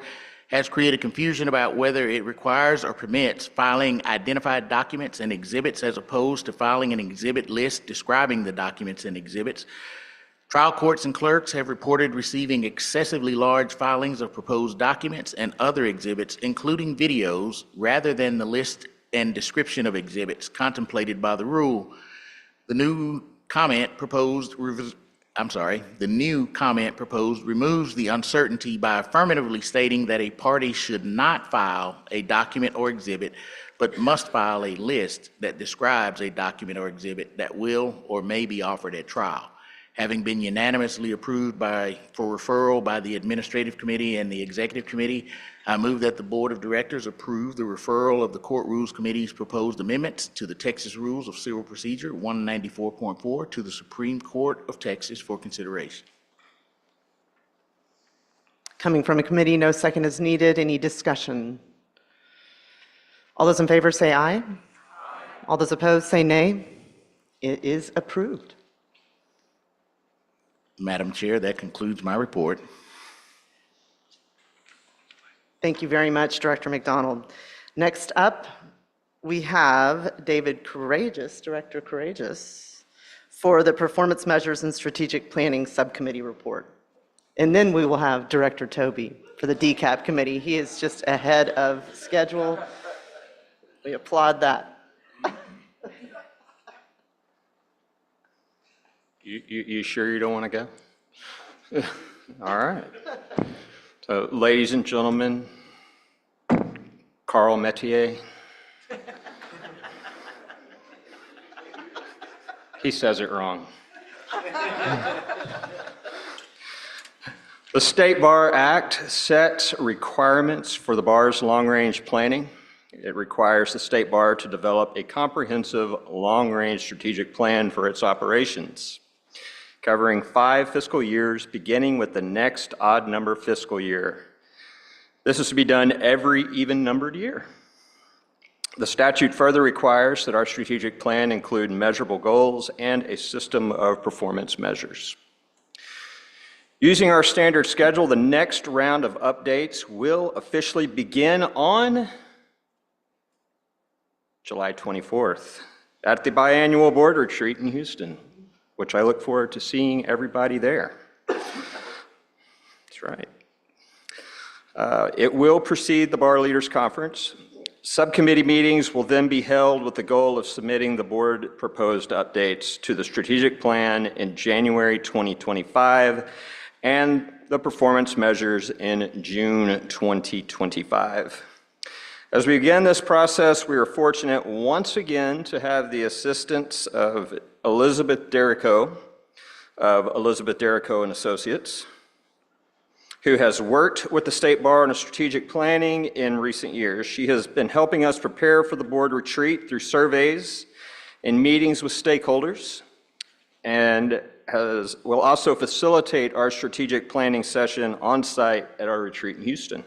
[SPEAKER 16] has created confusion about whether it requires or permits filing identified documents and exhibits as opposed to filing an exhibit list describing the documents and exhibits. Trial courts and clerks have reported receiving excessively large filings of proposed documents and other exhibits, including videos, rather than the list and description of exhibits contemplated by the rule. The new comment proposed removes the uncertainty by affirmatively stating that a party should not file a document or exhibit, but must file a list that describes a document or exhibit that will or may be offered at trial. Having been unanimously approved for referral by the Administrative Committee and the Executive Committee, I move that the Board of Directors approve the referral of the Court Rules Committee's proposed amendments to the Texas Rules of Civil Procedure 194.4 to the Supreme Court of Texas for consideration.
[SPEAKER 1] Coming from a committee, no second is needed. Any discussion? All those in favor say aye. All those opposed say nay. It is approved.
[SPEAKER 16] Madam Chair, that concludes my report.
[SPEAKER 1] Thank you very much, Director McDonald. Next up, we have David Courageous, Director Courageous, for the Performance Measures and Strategic Planning Subcommittee report. And then we will have Director Toby for the DCAP Committee. He is just ahead of schedule. We applaud that.
[SPEAKER 17] You sure you don't want to go? All right. So, ladies and gentlemen, Carl Metier. He says it wrong. The State Bar Act sets requirements for the bar's long-range planning. It requires the State Bar to develop a comprehensive long-range strategic plan for its operations, covering 5 fiscal years, beginning with the next odd-number fiscal year. This is to be done every even-numbered year. The statute further requires that our strategic plan include measurable goals and a system of performance measures. Using our standard schedule, the next round of updates will officially begin on July 24th at the biannual board retreat in Houston, which I look forward to seeing everybody there. That's right. It will precede the Bar Leaders Conference. Subcommittee meetings will then be held with the goal of submitting the board proposed updates to the strategic plan in January 2025 and the performance measures in June 2025. As we begin this process, we are fortunate once again to have the assistance of Elizabeth Derrico of Elizabeth Derrico and Associates, who has worked with the State Bar on strategic planning in recent years. She has been helping us prepare for the board retreat through surveys and meetings with stakeholders, and will also facilitate our strategic planning session on site at our retreat in Houston.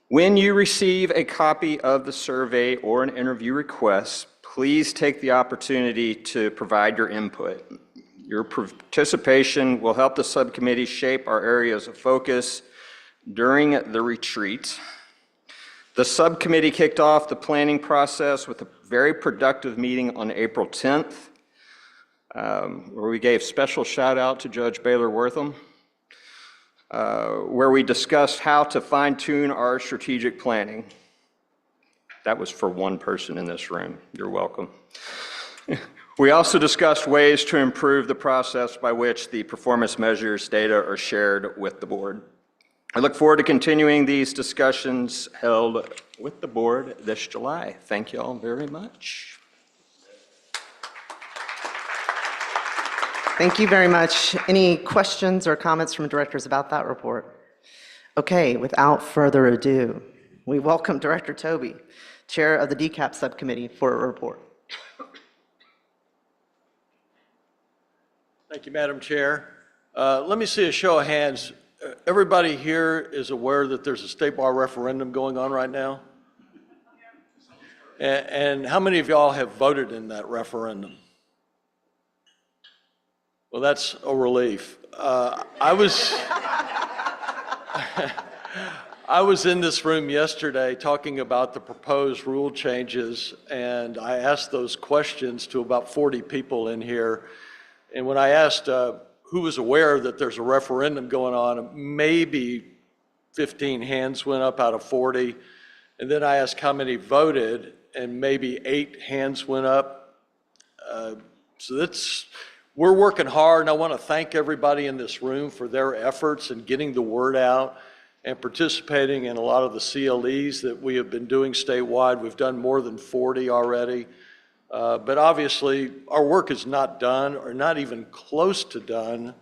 [SPEAKER 17] When you receive a copy of the survey or an interview request, please take the opportunity to provide your input. Your participation will help the subcommittee shape our areas of focus during the retreat. The subcommittee kicked off the planning process with a very productive meeting on April 10th. where we gave special shout out to Judge Baylor Wortham, where we discussed how to fine-tune our strategic planning. That was for one person in this room. You're welcome. We also discussed ways to improve the process by which the performance measures data are shared with the board. I look forward to continuing these discussions held with the board this July. Thank you all very much.
[SPEAKER 1] Thank you very much. Any questions or comments from directors about that report? Okay, without further ado, we welcome Director Tobey, Chair of the DCAP Subcommittee, for a report.
[SPEAKER 18] Thank you, Madam Chair. Let me see a show of hands. Everybody here is aware that there's a state bar referendum going on right now? And how many of y'all have voted in that referendum? Well, that's a relief. I was in this room yesterday talking about the proposed rule changes, and I asked those questions to about 40 people in here. And when I asked who was aware that there's a referendum going on, maybe 15 hands went up out of 40. And then I asked how many voted, and maybe 8 hands went up. So we're working hard, and I want to thank everybody in this room for their efforts in getting the word out and participating in a lot of the CLEs that we have been doing statewide. We've done more than 40 already. But obviously, our work is not done, or not even close to done.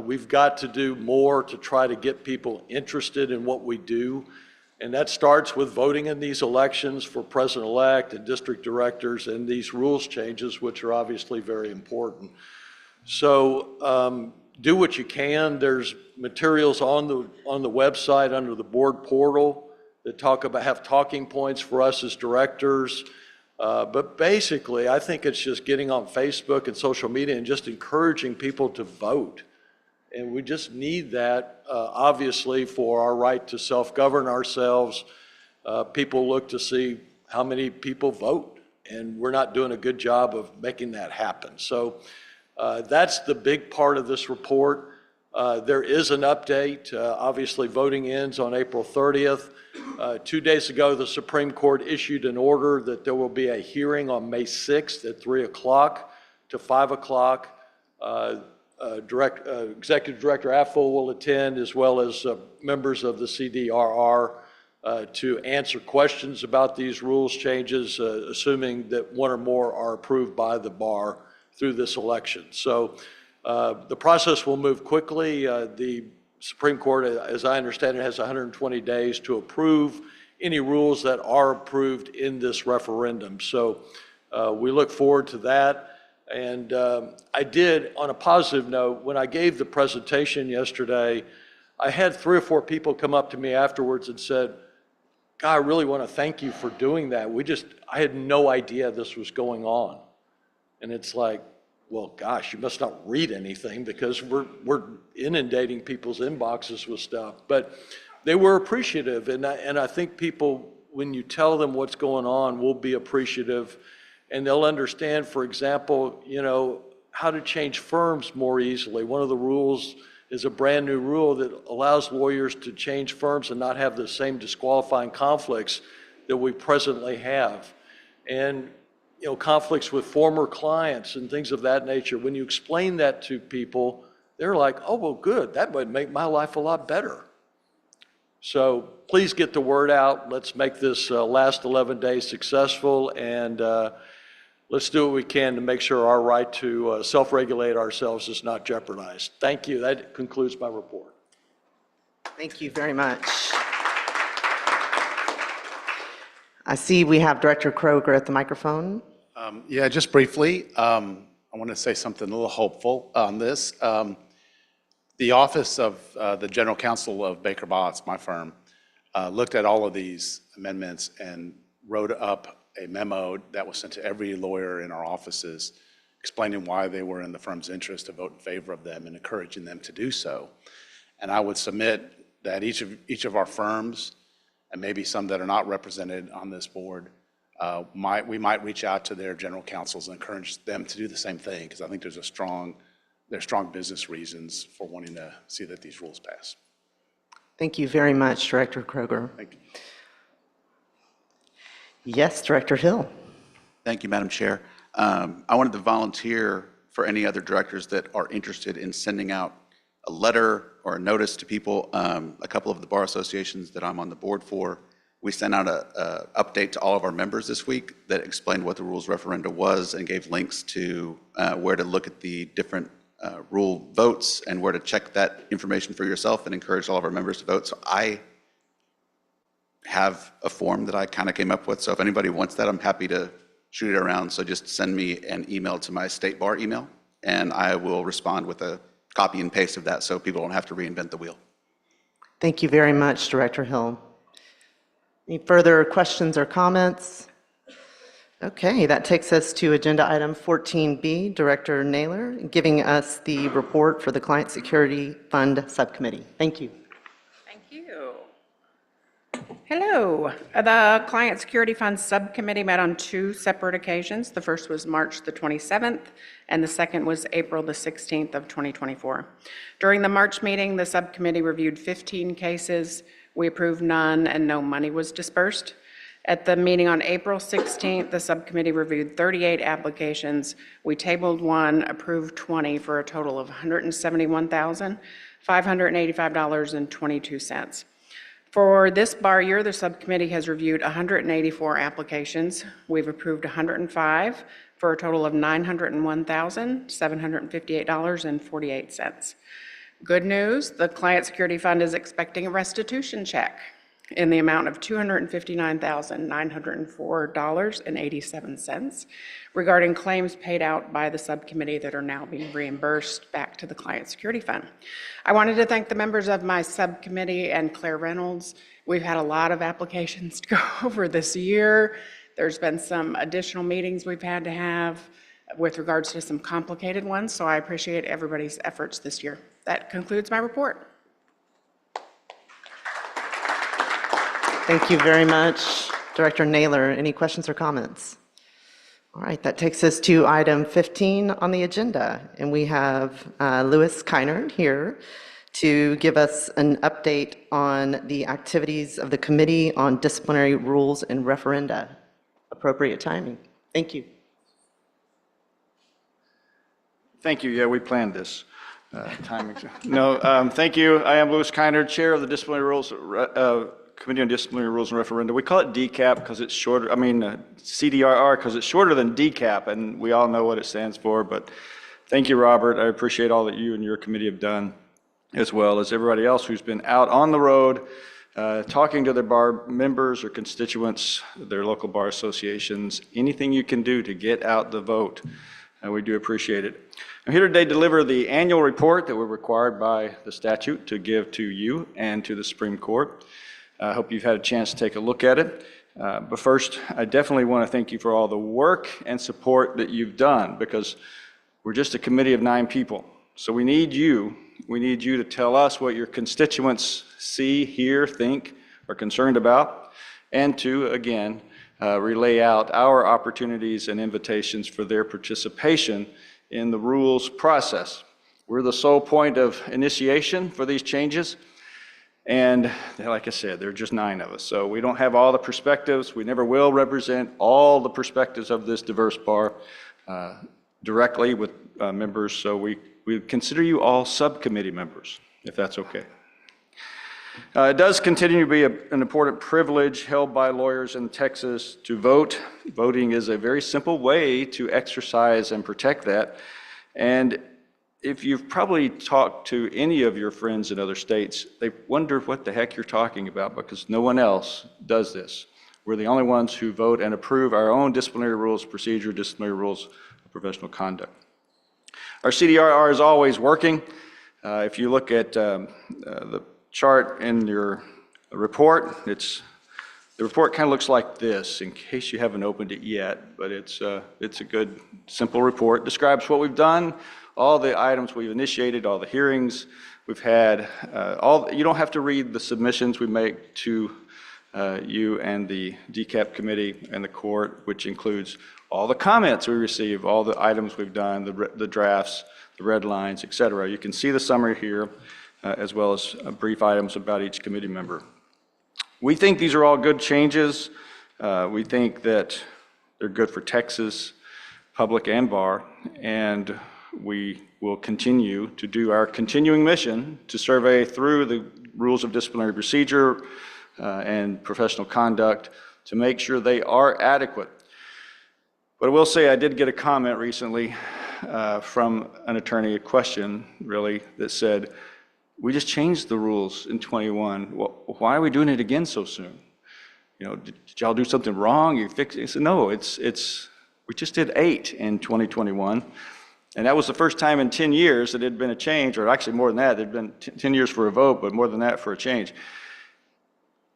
[SPEAKER 18] We've got to do more to try to get people interested in what we do. And that starts with voting in these elections for president-elect and district directors and these rules changes, which are obviously very important. So do what you can. There's materials on the website under the board portal that have talking points for us as directors. But basically, I think it's just getting on Facebook and social media and just encouraging people to vote. And we just need that, obviously, for our right to self-govern ourselves. People look to see how many people vote, and we're not doing a good job of making that happen. So that's the big part of this report. There is an update. Obviously, voting ends on April 30th. 2 days ago, the Supreme Court issued an order that there will be a hearing on May 6th at 3 o'clock to 5 o'clock. Executive Director Affel will attend, as well as members of the CDRR, to answer questions about these rules changes, assuming that one or more are approved by the bar through this election. So the process will move quickly. The Supreme Court, as I understand it, has 120 days to approve any rules that are approved in this referendum. So we look forward to that. And I did, on a positive note, when I gave the presentation yesterday, I had 3 or 4 people come up to me afterwards and said, God, I really want to thank you for doing that. I had no idea this was going on. And it's like, well, gosh, you must not read anything, because we're inundating people's inboxes with stuff. But they were appreciative, and I think people, when you tell them what's going on, will be appreciative, and they'll understand, for example, how to change firms more easily. One of the rules is a brand new rule that allows lawyers to change firms and not have the same disqualifying conflicts that we presently have. And conflicts with former clients and things of that nature. When you explain that to people, they're like, oh, well, good. That would make my life a lot better. So please get the word out. Let's make this last 11 days successful, and let's do what we can to make sure our right to self-regulate ourselves is not jeopardized. Thank you. That concludes my report.
[SPEAKER 1] Thank you very much. I see we have Director Kroger at the microphone.
[SPEAKER 19] Yeah, just briefly, I want to say something a little hopeful on this. The Office of the General Counsel of Baker Botts, my firm, looked at all of these amendments and wrote up a memo that was sent to every lawyer in our offices explaining why they were in the firm's interest to vote in favor of them and encouraging them to do so. And I would submit that each of our firms, and maybe some that are not represented on this board, we might reach out to their general counsels and encourage them to do the same thing, because I think there's strong business reasons for wanting to see that these rules pass.
[SPEAKER 1] Thank you very much, Director Kroger.
[SPEAKER 19] Thank you.
[SPEAKER 1] Yes, Director Hill.
[SPEAKER 20] Thank you, Madam Chair. I wanted to volunteer for any other directors that are interested in sending out a letter or a notice to people. A couple of the bar associations that I'm on the board for, we sent out a update to all of our members this week that explained what the rules referenda was and gave links to where to look at the different rule votes and where to check that information for yourself, and encourage all of our members to vote. So I have a form that I kind of came up with. So if anybody wants that, I'm happy to shoot it around. So just send me an email to my state bar email, and I will respond with a copy and paste of that so people don't have to reinvent the wheel.
[SPEAKER 1] Thank you very much, Director Hill. Any further questions or comments? Okay, that takes us to agenda item 14B, Director Naylor, giving us the report for the Client Security Fund Subcommittee. Thank you.
[SPEAKER 21] Thank you. Hello. The Client Security Fund Subcommittee met on 2 separate occasions. The first was March the 27th, and the second was April the 16th of 2024. During the March meeting, the subcommittee reviewed 15 cases. We approved none, and no money was dispersed. At the meeting on April 16th, the subcommittee reviewed 38 applications. We tabled 1, approved 20, for a total of $171,585.22. For this bar year, the subcommittee has reviewed 184 applications. We've approved 105 for a total of $901,758.48. Good news, the Client Security Fund is expecting a restitution check in the amount of $259,904.87 regarding claims paid out by the subcommittee that are now being reimbursed back to the Client Security Fund. I wanted to thank the members of my subcommittee and Claire Reynolds. We've had a lot of applications to go over this year. There's been some additional meetings we've had to have with regards to some complicated ones, so I appreciate everybody's efforts this year. That concludes my report.
[SPEAKER 1] Thank you very much, Director Naylor. Any questions or comments? All right, that takes us to item 15 on the agenda, and we have Louis Kynard here to give us an update on the activities of the Committee on Disciplinary Rules and Referenda. Appropriate timing. Thank you.
[SPEAKER 3] Thank you. Yeah, we planned this. Timing. No, thank you. I am Louis Kynard, Chair of the Disciplinary Rules Committee on Disciplinary Rules and Referenda. We call it DCAP because it's shorter, CDRR because it's shorter than DCAP, and we all know what it stands for, but thank you, Robert. I appreciate all that you and your committee have done, as well as everybody else who's been out on the road, talking to their bar members or constituents, their local bar associations, anything you can do to get out the vote. We do appreciate it. I'm here today to deliver the annual report that we're required by the statute to give to you and to the Supreme Court. I hope you've had a chance to take a look at it. But first, I definitely want to thank you for all the work and support that you've done, because we're just a committee of 9 people. So we need you. We need you to tell us what your constituents see, hear, think, are concerned about, and to, again, relay out our opportunities and invitations for their participation in the rules process. We're the sole point of initiation for these changes. And like I said, there are just 9 of us. So we don't have all the perspectives. We never will represent all the perspectives of this diverse bar directly with members. So we consider you all subcommittee members, if that's okay. It does continue to be an important privilege held by lawyers in Texas to vote. Voting is a very simple way to exercise and protect that. And if you've probably talked to any of your friends in other states, they wonder what the heck you're talking about, because no one else does this. We're the only ones who vote and approve our own disciplinary rules of procedure, disciplinary rules of professional conduct. Our CDRR is always working. If you look at the chart in your report, the report kind of looks like this, in case you haven't opened it yet, but it's a good, simple report. It describes what we've done, all the items we've initiated, all the hearings we've had, you don't have to read the submissions we make to
[SPEAKER 17] you and the DCAP committee and the court, which includes all the comments we receive, all the items we've done, the drafts, the red lines, et cetera. You can see the summary here, as well as brief items about each committee member. We think these are all good changes. We think that they're good for Texas, public and bar, and we will continue to do our continuing mission to survey through the rules of disciplinary procedure and professional conduct to make sure they are adequate. But I will say I did get a comment recently from an attorney, a question really, that said, we just changed the rules in 21. Why are we doing it again so soon? You know, did y'all do something wrong? You fixed it? I said, no, we just did 8 in 2021. And that was the first time in 10 years that it had been a change, or actually more than that, it had been 10 years for a vote, but more than that for a change.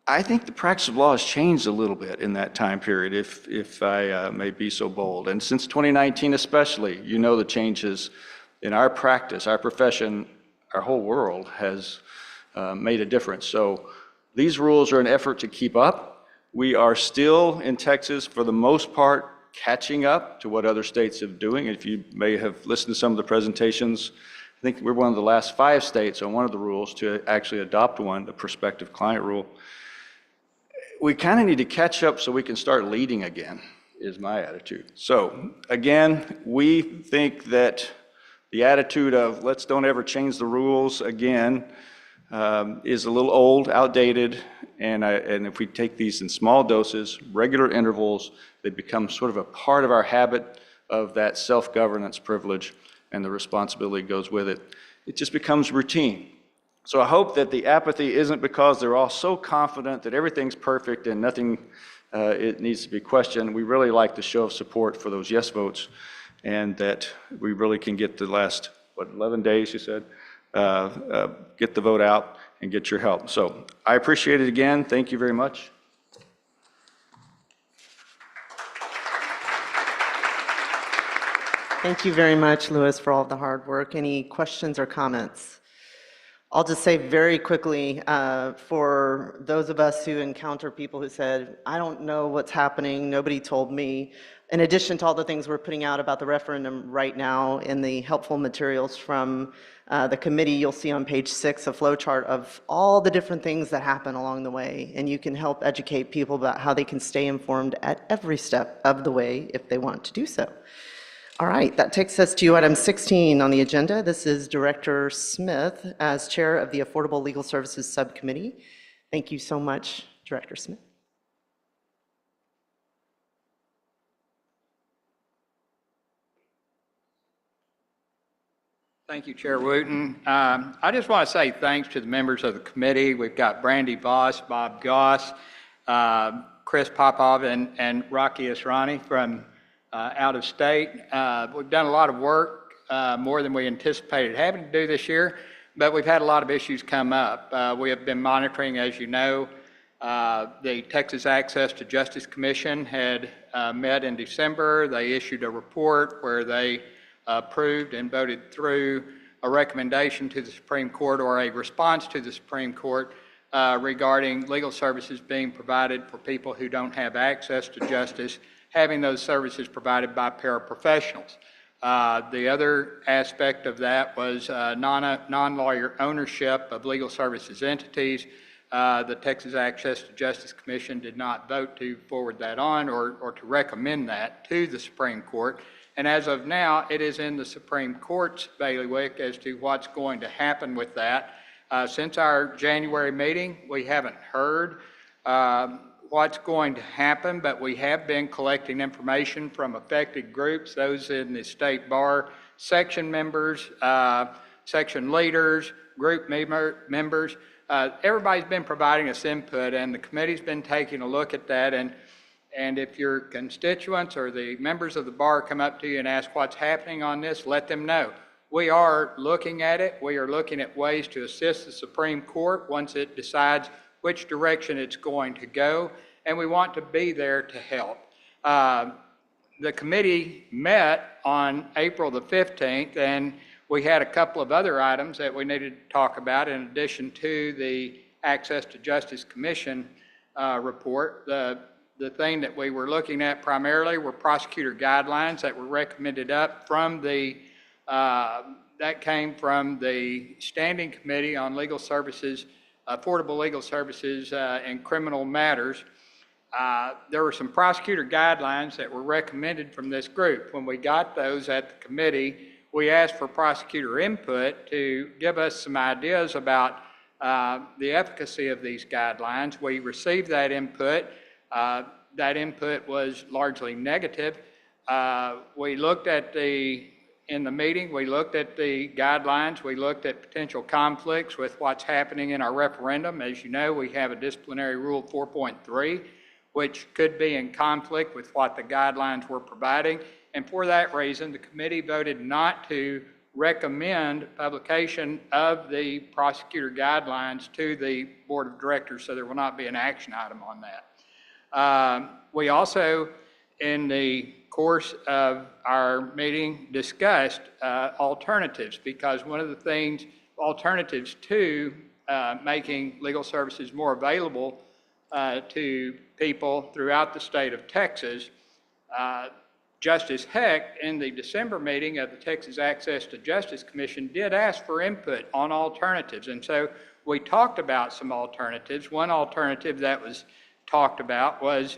[SPEAKER 17] I think the practice of law has changed a little bit in that time period, if I may be so bold. And since 2019 especially, you know the changes in our practice, our profession, our whole world has made a difference. So these rules are an effort to keep up. We are still in Texas, for the most part, catching up to what other states are doing. If you may have listened to some of the presentations, I think we're one of the last 5 states on one of the rules to actually adopt one, the prospective client rule. We kind of need to catch up so we can start leading again, is my attitude. So again, we think that the attitude of let's don't ever change the rules again is a little old, outdated, and if we take these in small doses, regular intervals, they become sort of a part of our habit of that self-governance privilege, and the responsibility goes with it. It just becomes routine. So I hope that the apathy isn't because they're all so confident that everything's perfect and nothing it needs to be questioned. We really like the show of support for those yes votes, and that we really can get the last, 11 days, you said, get the vote out and get your help. So I appreciate it again. Thank you very much.
[SPEAKER 1] Thank you very much, Louis, for all the hard work. Any questions or comments? I'll just say very quickly, for those of us who encounter people who said, I don't know what's happening, nobody told me, in addition to all the things we're putting out about the referendum right now in the helpful materials from the committee, you'll see on page 6 a flow chart of all the different things that happen along the way, and you can help educate people about how they can stay informed at every step of the way if they want to do so. All right, that takes us to item 16 on the agenda. This is Director Smith as Chair of the Affordable Legal Services Subcommittee. Thank you so much, Director Smith.
[SPEAKER 4] Thank you, Chair Wooten. I just want to say thanks to the members of the committee. We've got Brandy Voss, Bob Goss, Chris Popov, and Rocky Asrani from out of state. We've done a lot of work, more than we anticipated having to do this year, but we've had a lot of issues come up. We have been monitoring, as you know, the Texas Access to Justice Commission had met in December. They issued a report where they approved and voted through a recommendation to the Supreme Court, or a response to the Supreme Court, regarding legal services being provided for people who don't have access to justice, having those services provided by paraprofessionals. The other aspect of that was non-lawyer ownership of legal services entities. The Texas Access to Justice Commission did not vote to forward that on or to recommend that to the Supreme Court. And as of now, it is in the Supreme Court's bailiwick as to what's going to happen with that. Since our January meeting, we haven't heard what's going to happen, but we have been collecting information from affected groups, those in the State Bar, section members, section leaders, group members. Everybody's been providing us input, and the committee's been taking a look at that. And if your constituents or the members of the bar come up to you and ask what's happening on this, let them know. We are looking at it. We are looking at ways to assist the Supreme Court once it decides which direction it's going to go, and we want to be there to help. The committee met on April the 15th, and we had a couple of other items that we needed to talk about in addition to the Access to Justice Commission report. The thing that we were looking at primarily were prosecutor guidelines that were recommended up from that came from the Standing Committee on Legal Services, Affordable Legal Services and Criminal Matters. There were some prosecutor guidelines that were recommended from this group. When we got those at the committee, we asked for prosecutor input to give us some ideas about the efficacy of these guidelines. We received that input. That input was largely negative. We looked at in the meeting, we looked at the guidelines. We looked at potential conflicts with what's happening in our referendum. As you know, we have a disciplinary rule 4.3, which could be in conflict with what the guidelines were providing. And for that reason, the committee voted not to recommend publication of the prosecutor guidelines to the board of directors, so there will not be an action item on that. We also, in the course of our meeting, discussed alternatives, because one of the things, alternatives to making legal services more available to people throughout the state of Texas. Justice Hecht, in the December meeting of the Texas Access to Justice Commission, did ask for input on alternatives. And so we talked about some alternatives. One alternative that was talked about was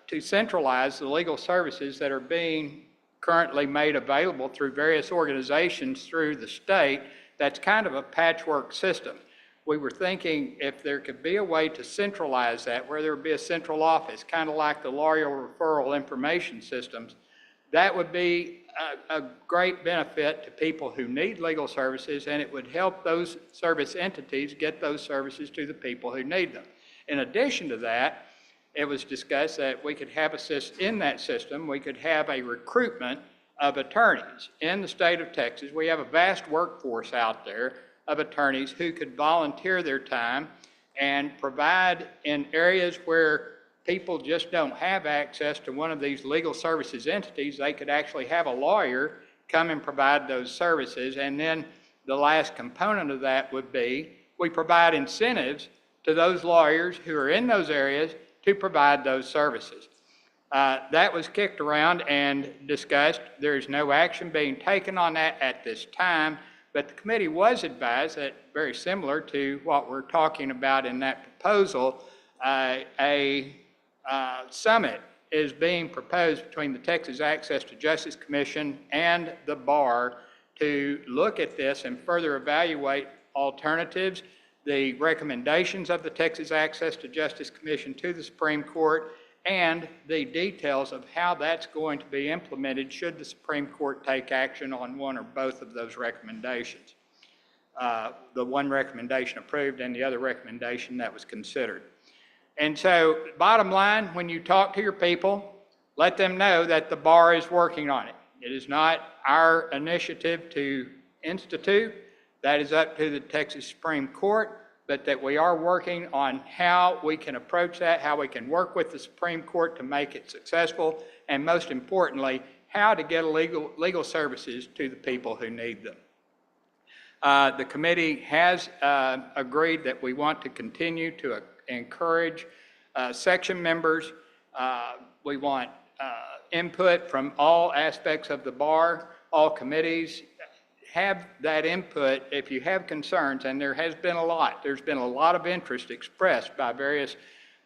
[SPEAKER 4] to centralize the legal services that are being currently made available through various organizations through the state. That's kind of a patchwork system. We were thinking if there could be a way to centralize that, where there would be a central office, kind of like the Lauriel Referral Information Systems, that would be a great benefit to people who need legal services, and it would help those service entities get those services to the people who need them. In addition to that, it was discussed that we could have in that system, we could have a recruitment of attorneys. In the state of Texas, we have a vast workforce out there of attorneys who could volunteer their time and provide in areas where people just don't have access to one of these legal services entities. They could actually have a lawyer come and provide those services. And then the last component of that would be we provide incentives to those lawyers who are in those areas to provide those services. That was kicked around and discussed. There's no action being taken on that at this time, but the committee was advised that, very similar to what we're talking about in that proposal, a summit is being proposed between the Texas Access to Justice Commission and the bar to look at this and further evaluate alternatives, the recommendations of the Texas Access to Justice Commission to the Supreme Court, and the details of how that's going to be implemented should the Supreme Court take action on one or both of those recommendations. The one recommendation approved and the other recommendation that was considered. And so, bottom line, when you talk to your people, let them know that the bar is working on it. It is not our initiative to institute. That is up to the Texas Supreme Court, but that we are working on how we can approach that, how we can work with the Supreme Court to make it successful, and most importantly, how to get legal services to the people who need them. The committee has agreed that we want to continue to encourage section members. We want input from all aspects of the bar, all committees. Have that input if you have concerns, and there has been a lot. There's been a lot of interest expressed by various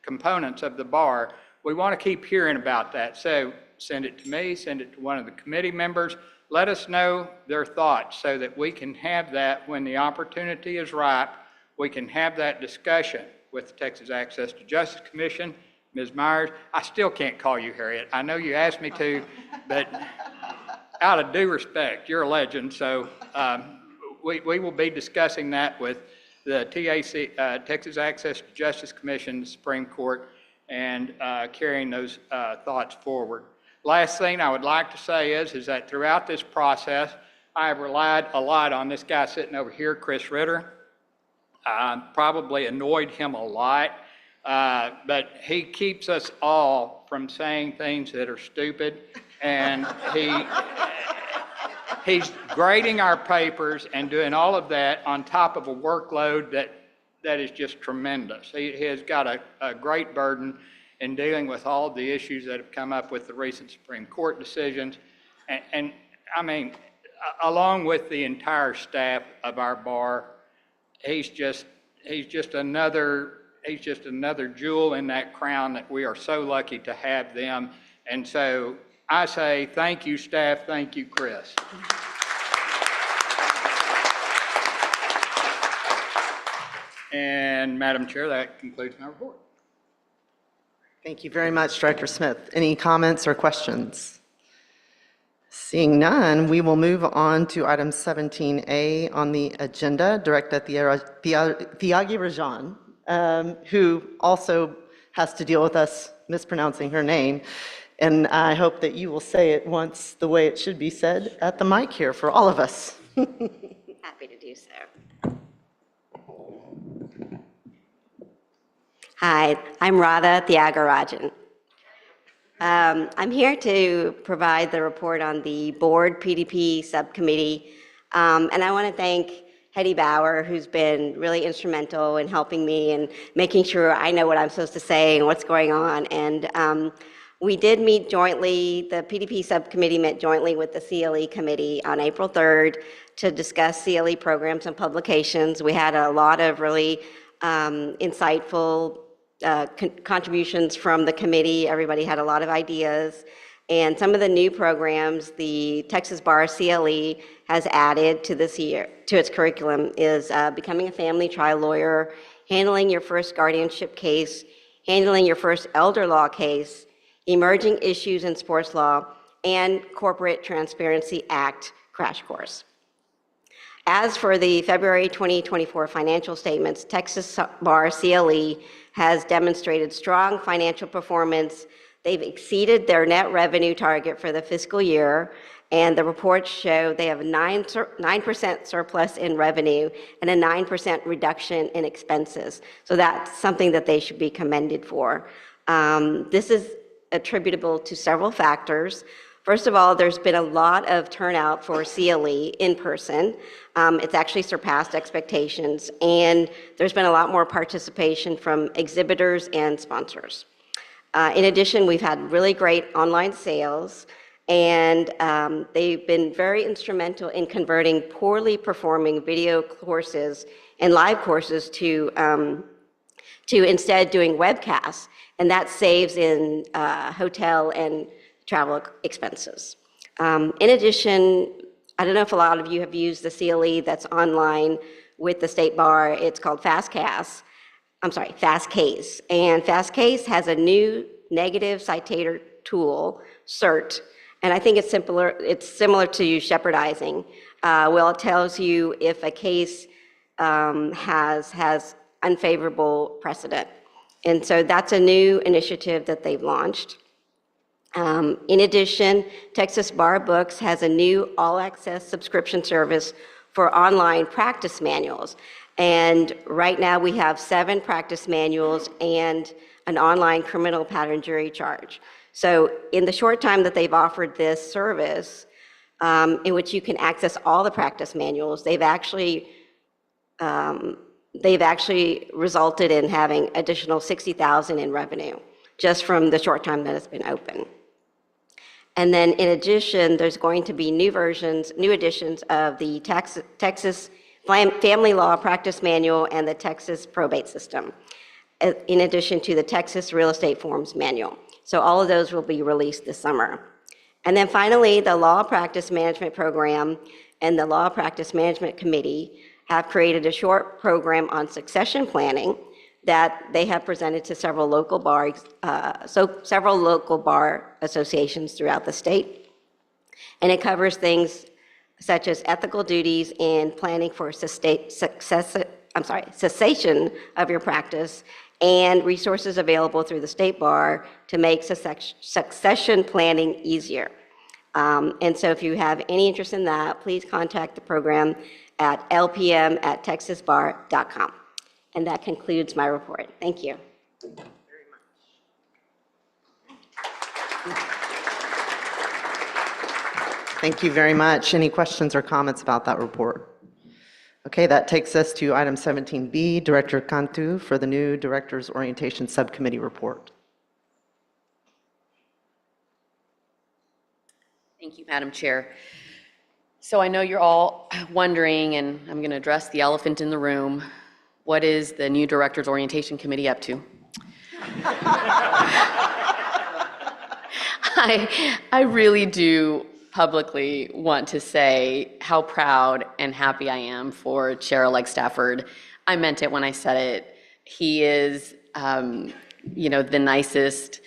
[SPEAKER 4] components of the bar. We want to keep hearing about that. So send it to me, send it to one of the committee members. Let us know their thoughts so that we can have that when the opportunity is ripe. We can have that discussion with the Texas Access to Justice Commission. Ms. Myers, I still can't call you Harriet. I know you asked me to, but out of due respect, you're a legend, so we will be discussing that with the TAC, Texas Access to Justice Commission, the Supreme Court, and carrying those thoughts forward. Last thing I would like to say is that throughout this process, I have relied a lot on this guy sitting over here, Chris Ritter. Probably annoyed him a lot, but he keeps us all from saying things that are stupid, and he's grading our papers and doing all of that on top of a workload that that is just tremendous. He has got a great burden in dealing with all the issues that have come up with the recent Supreme Court decisions. And I mean, along with the entire staff of our bar, he's just another jewel in that crown that we are so lucky to have them. And so I say thank you, staff. Thank you, Chris. And Madam Chair, that concludes my report.
[SPEAKER 1] Thank you very much, Director Smith. Any comments or questions? Seeing none, we will move on to item 17A on the agenda, Director Thiagi Rajan, who also has to deal with us mispronouncing her name. And I hope that you will say it once the way it should be said at the mic here for all of us.
[SPEAKER 5] Happy to do so. Hi, I'm Radha Thiagarajan. I'm here to provide the report on the board PDP subcommittee. And I want to thank Hetty Bauer, who's been really instrumental in helping me and making sure I know what I'm supposed to say and what's going on. And we did meet jointly, the PDP subcommittee met jointly with the CLE committee on April 3rd to discuss CLE programs and publications. We had a lot of really insightful contributions from the committee. Everybody had a lot of ideas. And some of the new programs the Texas Bar CLE has added to this year, to its curriculum, is becoming a family trial lawyer, handling your first guardianship case, handling your first elder law case, emerging issues in sports law, and Corporate Transparency Act crash course. As for the February 2024 financial statements, Texas Bar CLE has demonstrated strong financial performance. They've exceeded their net revenue target for the fiscal year, and the reports show they have a 9% surplus in revenue and a 9% reduction in expenses. So that's something that they should be commended for. This is attributable to several factors. First of all, there's been a lot of turnout for CLE in person. It's actually surpassed expectations, and there's been a lot more participation from exhibitors and sponsors. In addition, we've had really great online sales, and they've been very instrumental in converting poorly performing video courses and live courses to instead doing webcasts, and that saves in hotel and travel expenses. In addition, I don't know if a lot of you have used the CLE that's online with the State Bar. It's called FastCase. And FastCase has a new negative citator tool, CERT, and I think it's similar to Shepardizing. Well, it tells you if a case has unfavorable precedent. And so that's a new initiative that they've launched. In addition, Texas Bar Books has a new all-access subscription service for online practice manuals. And right now we have 7 practice manuals and an online criminal pattern jury charge. So in the short time that they've offered this service, in which you can access all the practice manuals, they've actually resulted in having additional $60,000 in revenue just from the short time that it's been open. And then in addition, there's going to be new editions of the Texas Family Law Practice Manual and the Texas Probate System, in addition to the Texas Real Estate Forms Manual. So all of those will be released this summer. And then finally, the Law Practice Management Program and the Law Practice Management Committee have created a short program on succession planning that they have presented to several local bar associations throughout the state. And it covers things such as ethical duties and planning for cessation of your practice, and resources available through the State Bar to make succession planning easier. And so if you have any interest in that, please contact the program at lpm@texasbar.com. And that concludes my report. Thank you.
[SPEAKER 1] Thank you very much. Any questions or comments about that report? Okay, that takes us to item 17B, Director Cantu for the new Directors Orientation Subcommittee report.
[SPEAKER 7] Thank you, Madam Chair. So I know you're all wondering, and I'm going to address the elephant in the room, what is the new Directors Orientation Committee up to? I really do publicly want to say how proud and happy I am for Chair-elect Stafford. I meant it when I said it. He is, the nicest,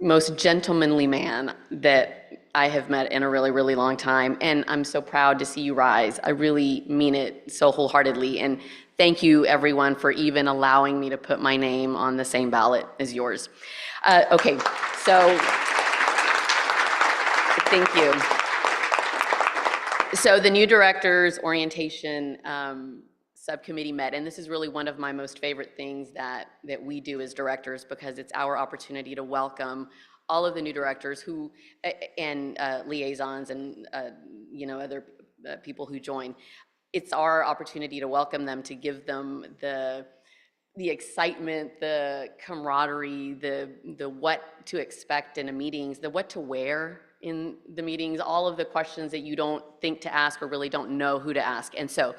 [SPEAKER 7] most gentlemanly man that I have met in a really, really long time, and I'm so proud to see you rise. I really mean it so wholeheartedly, and thank you, everyone, for even allowing me to put my name on the same ballot as yours. Okay, so thank you. So the new Directors Orientation Subcommittee met, and this is really one of my most favorite things that we do as directors, because it's our opportunity to welcome all of the new directors who and liaisons and other people who join. It's our opportunity to welcome them, to give them the excitement, the camaraderie, the what to expect in the meetings, the what to wear in the meetings, all of the questions that you don't think to ask or really don't know who to ask. And so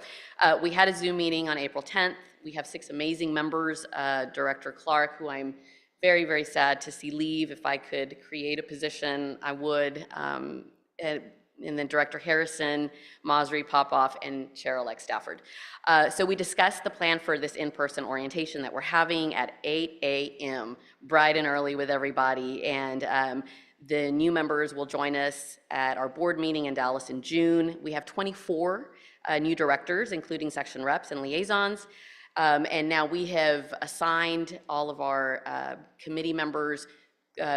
[SPEAKER 7] we had a Zoom meeting on April 10th. We have 6 amazing members, Director Clark, who I'm very, very sad to see leave. If I could create a position, I would. And then Director Harrison, Masri Popoff, and Chair-elect Stafford. So we discussed the plan for this in-person orientation that we're having at 8 a.m., bright and early with everybody. And the new members will join us at our board meeting in Dallas in June. We have 24 new directors, including section reps and liaisons. And now we have assigned all of our committee members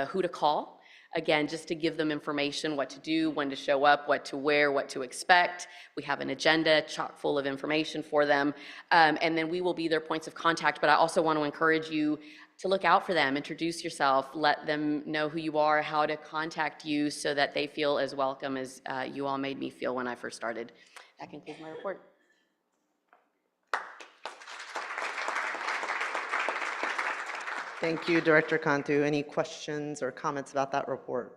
[SPEAKER 7] who to call. Again, just to give them information, what to do, when to show up, what to wear, what to expect. We have an agenda chock full of information for them. And then we will be their points of contact. But I also want to encourage you to look out for them, introduce yourself, let them know who you are, how to contact you, so that they feel as welcome as you all made me feel when I first started. That concludes my report.
[SPEAKER 1] Thank you, Director Cantu. Any questions or comments about that report?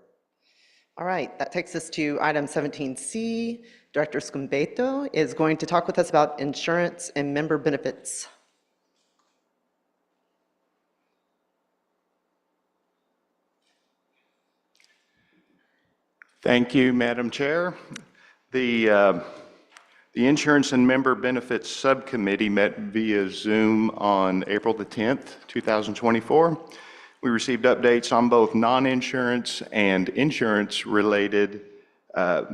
[SPEAKER 1] All right, that takes us to item 17C. Director Scumbeto is going to talk with us about insurance and member benefits.
[SPEAKER 22] Thank you, Madam Chair. The Insurance and Member Benefits Subcommittee met via Zoom on April the 10th, 2024. We received updates on both non-insurance and insurance-related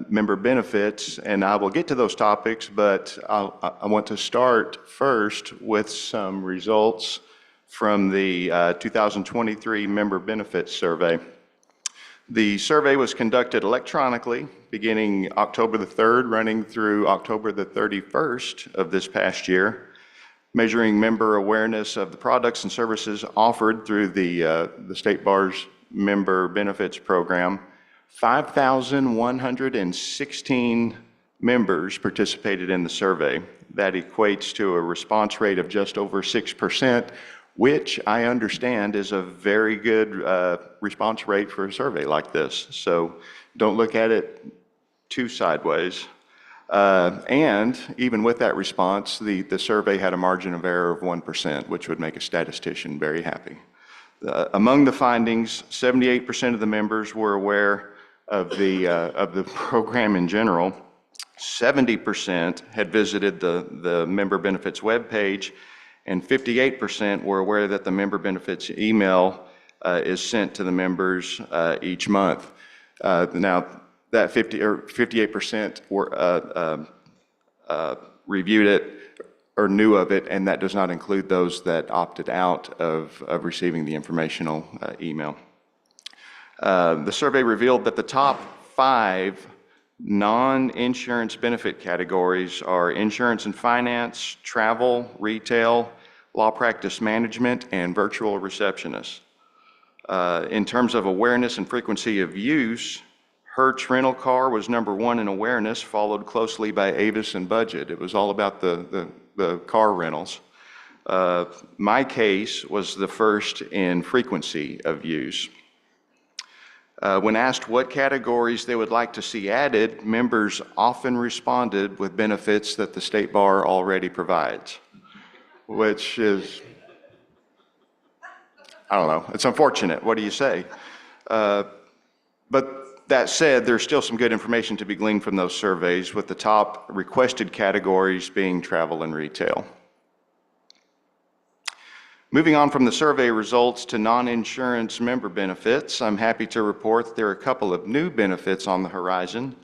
[SPEAKER 22] member benefits, and I will get to those topics, but I want to start first with some results from the 2023 Member Benefits Survey. The survey was conducted electronically beginning October the 3rd, running through October the 31st of this past year, measuring member awareness of the products and services offered through the State Bar's Member Benefits Program. 5,116 members participated in the survey. That equates to a response rate of just over 6%, which I understand is a very good response rate for a survey like this. So don't look at it too sideways. And even with that response, the survey had a margin of error of 1%, which would make a statistician very happy. Among the findings, 78% of the members were aware of the program in general. 70% had visited the member benefits webpage, and 58% were aware that the member benefits email is sent to the members each month. Now, that 58% were reviewed it or knew of it, and that does not include those that opted out of receiving the informational email. The survey revealed that the top 5 non-insurance benefit categories are insurance and finance, travel, retail, law practice management, and virtual receptionist. In terms of awareness and frequency of use, Hertz Rental Car was #1 in awareness, followed closely by Avis and Budget. It was all about the car rentals. My case was the first in frequency of use. When asked what categories they would like to see added, members often responded with benefits that the State Bar already provides, which is, I don't know, it's unfortunate. What do you say? But that said, there's still some good information to be gleaned from those surveys, with the top requested categories being travel and retail. Moving on from the survey results to non-insurance member benefits, I'm happy to report that there are a couple of new benefits on the horizon.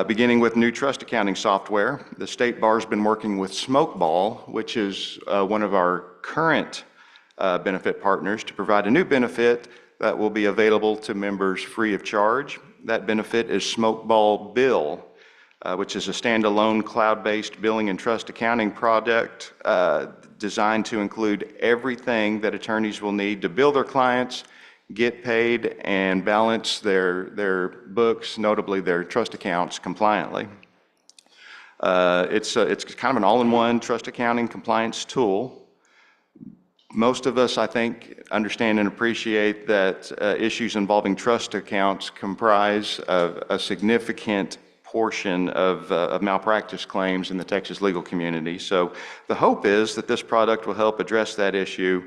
[SPEAKER 22] Beginning with new trust accounting software, the State Bar has been working with Smokeball, which is one of our current benefit partners, to provide a new benefit that will be available to members free of charge. That benefit is Smokeball Bill, which is a standalone cloud-based billing and trust accounting product designed to include everything that attorneys will need to bill their clients, get paid, and balance their books, notably their trust accounts, compliantly. It's kind of an all-in-one trust accounting compliance tool. Most of us, I think, understand and appreciate that issues involving trust accounts comprise a significant portion of malpractice claims in the Texas legal community. So the hope is that this product will help address that issue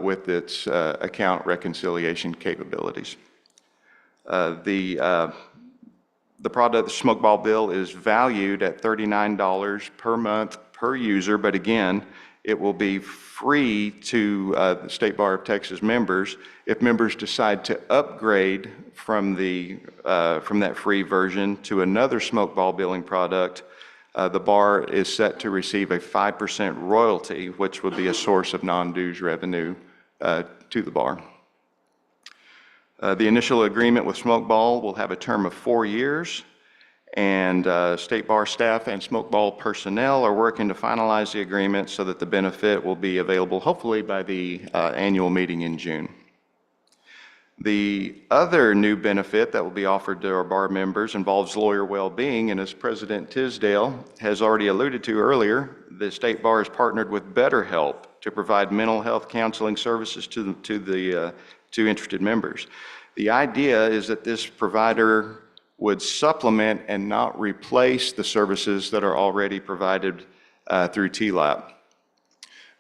[SPEAKER 22] with its account reconciliation capabilities. The product, the Smokeball Bill, is valued at $39 per month per user, but again, it will be free to the State Bar of Texas members. If members decide to upgrade from that free version to another Smokeball billing product, the bar is set to receive a 5% royalty, which would be a source of non-dues revenue to the bar. The initial agreement with Smokeball will have a term of 4 years, and State Bar staff and Smokeball personnel are working to finalize the agreement so that the benefit will be available hopefully by the annual meeting in June. The other new benefit that will be offered to our bar members involves lawyer well-being, and as President Tisdale has already alluded to earlier, the State Bar has partnered with BetterHelp to provide mental health counseling services to interested members. The idea is that this provider would supplement and not replace the services that are already provided through TLAP.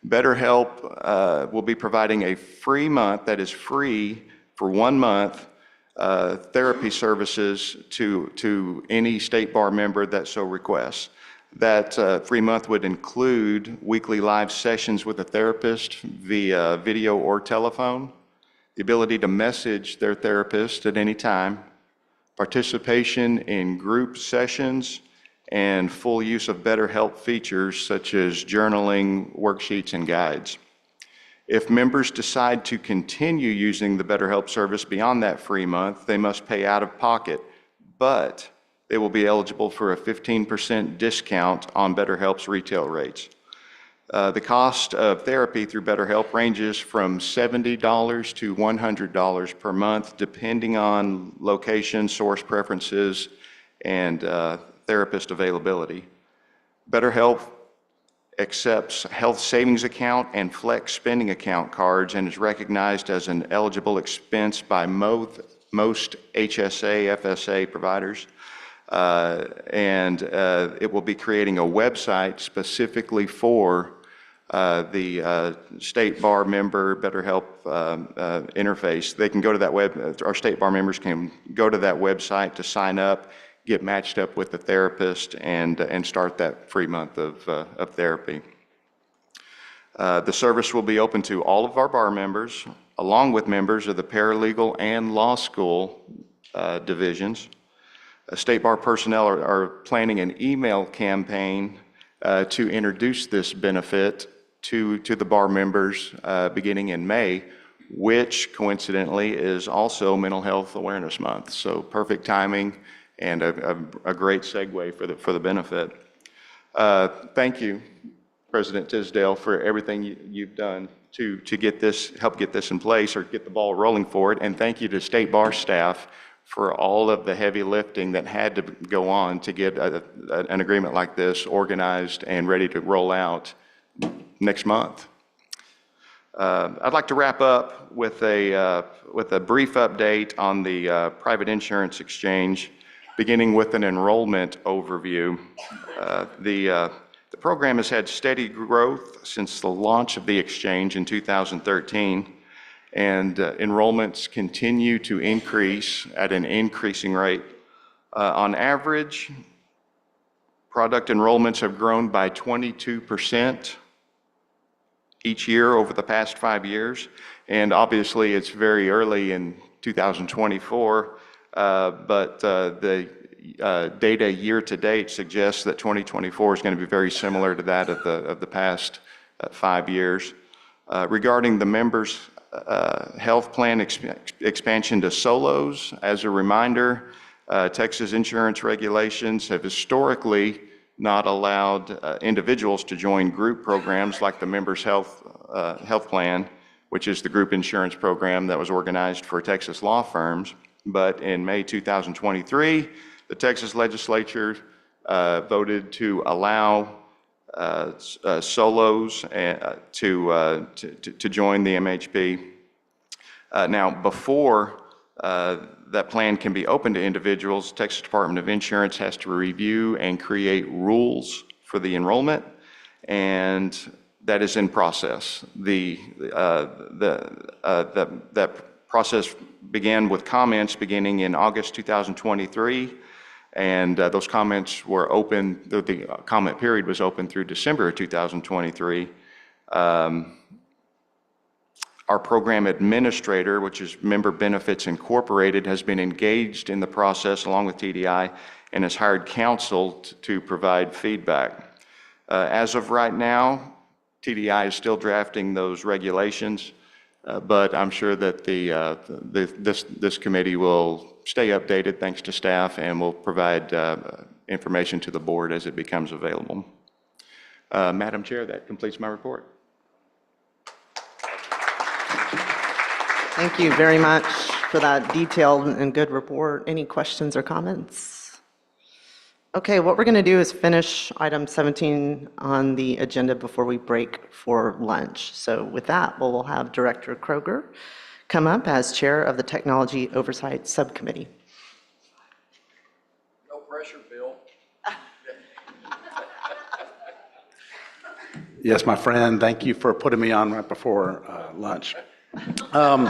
[SPEAKER 22] BetterHelp will be providing a free month, that is free for 1 month, therapy services to any State Bar member that so requests. That free month would include weekly live sessions with a therapist via video or telephone, the ability to message their therapist at any time, participation in group sessions, and full use of BetterHelp features such as journaling, worksheets, and guides. If members decide to continue using the BetterHelp service beyond that free month, they must pay out of pocket, but they will be eligible for a 15% discount on BetterHelp's retail rates. The cost of therapy through BetterHelp ranges from $70 to $100 per month, depending on location, source preferences, and therapist availability. BetterHelp accepts health savings account and flex spending account cards and is recognized as an eligible expense by most HSA, FSA providers. It will be creating a website specifically for the State Bar member BetterHelp interface. They can go to that our State Bar members can go to that website to sign up, get matched up with the therapist, and start that free month of therapy. The service will be open to all of our bar members, along with members of the paralegal and law school divisions. State Bar personnel are planning an email campaign to introduce this benefit to the bar members beginning in May, which coincidentally is also Mental Health Awareness Month. So perfect timing and a great segue for the benefit. Thank you, President Tisdale, for everything you've done to help get this in place or get the ball rolling for it. And thank you to State Bar staff for all of the heavy lifting that had to go on to get an agreement like this organized and ready to roll out next month. I'd like to wrap up with a brief update on the private insurance exchange, beginning with an enrollment overview. The program has had steady growth since the launch of the exchange in 2013, and enrollments continue to increase at an increasing rate. On average, product enrollments have grown by 22% each year over the past 5 years, and obviously it's very early in 2024, but the data year to date suggests that 2024 is going to be very similar to that of the past 5 years. Regarding the members' health plan expansion to solos, as a reminder, Texas insurance regulations have historically not allowed individuals to join group programs like the members' health plan, which is the group insurance program that was organized for Texas law firms. But in May 2023, the Texas legislature voted to allow solos to join the MHP. Now, before that plan can be open to individuals, Texas Department of Insurance has to review and create rules for the enrollment, and that is in process. That process began with comments beginning in August 2023, and those comments were open, the comment period was open through December of 2023. Our program administrator, which is Member Benefits Incorporated, has been engaged in the process along with TDI and has hired counsel to provide feedback. As of right now, TDI is still drafting those regulations, but I'm sure that this committee will stay updated thanks to staff and will provide information to the board as it becomes available. Madam Chair, that completes my report.
[SPEAKER 1] Thank you very much for that detailed and good report. Any questions or comments? Okay, what we're going to do is finish item 17 on the agenda before we break for lunch. So with that, we'll have Director Kroger come up as chair of the Technology Oversight Subcommittee.
[SPEAKER 10] No pressure, Bill.
[SPEAKER 2] Yes, my friend, thank you for putting me on right before lunch. I'm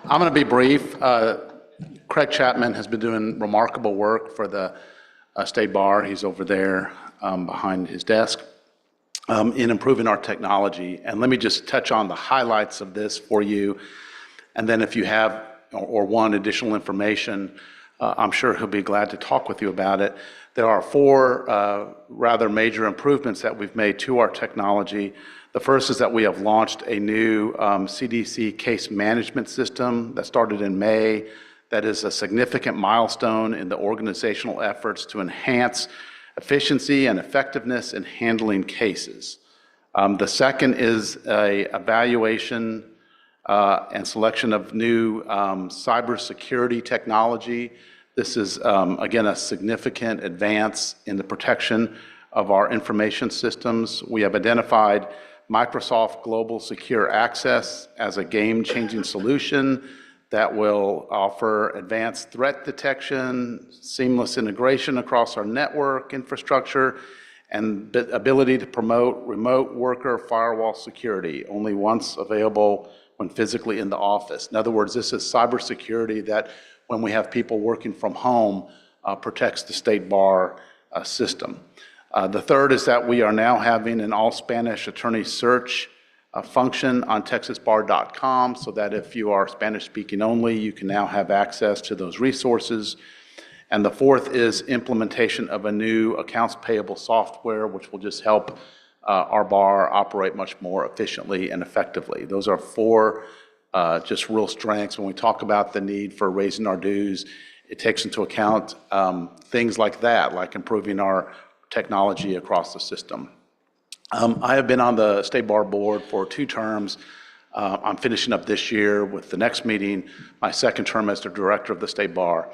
[SPEAKER 2] going to be brief. Craig Chapman has been doing remarkable work for the State Bar. He's over there behind his desk in improving our technology. And let me just touch on the highlights of this for you. And then if you have or want additional information, I'm sure he'll be glad to talk with you about it. There are 4 rather major improvements that we've made to our technology. The first is that we have launched a new CDC case management system that started in May. That is a significant milestone in the organizational efforts to enhance efficiency and effectiveness in handling cases. The second is a evaluation and selection of new cybersecurity technology. This is, again, a significant advance in the protection of our information systems. We have identified Microsoft Global Secure Access as a game-changing solution that will offer advanced threat detection, seamless integration across our network infrastructure, and the ability to promote remote worker firewall security, only once available when physically in the office. In other words, this is cybersecurity that, when we have people working from home, protects the State Bar system. The third is that we are now having an all-Spanish attorney search function on texasbar.com, so that if you are Spanish-speaking only, you can now have access to those resources. And the fourth is implementation of a new accounts payable software, which will just help our bar operate much more efficiently and effectively. Those are 4 just real strengths. When we talk about the need for raising our dues, it takes into account things like that, like improving our technology across the system. I have been on the State Bar Board for 2 terms.
[SPEAKER 19] I'm finishing up this year with the next meeting, my second term as the director of the State Bar.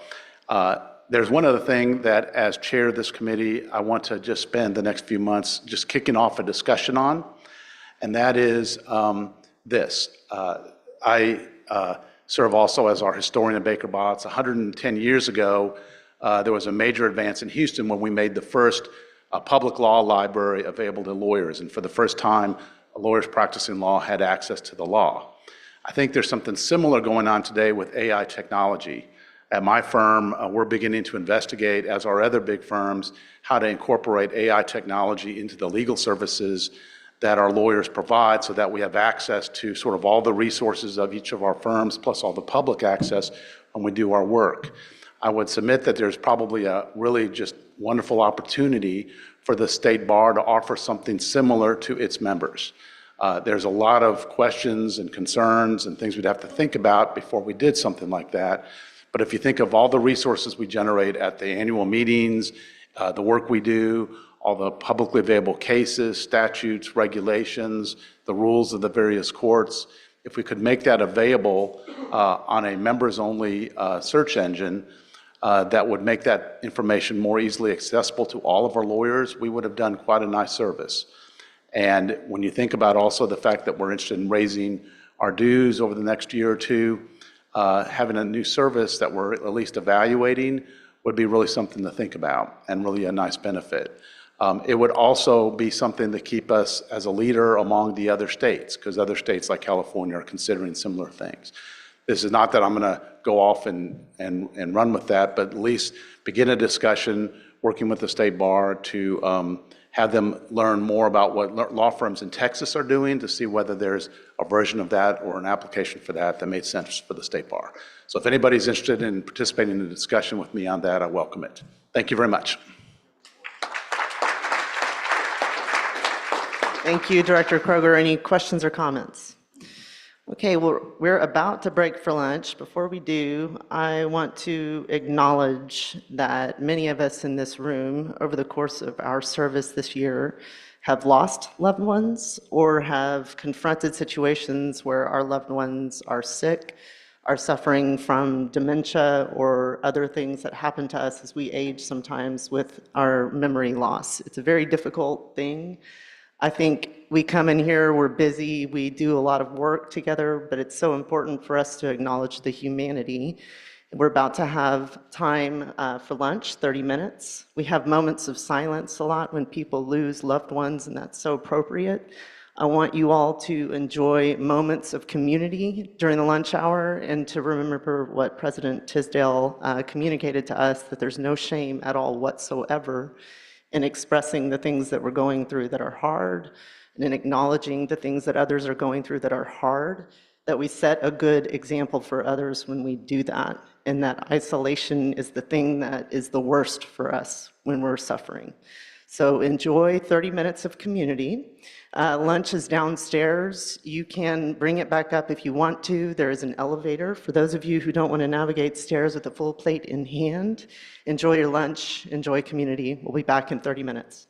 [SPEAKER 19] There's one other thing that, as chair of this committee, I want to just spend the next few months just kicking off a discussion on, and that is this. I serve also as our historian at Baker Botts. 110 years ago, there was a major advance in Houston when we made the first public law library available to lawyers, and for the first time, lawyers practicing law had access to the law. I think there's something similar going on today with AI technology. At my firm, we're beginning to investigate, as are other big firms, how to incorporate AI technology into the legal services that our lawyers provide so that we have access to sort of all the resources of each of our firms, plus all the public access when we do our work. I would submit that there's probably a really just wonderful opportunity for the State Bar to offer something similar to its members. There's a lot of questions and concerns and things we'd have to think about before we did something like that. But if you think of all the resources we generate at the annual meetings, the work we do, all the publicly available cases, statutes, regulations, the rules of the various courts, if we could make that available on a members-only search engine, that would make that information more easily accessible to all of our lawyers, we would have done quite a nice service. And when you think about also the fact that we're interested in raising our dues over the next year or two, having a new service that we're at least evaluating would be really something to think about and really a nice benefit. It would also be something to keep us as a leader among the other states, because other states like California are considering similar things. This is not that I'm going to go off and run with that, but at least begin a discussion working with the State Bar to have them learn more about what law firms in Texas are doing to see whether there's a version of that or an application for that that made sense for the State Bar. So if anybody's interested in participating in the discussion with me on that, I welcome it. Thank you very much.
[SPEAKER 1] Thank you, Director Kroger. Any questions or comments? Okay, well, we're about to break for lunch. Before we do, I want to acknowledge that many of us in this room, over the course of our service this year, have lost loved ones or have confronted situations where our loved ones are sick, are suffering from dementia or other things that happen to us as we age sometimes with our memory loss. It's a very difficult thing. I think we come in here, we're busy, we do a lot of work together, but it's so important for us to acknowledge the humanity. We're about to have time for lunch, 30 minutes. We have moments of silence a lot when people lose loved ones, and that's so appropriate. I want you all to enjoy moments of community during the lunch hour and to remember what President Tisdale communicated to us, that there's no shame at all whatsoever in expressing the things that we're going through that are hard, and in acknowledging the things that others are going through that are hard, that we set a good example for others when we do that, and that isolation is the thing that is the worst for us when we're suffering. So enjoy 30 minutes of community. Lunch is downstairs. You can bring it back up if you want to. There is an elevator. For those of you who don't want to navigate stairs with a full plate in hand, enjoy your lunch, enjoy community. We'll be back in 30 minutes.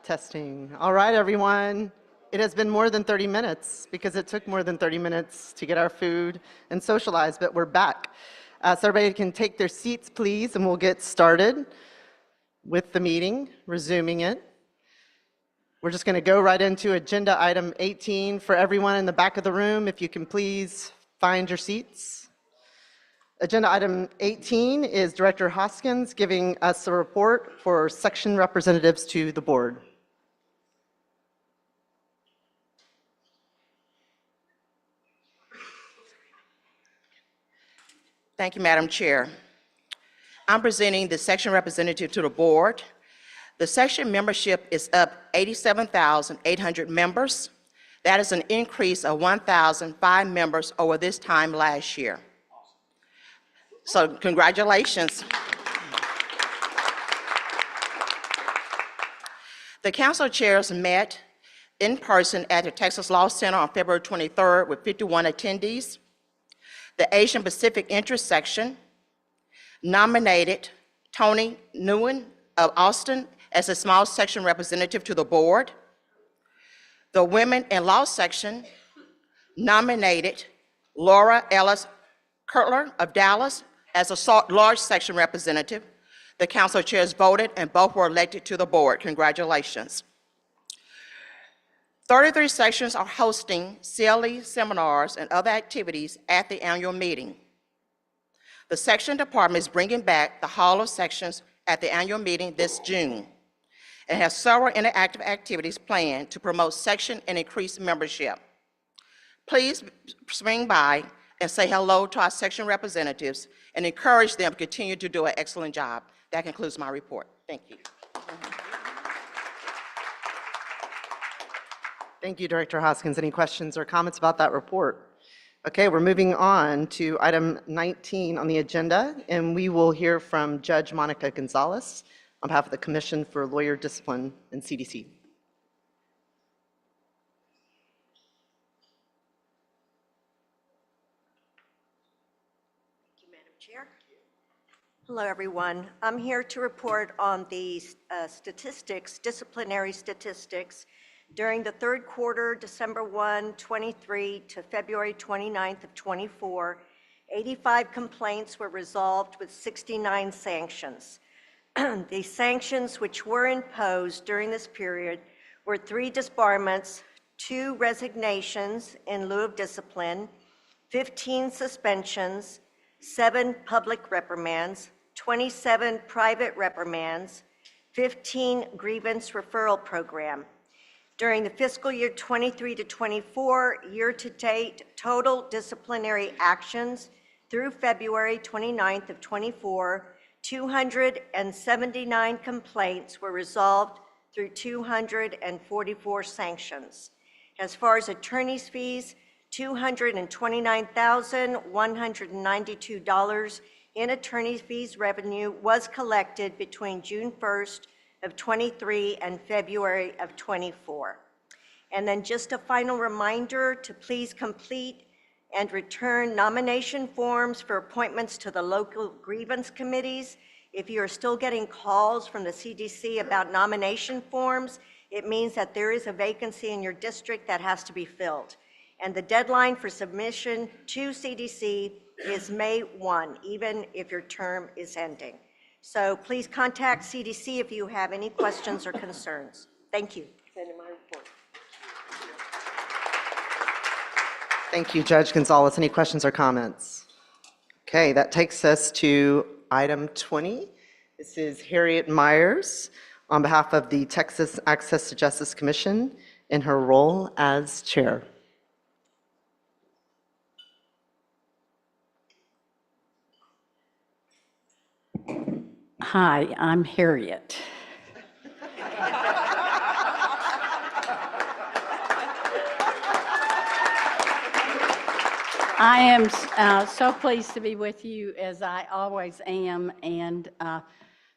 [SPEAKER 1] Testing. All right, everyone. It has been more than 30 minutes because it took more than 30 minutes to get our food and socialize, but we're back. So everybody can take their seats, please, and we'll get started with the meeting, resuming it. We're just going to go right into agenda item 18 for everyone in the back of the room. If you can please find your seats. Agenda item 18 is Director Hoskins giving us a report for section representatives to the board.
[SPEAKER 13] Thank you, Madam Chair. I'm presenting the section representative to the board. The section membership is up 87,800 members. That is an increase of 1,005 members over this time last year. So congratulations. The council chairs met in person at the Texas Law Center on February 23rd with 51 attendees. The Asian Pacific Interest Section nominated Tony Nguyen of Austin as a small section representative to the board. The Women in Law Section nominated Laura Ellis Kurtler of Dallas as a large section representative. The council chairs voted and both were elected to the board. Congratulations. 33 sections are hosting CLE seminars and other activities at the annual meeting. The section department is bringing back the Hall of Sections at the annual meeting this June and has several interactive activities planned to promote section and increase membership. Please swing by and say hello to our section representatives and encourage them to continue to do an excellent job. That concludes my report. Thank you.
[SPEAKER 1] Thank you, Director Hoskins. Any questions or comments about that report? Okay, we're moving on to item 19 on the agenda, and we will hear from Judge Monica Gonzalez on behalf of the Commission for Lawyer Discipline and CDC.
[SPEAKER 6] Thank you, Madam Chair. Hello, everyone. I'm here to report on the statistics, disciplinary statistics, during the third quarter, December 1, 23 to February 29th of 24, 85 complaints were resolved with 69 sanctions. The sanctions which were imposed during this period were 3 disbarments, 2 resignations in lieu of discipline, 15 suspensions, 7 public reprimands, 27 private reprimands, 15 grievance referral program. During the fiscal year 23 to 24, year-to-date total disciplinary actions through February 29th of 24, 279 complaints were resolved through 244 sanctions. As far as attorney's fees, $229,192 in attorney's fees revenue was collected between June 1st of 23 and February of 24. And then just a final reminder to please complete and return nomination forms for appointments to the local grievance committees. If you are still getting calls from the CDC about nomination forms, it means that there is a vacancy in your district that has to be filled. And the deadline for submission to CDC is May 1, even if your term is ending. So please contact CDC if you have any questions or concerns. Thank you. That's my report.
[SPEAKER 1] Thank you, Judge Gonzalez. Any questions or comments? Okay, that takes us to item 20. This is Harriet Myers on behalf of the Texas Access to Justice Commission in her role as chair.
[SPEAKER 8] Hi, I'm Harriet. I am so pleased to be with you, as I always am, and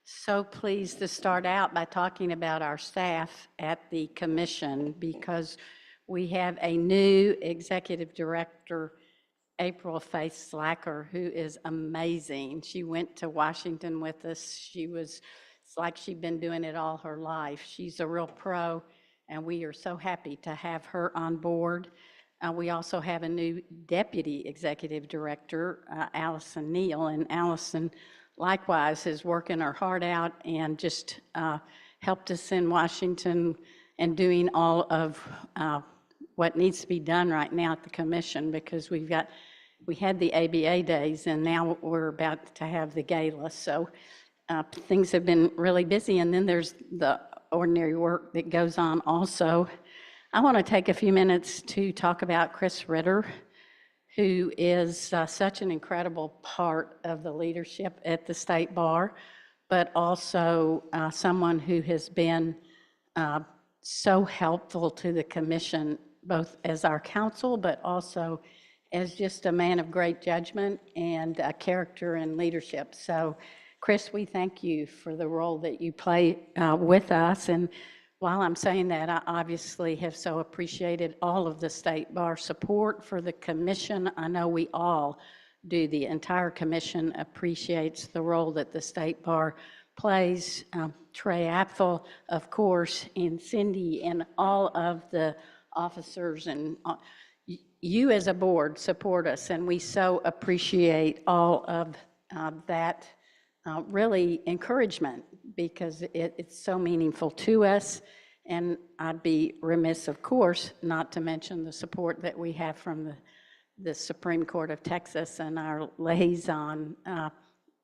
[SPEAKER 8] so pleased to start out by talking about our staff at the commission, because we have a new executive director, April Faith Slacker, who is amazing. She went to Washington with us. She was It's like she's been doing it all her life. She's a real pro, and we are so happy to have her on board. We also have a new Deputy Executive Director, Allison Neal, and Allison likewise is working her heart out and just helped us in Washington and doing all of what needs to be done right now at the commission, because we had the ABA days and now we're about to have the gala. So things have been really busy, and then there's the ordinary work that goes on also. I want to take a few minutes to talk about Chris Ritter, who is such an incredible part of the leadership at the State Bar, but also someone who has been so helpful to the commission, both as our counsel, but also as just a man of great judgment and character and leadership. So, Chris, we thank you for the role that you play with us. And while I'm saying that, I obviously have so appreciated all of the State Bar support for the commission. I know we all do. The entire commission appreciates the role that the State Bar plays. Trey Apfel, of course, and Cindy, and all of the officers, and you as a board support us, and we so appreciate all of that really encouragement, because it's so meaningful to us. And I'd be remiss, of course, not to mention the support that we have from the Supreme Court of Texas and our liaison,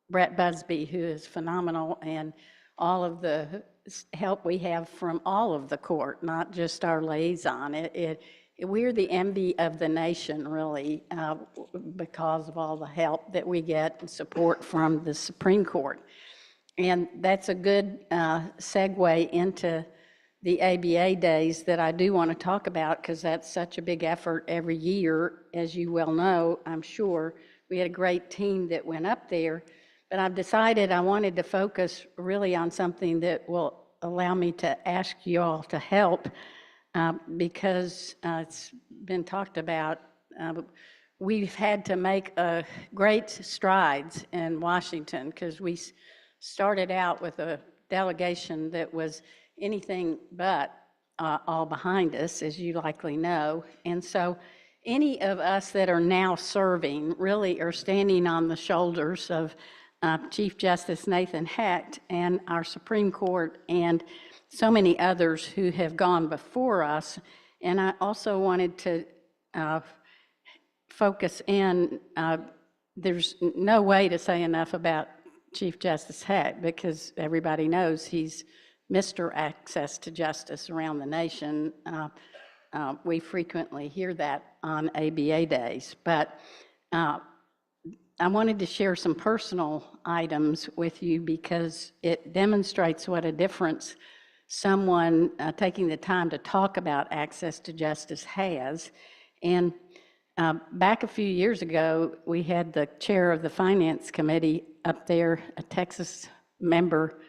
[SPEAKER 8] Brett Busby, who is phenomenal, and all of the help we have from all of the court, not just our liaison. We're the envy of the nation, really, because of all the help that we get and support from the Supreme Court. And that's a good segue into the ABA days that I do want to talk about, because that's such a big effort every year. As you well know, I'm sure, we had a great team that went up there. But I've decided I wanted to focus really on something that will allow me to ask you all to help. Because it's been talked about, we've had to make great strides in Washington, because we started out with a delegation that was anything but all behind us, as you likely know. And so any of us that are now serving really are standing on the shoulders of Chief Justice Nathan Hecht and our Supreme Court and so many others who have gone before us. And I also wanted to focus in, there's no way to say enough about Chief Justice Hecht, because everybody knows he's Mr. Access to Justice around the nation. We frequently hear that on ABA days. But I wanted to share some personal items with you, because it demonstrates what a difference someone taking the time to talk about access to justice has. And back a few years ago, we had the chair of the Finance Committee up there, a Texas member,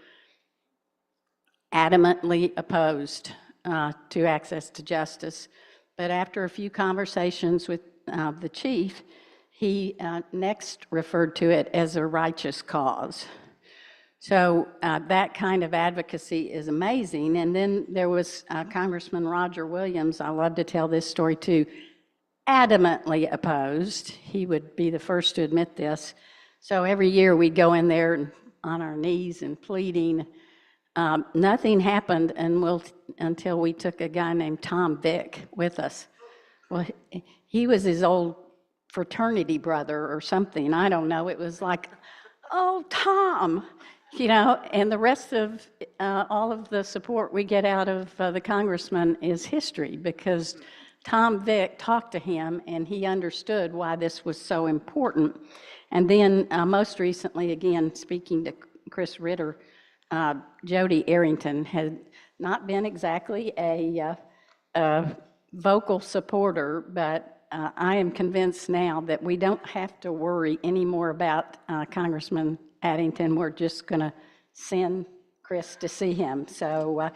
[SPEAKER 8] adamantly opposed to access to justice. But after a few conversations with the chief, he next referred to it as a righteous cause. So that kind of advocacy is amazing. And then there was Congressman Roger Williams, I love to tell this story too, adamantly opposed. He would be the first to admit this. So every year we'd go in there and on our knees and pleading. Nothing happened until we took a guy named Tom Vick with us. Well, he was his old fraternity brother or something, I don't know. It was like, oh, Tom, and the rest of all of the support we get out of the congressman is history, because Tom Vick talked to him and he understood why this was so important. And then most recently, again, speaking to Chris Ritter, Jody Arrington had not been exactly a vocal supporter, but I am convinced now that we don't have to worry anymore about Congressman Addington. We're just going to send Chris to see him. So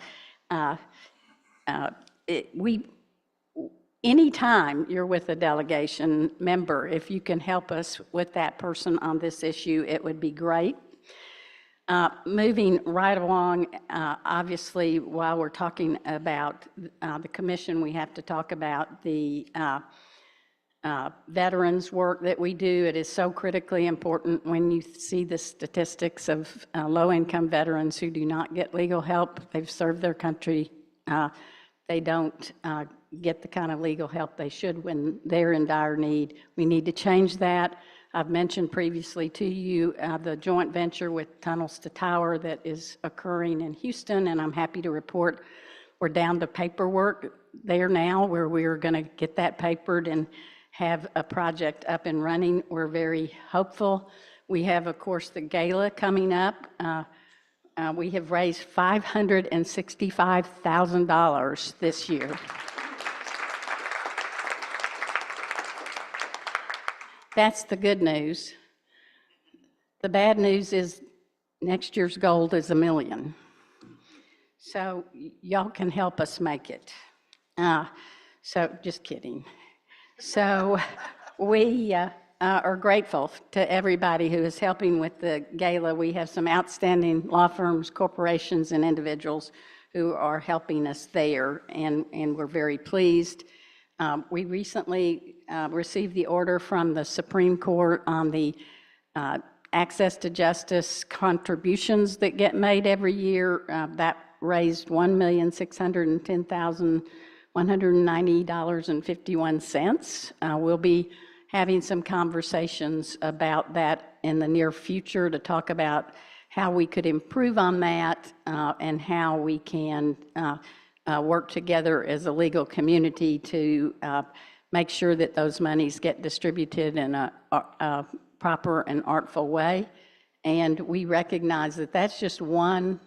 [SPEAKER 8] anytime you're with a delegation member, if you can help us with that person on this issue, it would be great. Moving right along, obviously, while we're talking about the commission, we have to talk about the veterans work that we do. It is so critically important when you see the statistics of low-income veterans who do not get legal help. They've served their country. They don't get the kind of legal help they should when they're in dire need. We need to change that. I've mentioned previously to you the joint venture with Tunnels to Tower that is occurring in Houston, and I'm happy to report we're down to paperwork there now where we're going to get that papered and have a project up and running. We're very hopeful. We have, of course, the gala coming up. We have raised $565,000 this year. That's the good news. The bad news is next year's goal is $1 million. So y'all can help us make it. So just kidding. So we are grateful to everybody who is helping with the gala. We have some outstanding law firms, corporations, and individuals who are helping us there, and we're very pleased. We recently received the order from the Supreme Court on the access to justice contributions that get made every year. That raised $1,610,190.51. We'll be having some conversations about that in the near future to talk about how we could improve on that and how we can work together as a legal community to make sure that those monies get distributed in a proper and artful way. And we recognize that that's just one.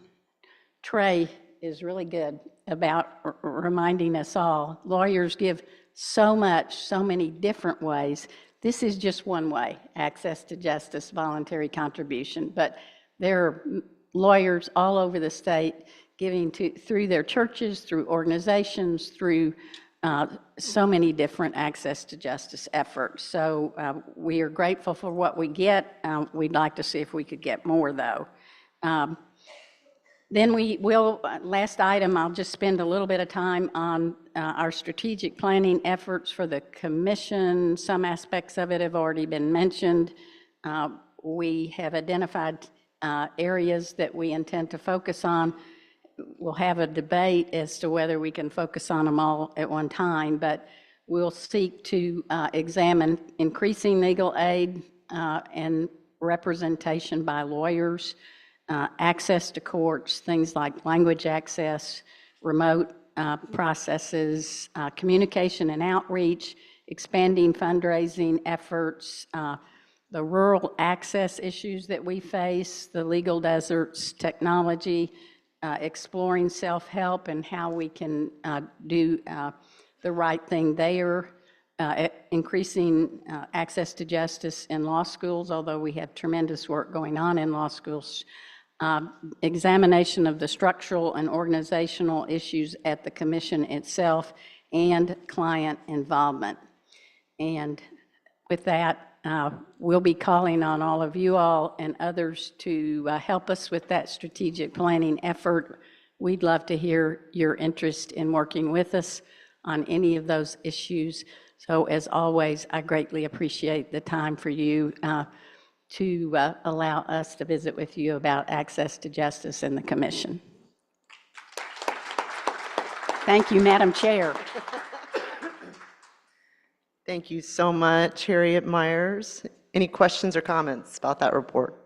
[SPEAKER 8] Trey is really good about reminding us all. Lawyers give so much, so many different ways. This is just one way, access to justice, voluntary contribution. But there are lawyers all over the state giving through their churches, through organizations, through so many different access to justice efforts. So we are grateful for what we get. We'd like to see if we could get more, though. Then we will, last item, I'll just spend a little bit of time on our strategic planning efforts for the commission. Some aspects of it have already been mentioned. We have identified areas that we intend to focus on. We'll have a debate as to whether we can focus on them all at one time, but we'll seek to examine increasing legal aid and representation by lawyers, access to courts, things like language access, remote processes, communication and outreach, expanding fundraising efforts, the rural access issues that we face, the legal deserts, technology, exploring self-help and how we can do the right thing there, increasing access to justice in law schools, although we have tremendous work going on in law schools, examination of the structural and organizational issues at the commission itself, and client involvement. And with that, we'll be calling on all of you all and others to help us with that strategic planning effort. We'd love to hear your interest in working with us on any of those issues. So as always, I greatly appreciate the time for you to allow us to visit with you about access to justice in the commission. Thank you, Madam Chair.
[SPEAKER 1] Thank you so much, Harriet Myers. Any questions or comments about that report?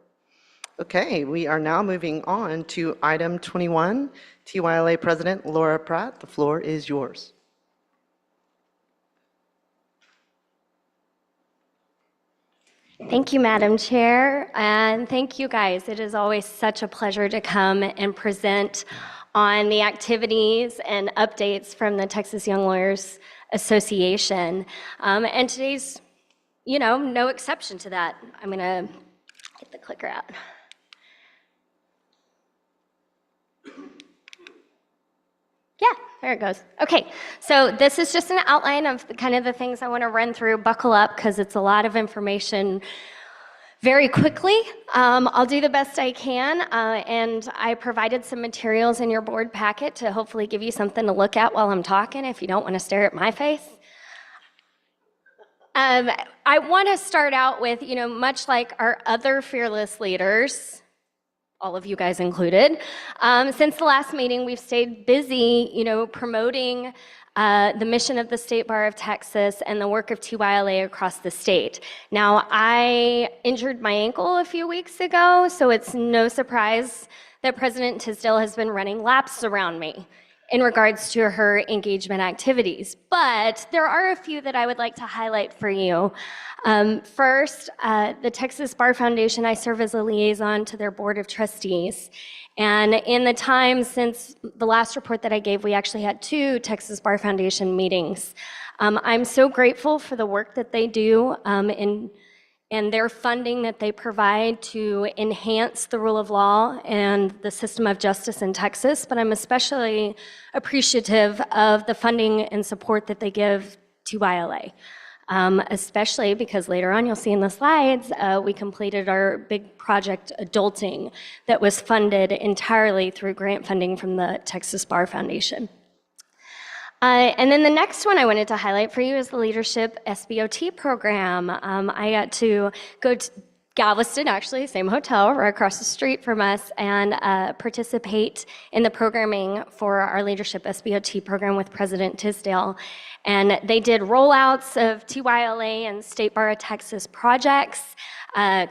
[SPEAKER 1] Okay, we are now moving on to item 21. TYLA President Laura Pratt, the floor is yours.
[SPEAKER 9] Thank you, Madam Chair, and thank you guys. It is always such a pleasure to come and present on the activities and updates from the Texas Young Lawyers Association. And today's, no exception to that. I'm gonna get the clicker out. Yeah, there it goes. Okay, so this is just an outline of kind of the things I want to run through. Buckle up, because it's a lot of information very quickly. I'll do the best I can, and I provided some materials in your board packet to hopefully give you something to look at while I'm talking if you don't want to stare at my face. I want to start out with, much like our other fearless leaders, all of you guys included, since the last meeting, we've stayed busy, promoting the mission of the State Bar of Texas and the work of TYLA across the state. Now, I injured my ankle a few weeks ago, so it's no surprise that President Tisdale has been running laps around me in regards to her engagement activities. But there are a few that I would like to highlight for you. First, the Texas Bar Foundation, I serve as a liaison to their Board of Trustees. And in the time since the last report that I gave, we actually had 2 Texas Bar Foundation meetings. I'm so grateful for the work that they do and their funding that they provide to enhance the rule of law and the system of justice in Texas, but I'm especially appreciative of the funding and support that they give to TYLA, especially because later on you'll see in the slides, we completed our big project Adulting that was funded entirely through grant funding from the Texas Bar Foundation. And then the next one I wanted to highlight for you is the Leadership SBOT program. I got to go to Galveston, actually, same hotel right across the street from us, and participate in the programming for our Leadership SBOT program with President Tisdale. And they did rollouts of TYLA and State Bar of Texas projects,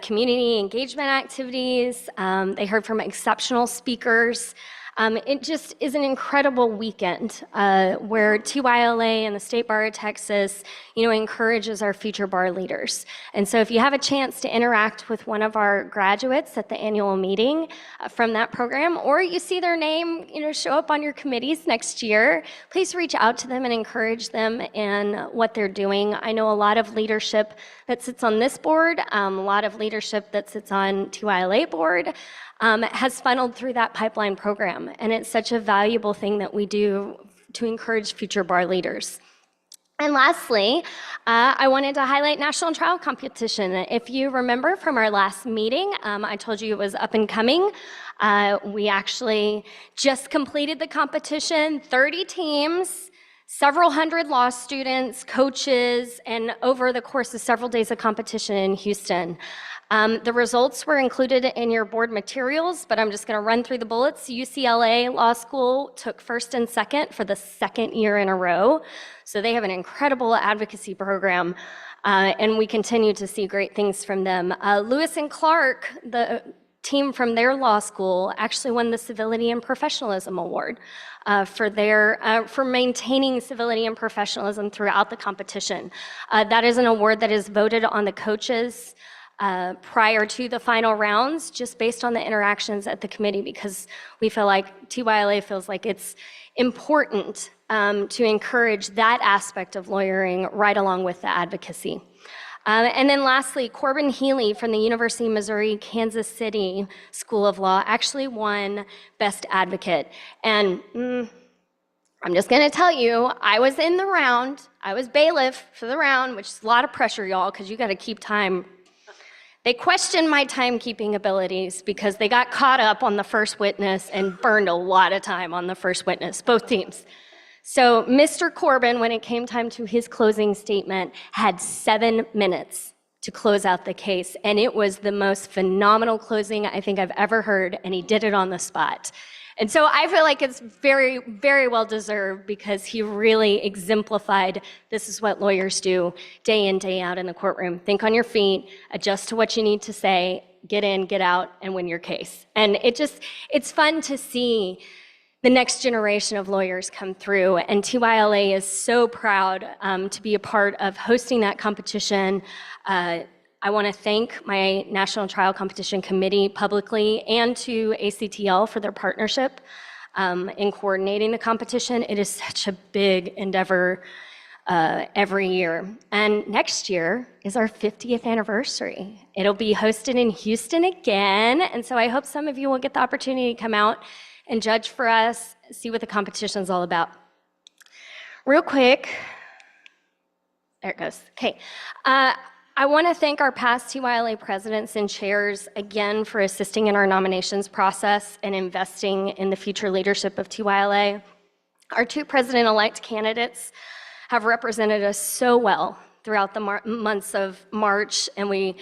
[SPEAKER 9] community engagement activities. They heard from exceptional speakers. It just is an incredible weekend where TYLA and the State Bar of Texas, encourages our future bar leaders. And so if you have a chance to interact with one of our graduates at the annual meeting from that program, or you see their name, show up on your committees next year, please reach out to them and encourage them in what they're doing. I know a lot of leadership that sits on this board, a lot of leadership that sits on TYLA board, has funneled through that pipeline program. And it's such a valuable thing that we do to encourage future bar leaders. And lastly, I wanted to highlight National Trial Competition. If you remember from our last meeting, I told you it was up and coming. We actually just completed the competition, 30 teams, several hundred law students, coaches, and over the course of several days of competition in Houston. The results were included in your board materials, but I'm just going to run through the bullets. UCLA Law School took first and second for the second year in a row. So they have an incredible advocacy program, and we continue to see great things from them. Lewis and Clark, the team from their law school, actually won the Civility and Professionalism Award for maintaining civility and professionalism throughout the competition. That is an award that is voted on the coaches prior to the final rounds, just based on the interactions at the committee, because we feel like TYLA feels like it's important to encourage that aspect of lawyering right along with the advocacy. And then lastly, Corbin Healy from the University of Missouri, Kansas City School of Law actually won Best Advocate. And I'm just going to tell you, I was in the round. I was bailiff for the round, which is a lot of pressure, y'all, because you got to keep time. They questioned my timekeeping abilities because they got caught up on the first witness and burned a lot of time on the first witness, both teams. So Mr. Corbin, when it came time to his closing statement, had 7 minutes to close out the case. And it was the most phenomenal closing I think I've ever heard, and he did it on the spot. And so I feel like it's very, very well deserved because he really exemplified this is what lawyers do day in, day out in the courtroom. Think on your feet, adjust to what you need to say, get in, get out, and win your case. And it's fun to see the next generation of lawyers come through, and TYLA is so proud to be a part of hosting that competition. I want to thank my National Trial Competition Committee publicly and to ACTL for their partnership in coordinating the competition. It is such a big endeavor every year. And next year is our 50th anniversary. It'll be hosted in Houston again, and so I hope some of you will get the opportunity to come out and judge for us, see what the competition's all about. Real quick, there it goes. Okay. I want to thank our past TYLA presidents and chairs again for assisting in our nominations process and investing in the future leadership of TYLA. Our two president-elect candidates have represented us so well throughout the months of March and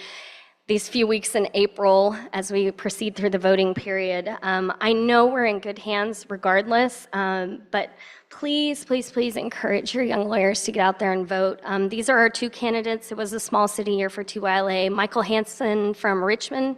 [SPEAKER 9] these few weeks in April as we proceed through the voting period. I know we're in good hands regardless, but please, please, please encourage your young lawyers to get out there and vote. These are our two candidates. It was a small city year for TYLA. Michael Hansen from Richmond,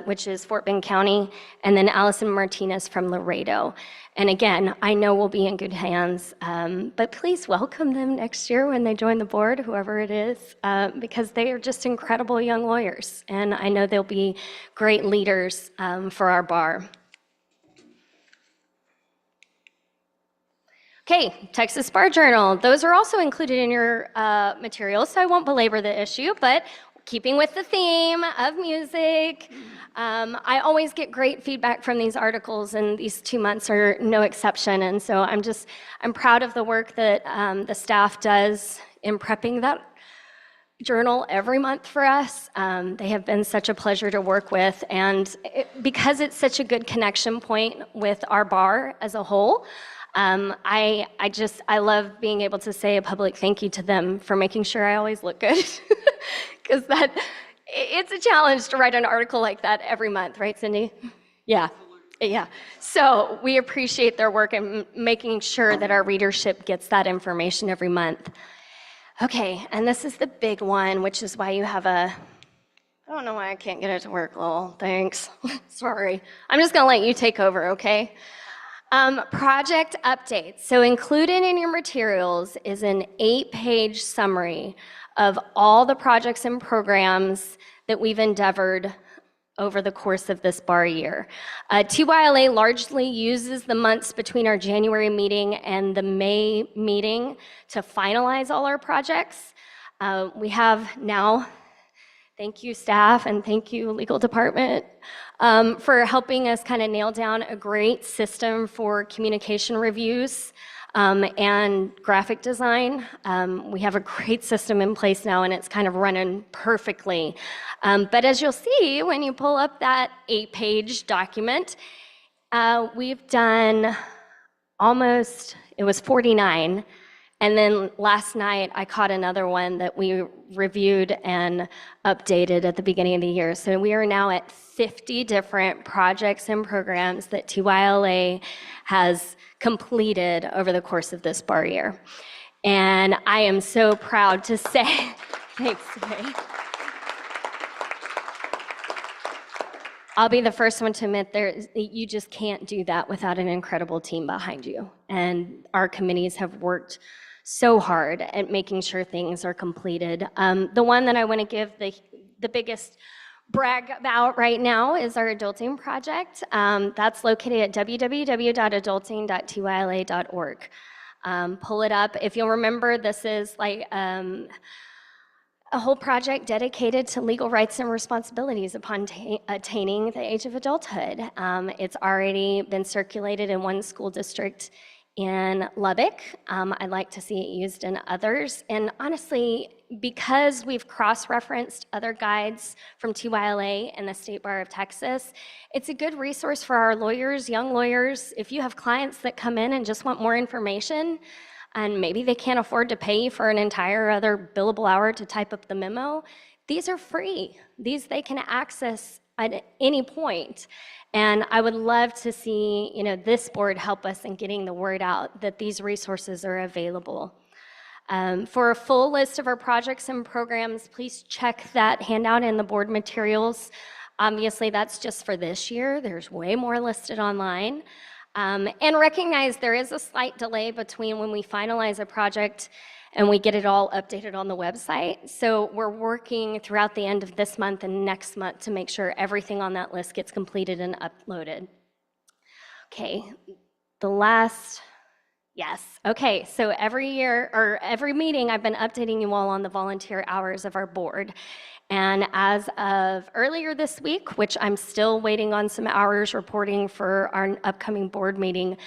[SPEAKER 9] which is Fort Bend County, and then Allison Martinez from Laredo. And again, I know we'll be in good hands, but please welcome them next year when they join the board, whoever it is, because they are just incredible young lawyers, and I know they'll be great leaders for our bar. Okay, Texas Bar Journal. Those are also included in your materials, so I won't belabor the issue, but keeping with the theme of music, I always get great feedback from these articles, and these 2 months are no exception. And so I'm proud of the work that the staff does in prepping that journal every month for us. They have been such a pleasure to work with, and because it's such a good connection point with our bar as a whole, I love being able to say a public thank you to them for making sure I always look good, because it's a challenge to write an article like that every month, right, Cindy? Yeah. So we appreciate their work in making sure that our readership gets that information every month. Okay, and this is the big one, which is why you have I don't know why I can't get it to work, Lowell. Thanks. Sorry. I'm just gonna let you take over, okay? Project updates. So included in your materials is an 8-page summary of all the projects and programs that we've endeavored over the course of this bar year. TYLA largely uses the months between our January meeting and the May meeting to finalize all our projects. We have now, thank you staff and thank you legal department for helping us kind of nail down a great system for communication reviews and graphic design. We have a great system in place now, and it's kind of running perfectly. But as you'll see, when you pull up that 8-page document, we've done it was 49. And then last night, I caught another one that we reviewed and updated at the beginning of the year. So we are now at 50 different projects and programs that TYLA has completed over the course of this bar year. And I am so proud to say, thanks, Ray. I'll be the first one to admit you just can't do that without an incredible team behind you. And our committees have worked so hard at making sure things are completed. The one that I want to give the biggest brag about right now is our adulting project. That's located at www.adulting.tyla.org. Pull it up. If you'll remember, this is like a whole project dedicated to legal rights and responsibilities upon attaining the age of adulthood. It's already been circulated in one school district in Lubbock. I'd like to see it used in others. And honestly, because we've cross-referenced other guides from TYLA and the State Bar of Texas, it's a good resource for our lawyers, young lawyers. If you have clients that come in and just want more information, and maybe they can't afford to pay you for an entire other billable hour to type up the memo, these are free. These they can access at any point. And I would love to see, this board help us in getting the word out that these resources are available. For a full list of our projects and programs, please check that handout in the board materials. Obviously, that's just for this year. There's way more listed online. And recognize there is a slight delay between when we finalize a project and we get it all updated on the website. So we're working throughout the end of this month and next month to make sure everything on that list gets completed and uploaded. Okay, yes. Okay, so every year, or every meeting, I've been updating you all on the volunteer hours of our board. And as of earlier this week, which I'm still waiting on some hours reporting for our upcoming board meeting,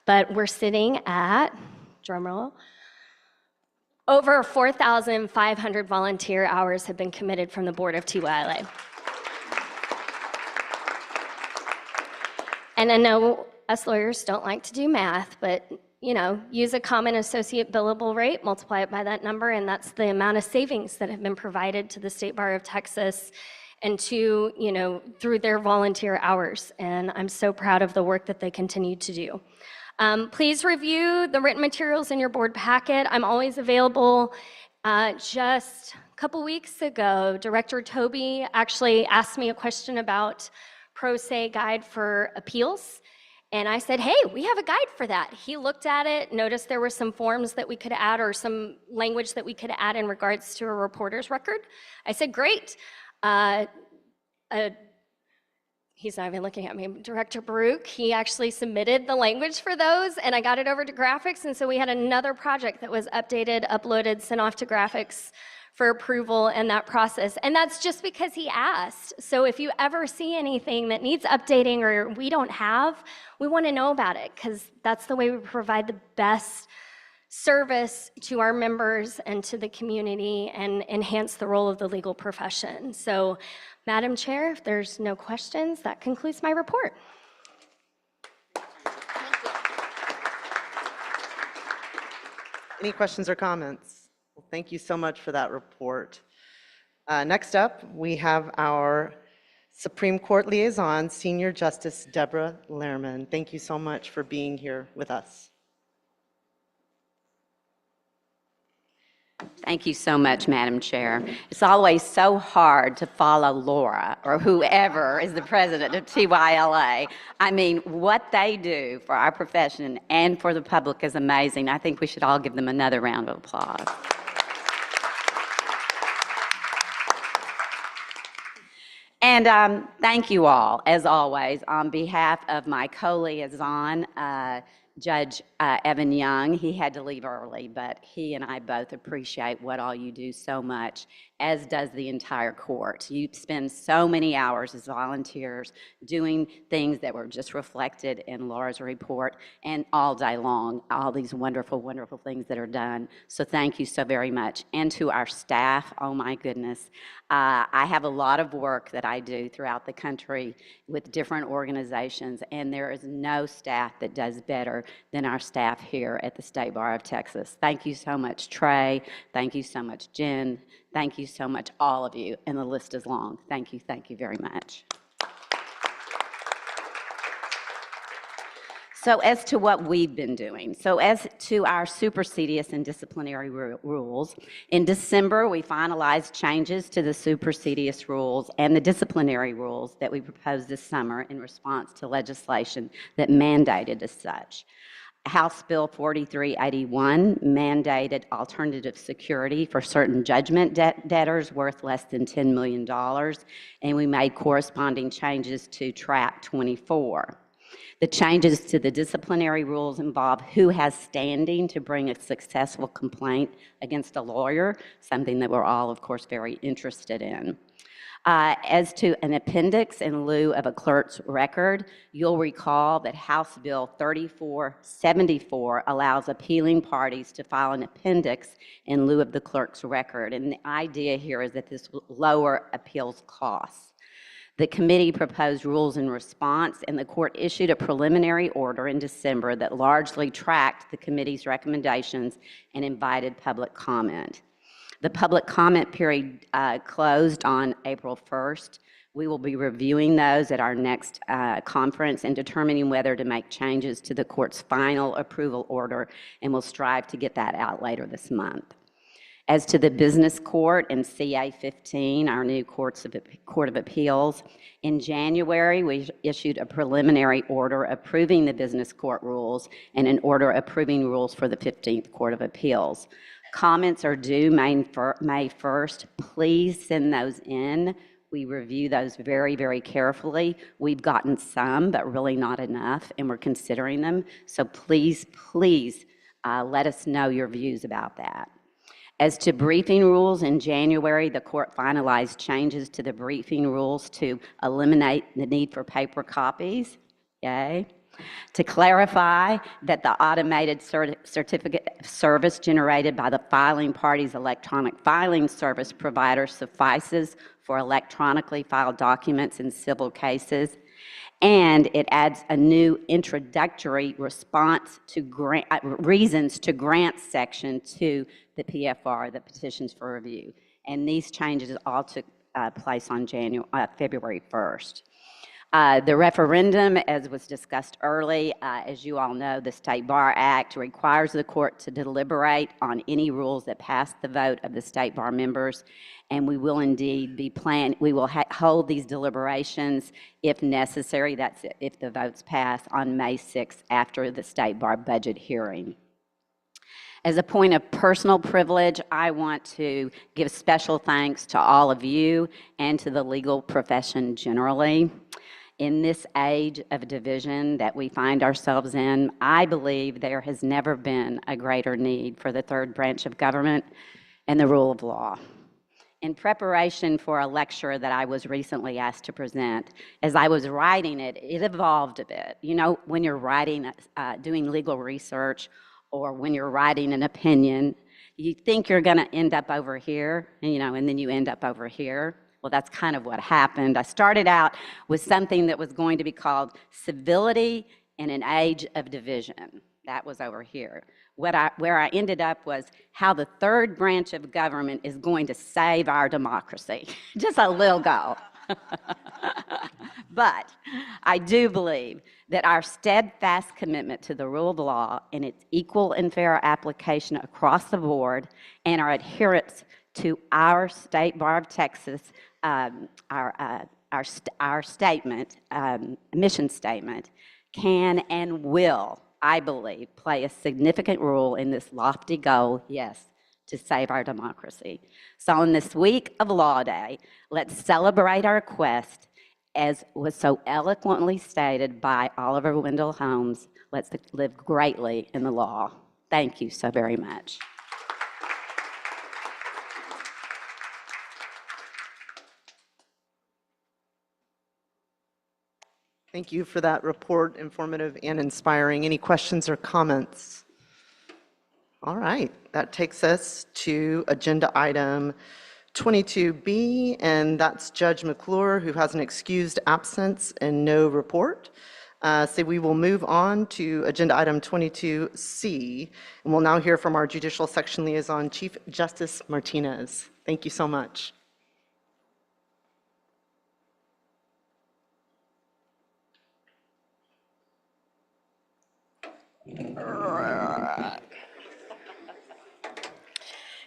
[SPEAKER 9] but we're sitting at, drumroll, Over 4,500 volunteer hours have been committed from the board of TYLA. And I know us lawyers don't like to do math, but use a common associate billable rate, multiply it by that number, and that's the amount of savings that have been provided to the State Bar of Texas and through their volunteer hours. And I'm so proud of the work that they continue to do. Please review the written materials in your board packet. I'm always available. Just a couple weeks ago, Director Toby actually asked me a question about Pro Se Guide for Appeals. And I said, hey, we have a guide for that. He looked at it, noticed there were some forms that we could add or some language that we could add in regards to a reporter's record. I said, great. He's not even looking at me. Director Baruch, he actually submitted the language for those, and I got it over to graphics, and so we had another project that was updated, uploaded, sent off to graphics for approval and that process. And that's just because he asked. So if you ever see anything that needs updating or we don't have, we want to know about it, because that's the way we provide the best service to our members and to the community and enhance the role of the legal profession. So, Madam Chair, if there's no questions, that concludes my report.
[SPEAKER 1] Any questions or comments? Well, thank you so much for that report. Next up, we have our Supreme Court Liaison, Senior Justice Deborah Lehrman. Thank you so much for being here with us.
[SPEAKER 11] Thank you so much, Madam Chair. It's always so hard to follow Laura or whoever is the president of TYLA. I mean, what they do for our profession and for the public is amazing. I think we should all give them another round of applause. And thank you all, as always, on behalf of my co-liaison, Judge Evan Young. He had to leave early, but he and I both appreciate what all you do so much, as does the entire court. You spend so many hours as volunteers doing things that were just reflected in Laura's report, and all day long, all these wonderful, wonderful things that are done. So thank you so very much. And to our staff, oh my goodness. I have a lot of work that I do throughout the country with different organizations, and there is no staff that does better than our staff here at the State Bar of Texas. Thank you so much, Trey. Thank you so much, Jen. Thank you so much, all of you, and the list is long. Thank you very much. So as to what we've been doing, so as to our supersedious and disciplinary rules, in December we finalized changes to the supersedious rules and the disciplinary rules that we proposed this summer in response to legislation that mandated as such. House Bill 4381 mandated alternative security for certain judgment debtors worth less than $10 million, and we made corresponding changes to TRAP 24. The changes to the disciplinary rules involve who has standing to bring a successful complaint against a lawyer, something that we're all, of course, very interested in. As to an appendix in lieu of a clerk's record, you'll recall that House Bill 3474 allows appealing parties to file an appendix in lieu of the clerk's record. And the idea here is that this will lower appeals costs. The committee proposed rules in response, and the court issued a preliminary order in December that largely tracked the committee's recommendations and invited public comment. The public comment period closed on April 1st. We will be reviewing those at our next conference and determining whether to make changes to the court's final approval order, and we'll strive to get that out later this month. As to the business court and CA15, our new Court of Appeals, in January we issued a preliminary order approving the business court rules and an order approving rules for the 15th Court of Appeals. Comments are due May 1st. Please send those in. We review those very, very carefully. We've gotten some, but really not enough, and we're considering them. So please, please let us know your views about that. As to briefing rules, in January, the court finalized changes to the briefing rules to eliminate the need for paper copies. Yay. To clarify that the automated certificate of service generated by the filing party's electronic filing service provider suffices for electronically filed documents in civil cases. And it adds a new introductory response to reasons to grant section to the PFR, the petitions for review. And these changes all took place on February 1st. The referendum, as was discussed early, as you all know, the State Bar Act requires the court to deliberate on any rules that pass the vote of the State Bar members, and we will indeed we will hold these deliberations if necessary, that's if the votes pass, on May 6th after the State Bar budget hearing. As a point of personal privilege, I want to give special thanks to all of you and to the legal profession generally. In this age of division that we find ourselves in, I believe there has never been a greater need for the third branch of government and the rule of law. In preparation for a lecture that I was recently asked to present, as I was writing it, it evolved a bit. You know, when you're writing, doing legal research, or when you're writing an opinion, you think you're going to end up over here, and then you end up over here. Well, that's kind of what happened. I started out with something that was going to be called Civility in an Age of Division. That was over here. Where I ended up was how the third branch of government is going to save our democracy. Just a little go. But I do believe that our steadfast commitment to the rule of law and its equal and fair application across the board, and our adherence to our State Bar of Texas, our statement, mission statement, can and will, I believe, play a significant role in this lofty goal, yes, to save our democracy. So on this week of Law Day, let's celebrate our quest, as was so eloquently stated by Oliver Wendell Holmes. Let's live greatly in the law. Thank you so very much.
[SPEAKER 1] Thank you for that report, informative and inspiring. Any questions or comments? All right, that takes us to agenda item 22B, and that's Judge McClure, who has an excused absence and no report. So we will move on to agenda item 22C, and we'll now hear from our Judicial Section Liaison, Chief Justice Martinez. Thank you so much.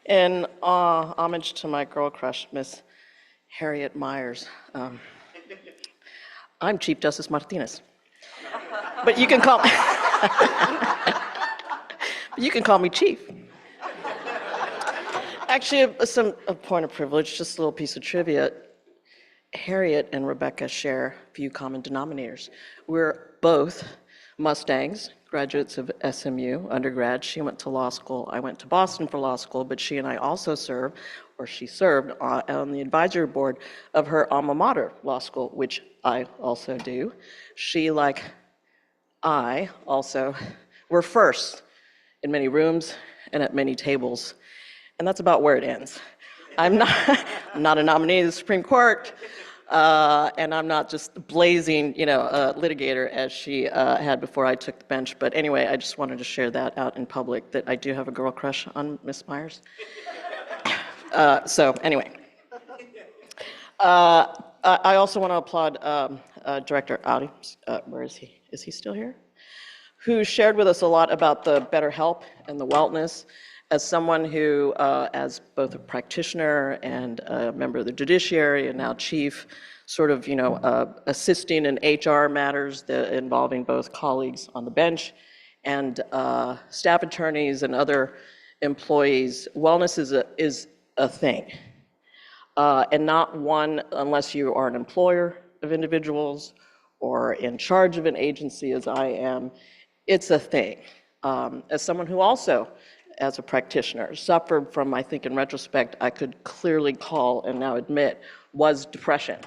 [SPEAKER 12] In homage to my girl crush, Miss Harriet Myers, I'm Chief Justice Martinez. But you can call me Chief. Actually, a point of privilege, just a little piece of trivia. Harriet and Rebecca share few common denominators. We're both Mustangs, graduates of SMU, undergrad. She went to law school. I went to Boston for law school, but she and I also she served on the advisory board of her alma mater law school, which I also do. She, like I, also were first in many rooms and at many tables, and that's about where it ends. I'm not a nominee to the Supreme Court, and I'm not just blazing, litigator as she had before I took the bench. But anyway, I just wanted to share that out in public, that I do have a girl crush on Miss Myers. So anyway, I also want to applaud Director Audi. Where is he? Is he still here? Who shared with us a lot about the BetterHelp and the wellness. As someone who, as both a practitioner and a member of the judiciary and now chief, sort of, assisting in HR matters involving both colleagues on the bench and staff attorneys and other employees, wellness is a thing. And not one unless you are an employer of individuals or in charge of an agency, as I am. It's a thing. As someone who also, as a practitioner, suffered from, I think in retrospect, I could clearly call and now admit, was depression,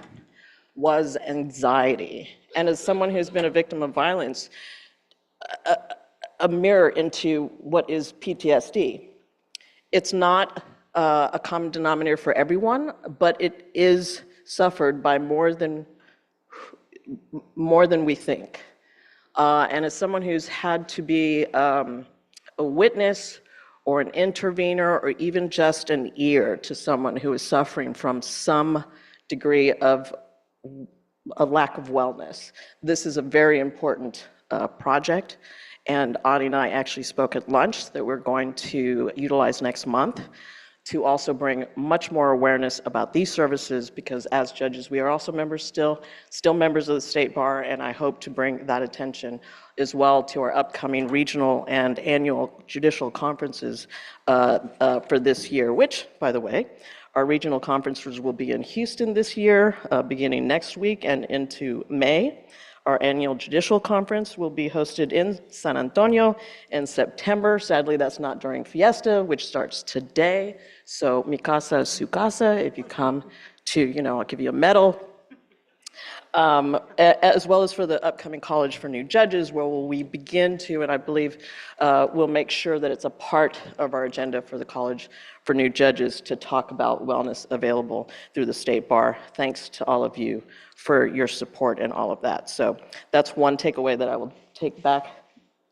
[SPEAKER 12] was anxiety, and as someone who's been a victim of violence, a mirror into what is PTSD. It's not a common denominator for everyone, but it is suffered by more than we think. And as someone who's had to be a witness or an intervener or even just an ear to someone who is suffering from some degree of a lack of wellness, this is a very important project. And Ani and I actually spoke at lunch that we're going to utilize next month to also bring much more awareness about these services, because as judges, we are also members still members of the State Bar, and I hope to bring that attention as well to our upcoming regional and annual judicial conferences for this year, which, by the way, our regional conferences will be in Houston this year, beginning next week and into May. Our annual judicial conference will be hosted in San Antonio in September. Sadly, that's not during Fiesta, which starts today. So mi casa es su casa. If you come to, I'll give you a medal. As well as for the upcoming College for New Judges, where we begin to, and I believe we'll make sure that it's a part of our agenda for the College for New Judges to talk about wellness available through the State Bar. Thanks to all of you for your support and all of that. So that's one takeaway that I will take back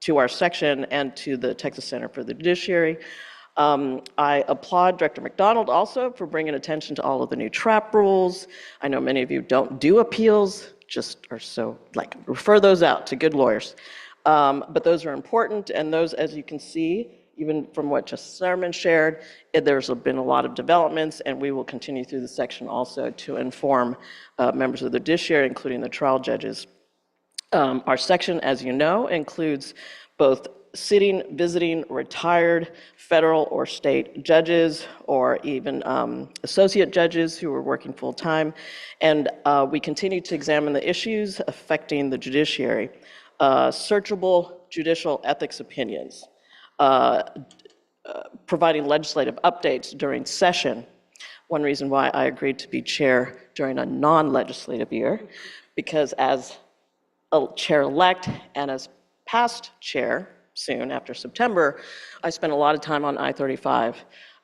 [SPEAKER 12] to our section and to the Texas Center for the Judiciary. I applaud Director McDonald also for bringing attention to all of the new TRAP rules. I know many of you don't do appeals, just are so, refer those out to good lawyers. But those are important, and those, as you can see, even from what Justice Zimmerman shared, there's been a lot of developments, and we will continue through the section also to inform members of the judiciary, including the trial judges. Our section, as you know, includes both sitting, visiting, retired federal or state judges, or even associate judges who are working full-time. And we continue to examine the issues affecting the judiciary. Searchable judicial ethics opinions, providing legislative updates during session. One reason why I agreed to be chair during a non-legislative year, because as a chair-elect and as past chair, soon after September, I spent a lot of time on I-35.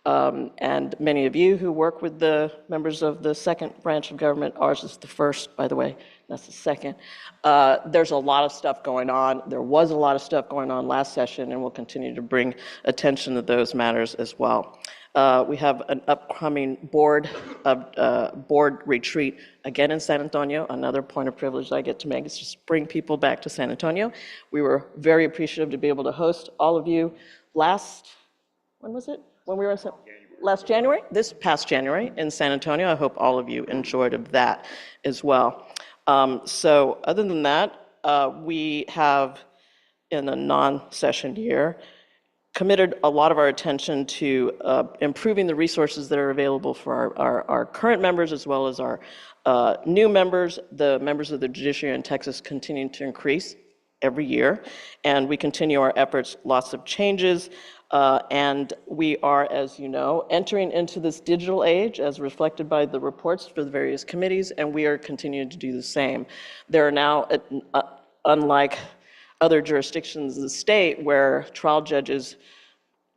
[SPEAKER 12] And many of you who work with the members of the second branch of government, ours is the first, by the way, that's the second. There's a lot of stuff going on. There was a lot of stuff going on last session, and we'll continue to bring attention to those matters as well. We have an upcoming board retreat, again in San Antonio. Another point of privilege I get to make is just bring people back to San Antonio. We were very appreciative to be able to host all of you when was it? When we were in last January? This past January in San Antonio. I hope all of you enjoyed of that as well. So other than that, we have, in a non-session year, committed a lot of our attention to improving the resources that are available for our current members as well as our new members. The members of the judiciary in Texas continue to increase every year, and we continue our efforts, lots of changes, and we are, as you know, entering into this digital age as reflected by the reports for the various committees, and we are continuing to do the same. There are now, unlike other jurisdictions in the state where trial judges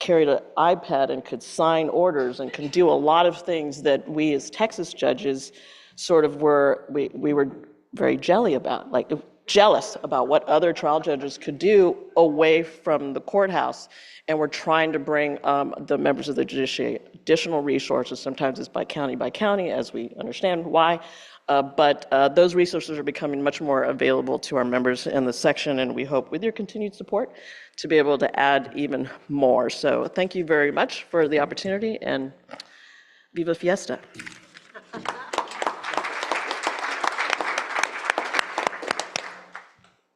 [SPEAKER 12] carried an iPad and could sign orders and can do a lot of things that we as Texas judges sort of we were very jealous about what other trial judges could do away from the courthouse. And we're trying to bring the members of the judiciary additional resources. Sometimes it's by county, as we understand why. But those resources are becoming much more available to our members in the section, and we hope with your continued support to be able to add even more. So thank you very much for the opportunity, and viva Fiesta.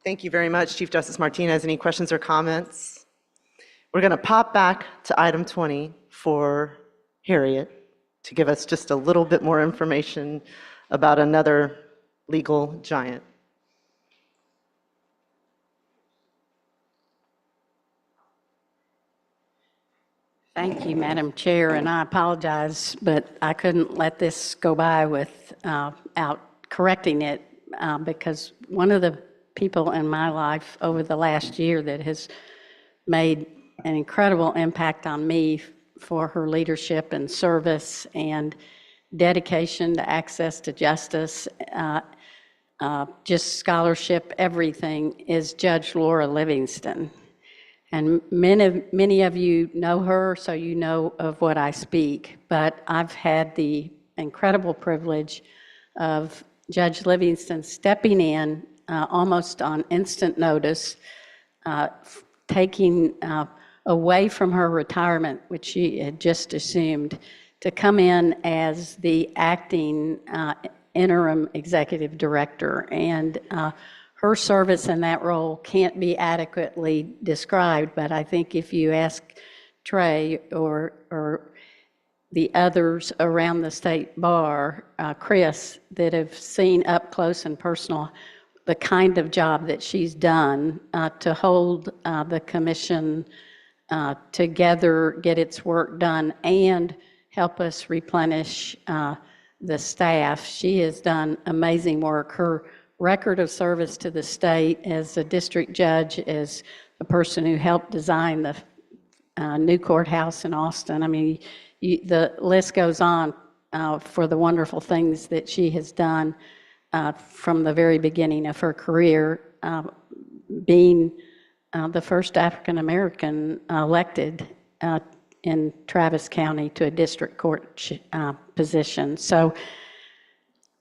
[SPEAKER 1] Thank you very much, Chief Justice Martinez. Any questions or comments? We're going to pop back to item 20 for Harriet to give us just a little bit more information about another legal giant.
[SPEAKER 8] Thank you, Madam Chair, and I apologize, but I couldn't let this go by without correcting it. because one of the people in my life over the last year that has made an incredible impact on me for her leadership and service and dedication to access to justice, just scholarship, everything, is Judge Laura Livingston. And many of you know her, so you know of what I speak, but I've had the incredible privilege of Judge Livingston stepping in almost on instant notice, taking away from her retirement, which she had just assumed, to come in as the acting interim executive director. And her service in that role can't be adequately described, but I think if you ask Trey or the others around the state bar, Chris, that have seen up close and personal the kind of job that she's done to hold the commission together, get its work done, and help us replenish the staff. She has done amazing work. Her record of service to the state as a district judge, as the person who helped design the new courthouse in Austin. I mean, the list goes on for the wonderful things that she has done from the very beginning of her career, being the first African-American elected in Travis County to a district court position. So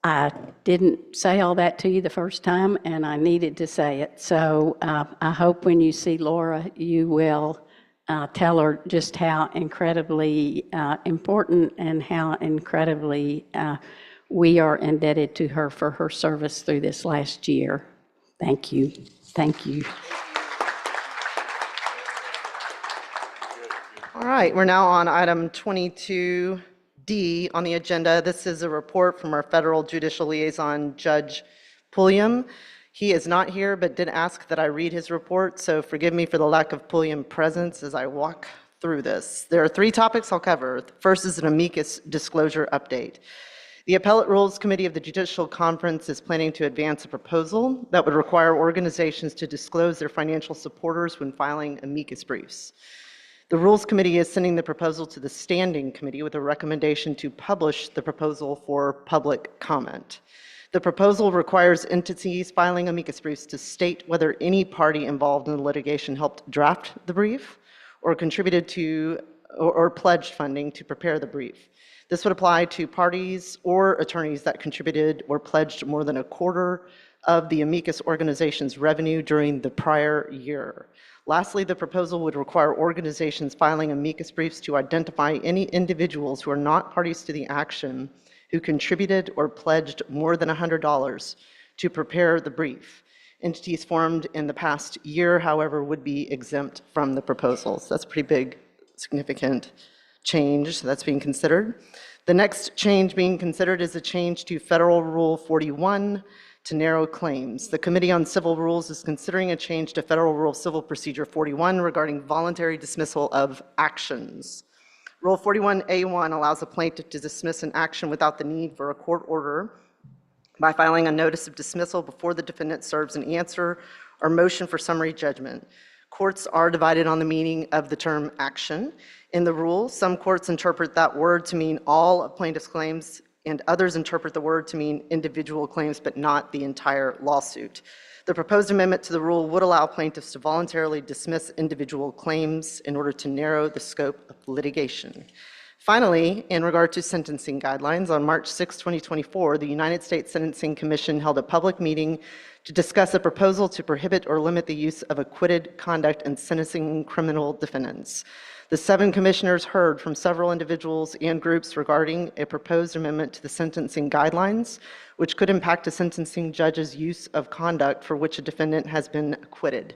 [SPEAKER 8] I didn't say all that to you the first time, and I needed to say it. So I hope when you see Laura, you will tell her just how incredibly important and how incredibly we are indebted to her for her service through this last year. Thank you. Thank you.
[SPEAKER 1] All right, we're now on item 22D on the agenda. This is a report from our federal judicial liaison, Judge Pulliam. He is not here, but did ask that I read his report, so forgive me for the lack of Pulliam presence as I walk through this. There are 3 topics I'll cover. The first is an amicus disclosure update. The Appellate Rules Committee of the Judicial Conference is planning to advance a proposal that would require organizations to disclose their financial supporters when filing amicus briefs. The Rules Committee is sending the proposal to the Standing Committee with a recommendation to publish the proposal for public comment. The proposal requires entities filing amicus briefs to state whether any party involved in the litigation helped draft the brief or contributed to or pledged funding to prepare the brief. This would apply to parties or attorneys that contributed or pledged more than a quarter of the amicus organization's revenue during the prior year. Lastly, the proposal would require organizations filing amicus briefs to identify any individuals who are not parties to the action who contributed or pledged more than $100 to prepare the brief. Entities formed in the past year, however, would be exempt from the proposals. That's a pretty big, significant change that's being considered. The next change being considered is a change to Federal Rule 41 to narrow claims. The Committee on Civil Rules is considering a change to Federal Rule Civil Procedure 41 regarding voluntary dismissal of actions. Rule 41A1 allows a plaintiff to dismiss an action without the need for a court order by filing a notice of dismissal before the defendant serves an answer or motion for summary judgment. Courts are divided on the meaning of the term action. In the rule, some courts interpret that word to mean all of plaintiff's claims, and others interpret the word to mean individual claims, but not the entire lawsuit. The proposed amendment to the rule would allow plaintiffs to voluntarily dismiss individual claims in order to narrow the scope of litigation. Finally, in regard to sentencing guidelines, on March 6, 2024, the United States Sentencing Commission held a public meeting to discuss a proposal to prohibit or limit the use of acquitted conduct in sentencing criminal defendants. The 7 commissioners heard from several individuals and groups regarding a proposed amendment to the sentencing guidelines, which could impact a sentencing judge's use of conduct for which a defendant has been acquitted.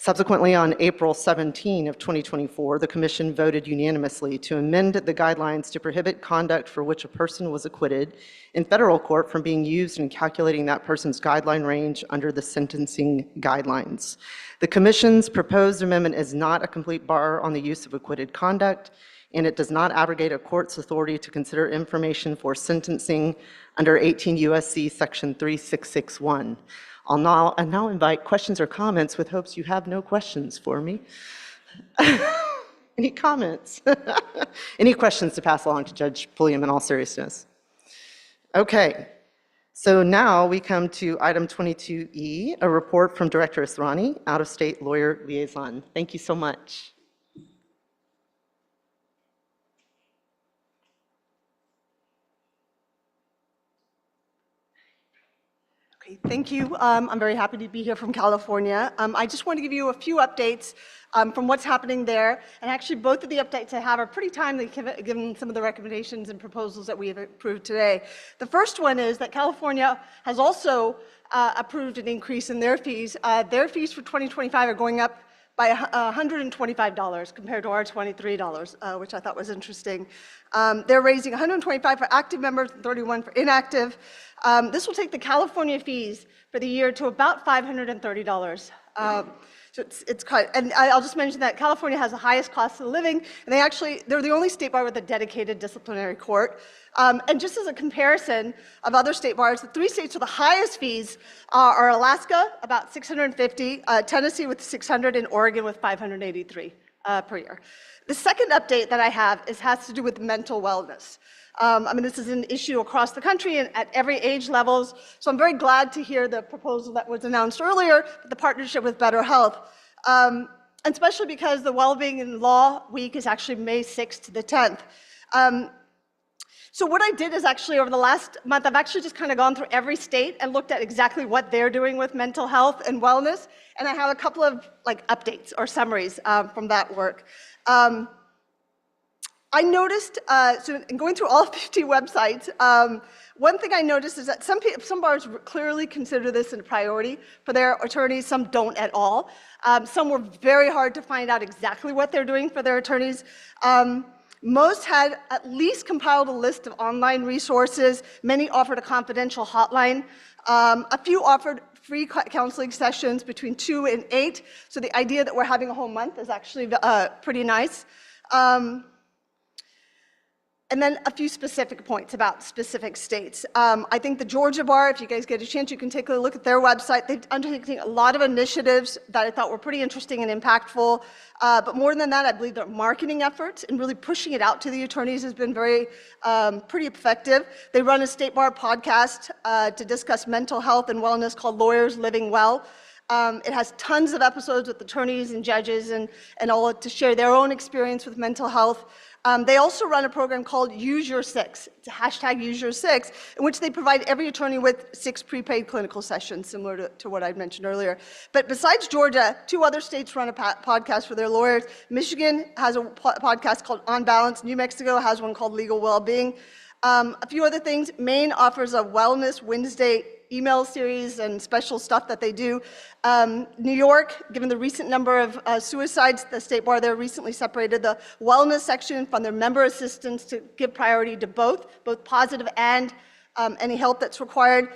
[SPEAKER 1] Subsequently, on April 17 of 2024, the Commission voted unanimously to amend the guidelines to prohibit conduct for which a person was acquitted in federal court from being used in calculating that person's guideline range under the sentencing guidelines. The Commission's proposed amendment is not a complete bar on the use of acquitted conduct. and it does not abrogate a court's authority to consider information for sentencing under 18 U.S.C. Section 3661. I'll now invite questions or comments with hopes you have no questions for me. Any comments? Any questions to pass along to Judge Pulliam in all seriousness? Okay, so now we come to item 22E, a report from Director Asrani, out-of-state lawyer liaison. Thank you so much.
[SPEAKER 14] Thank you. I'm very happy to be here from California. I just want to give you a few updates from what's happening there. And actually, both of the updates I have are pretty timely given some of the recommendations and proposals that we have approved today. The first one is that California has also approved an increase in their fees. Their fees for 2025 are going up by $125 compared to our $23, which I thought was interesting. They're raising $125 for active members and $31 for inactive. This will take the California fees for the year to about $530. So it's quite, and I'll just mention that California has the highest cost of living, and they're the only state bar with a dedicated disciplinary court. And just as a comparison of other state bars, the 3 states with the highest fees are Alaska, about $650, Tennessee with $600, and Oregon with $583 per year. The second update that I have has to do with mental wellness. This is an issue across the country and at every age levels. So I'm very glad to hear the proposal that was announced earlier, the partnership with Better Health, and especially because the Wellbeing in Law Week is actually May 6th to the 10th. So what I did is actually over the last month, I've actually just kind of gone through every state and looked at exactly what they're doing with mental health and wellness. And I have a couple of updates or summaries from that work. I noticed, so in going through all 50 websites, one thing I noticed is that some bars clearly consider this a priority for their attorneys, some don't at all. Some were very hard to find out exactly what they're doing for their attorneys. Most had at least compiled a list of online resources. Many offered a confidential hotline. A few offered free counseling sessions between 2 and 8. So the idea that we're having a whole month is actually pretty nice. And then a few specific points about specific states. I think the Georgia Bar, if you guys get a chance, you can take a look at their website. They've undertaken a lot of initiatives that I thought were pretty interesting and impactful. But more than that, I believe their marketing efforts and really pushing it out to the attorneys has been pretty effective. They run a state bar podcast to discuss mental health and wellness called Lawyers Living Well. It has tons of episodes with attorneys and judges and all to share their own experience with mental health. They also run a program called Use Your 6. It's a hashtag Use Your 6, in which they provide every attorney with 6 prepaid clinical sessions, similar to what I mentioned earlier. But besides Georgia, 2 other states run a podcast for their lawyers. Michigan has a podcast called On Balance. New Mexico has one called Legal Wellbeing. A few other things. Maine offers a Wellness Wednesday email series and special stuff that they do. New York, given the recent number of suicides, the state bar there recently separated the wellness section from their member assistants to give priority to both positive and any help that's required.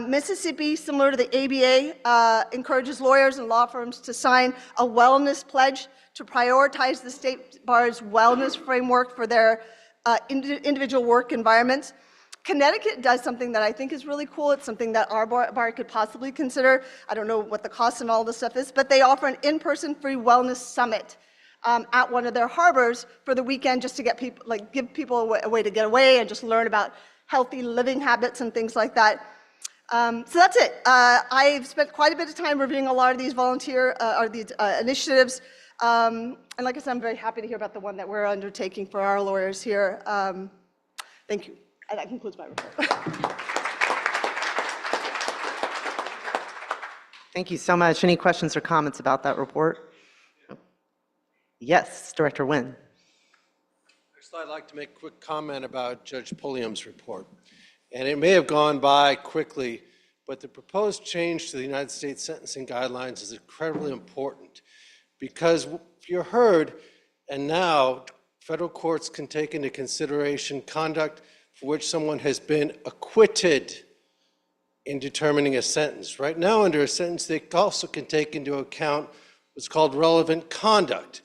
[SPEAKER 14] Mississippi, similar to the ABA, encourages lawyers and law firms to sign a wellness pledge to prioritize the state bar's wellness framework for their individual work environments. Connecticut does something that I think is really cool. It's something that our bar could possibly consider. I don't know what the cost and all this stuff is, but they offer an in-person free wellness summit at one of their harbors for the weekend, just to get people, give people a way to get away and just learn about healthy living habits and things like that. So that's it. I've spent quite a bit of time reviewing a lot of these initiatives. And like I said, I'm very happy to hear about the one that we're undertaking for our lawyers here. Thank you. And that concludes my report.
[SPEAKER 1] Thank you so much. Any questions or comments about that report? Yes, Director Nguyen.
[SPEAKER 15] First, I'd like to make a quick comment about Judge Pulliam's report. And it may have gone by quickly, but the proposed change to the United States sentencing guidelines is incredibly important, because you heard, and now federal courts can take into consideration conduct for which someone has been acquitted in determining a sentence. Right now, under a sentence, they also can take into account what's called relevant conduct,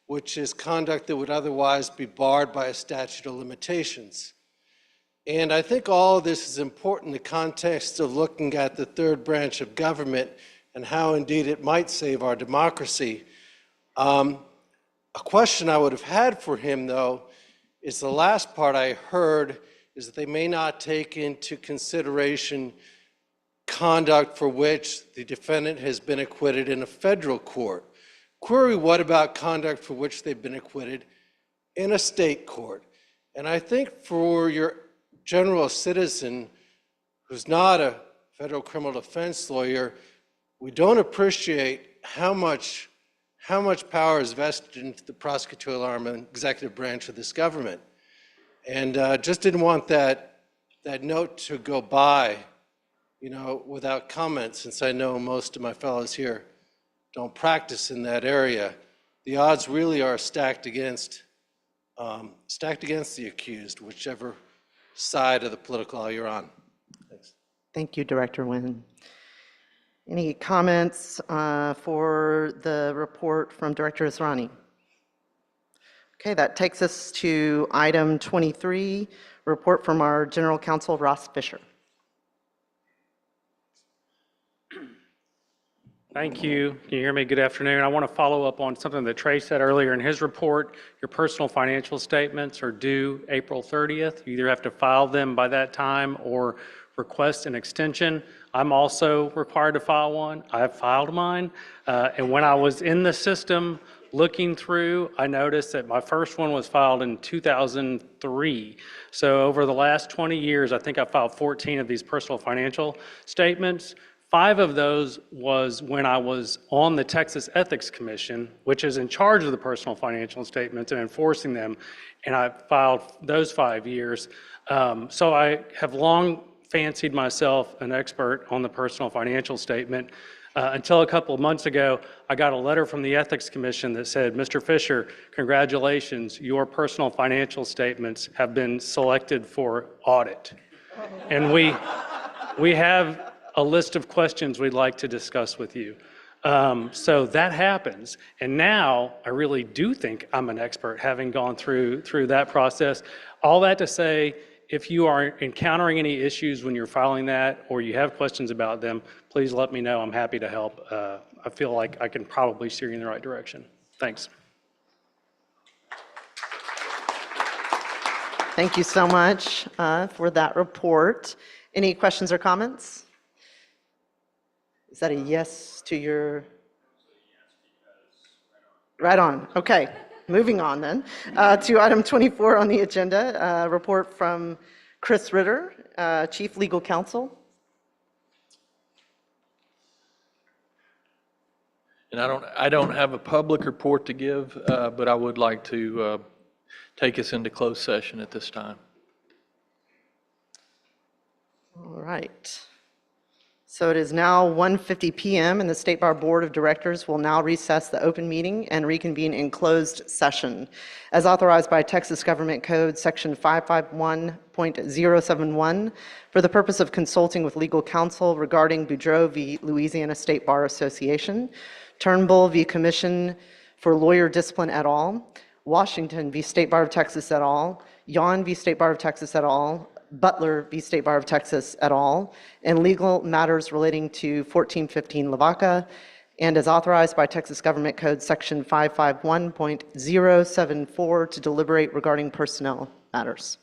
[SPEAKER 15] which is conduct that would otherwise be barred by a statute of limitations. And I think all of this is important in the context of looking at the third branch of government and how indeed it might save our democracy. A question I would have had for him, though, is the last part I heard is that they may not take into consideration conduct for which the defendant has been acquitted in a federal court. Query, what about conduct for which they've been acquitted in a state court? And I think for your general citizen who's not a federal criminal defense lawyer, we don't appreciate how much power is vested into the prosecutorial arm and executive branch of this government. And just didn't want that note to go by, without comment, since I know most of my fellows here don't practice in that area. The odds really are stacked against the accused, whichever side of the political aisle you're on. Thanks.
[SPEAKER 1] Thank you, Director Nguyen. Any comments for the report from Director Israni? Okay, that takes us to item 23, report from our General Counsel, Ross Fisher.
[SPEAKER 16] Thank you. Can you hear me? Good afternoon. I want to follow up on something that Trey said earlier in his report. Your personal financial statements are due April 30th. You either have to file them by that time or request an extension. I'm also required to file one. I have filed mine. And when I was in the system looking through, I noticed that my first one was filed in 2003. So over the last 20 years, I think I filed 14 of these personal financial statements. 5 of those was when I was on the Texas Ethics Commission, which is in charge of the personal financial statements and enforcing them, and I filed those 5 years. So I have long fancied myself an expert on the personal financial statement until a couple of months ago, I got a letter from the Ethics Commission that said, Mr. Fisher, congratulations, your personal financial statements have been selected for audit. And we have a list of questions we'd like to discuss with you. So that happens. And now I really do think I'm an expert, having gone through that process. All that to say, if you are encountering any issues when you're filing that or you have questions about them, please let me know. I'm happy to help. I feel like I can probably steer you in the right direction. Thanks.
[SPEAKER 1] Thank you so much for that report. Any questions or comments? Is that a yes to your? Right on. Okay. Moving on then to item 24 on the agenda, report from Chris Ritter, Chief Legal Counsel.
[SPEAKER 18] And I don't have a public report to give, but I would like to take us into closed session at this time.
[SPEAKER 1] All right. So it is now 1:50 p.m. and the State Bar Board of Directors will now recess the open meeting and reconvene in closed session. As authorized by Texas Government Code Section 551.071 for the purpose of consulting with legal counsel regarding Boudreaux v. Louisiana State Bar Association, Turnbull v. Commission for Lawyer Discipline et al., Washington v. State Bar of Texas et al., Yon v. State Bar of Texas et al., Butler v. State Bar of Texas et al., and legal matters relating to 1415 Lavaca, and as authorized by Texas Government Code Section 551.074 to deliberate regarding personnel matters.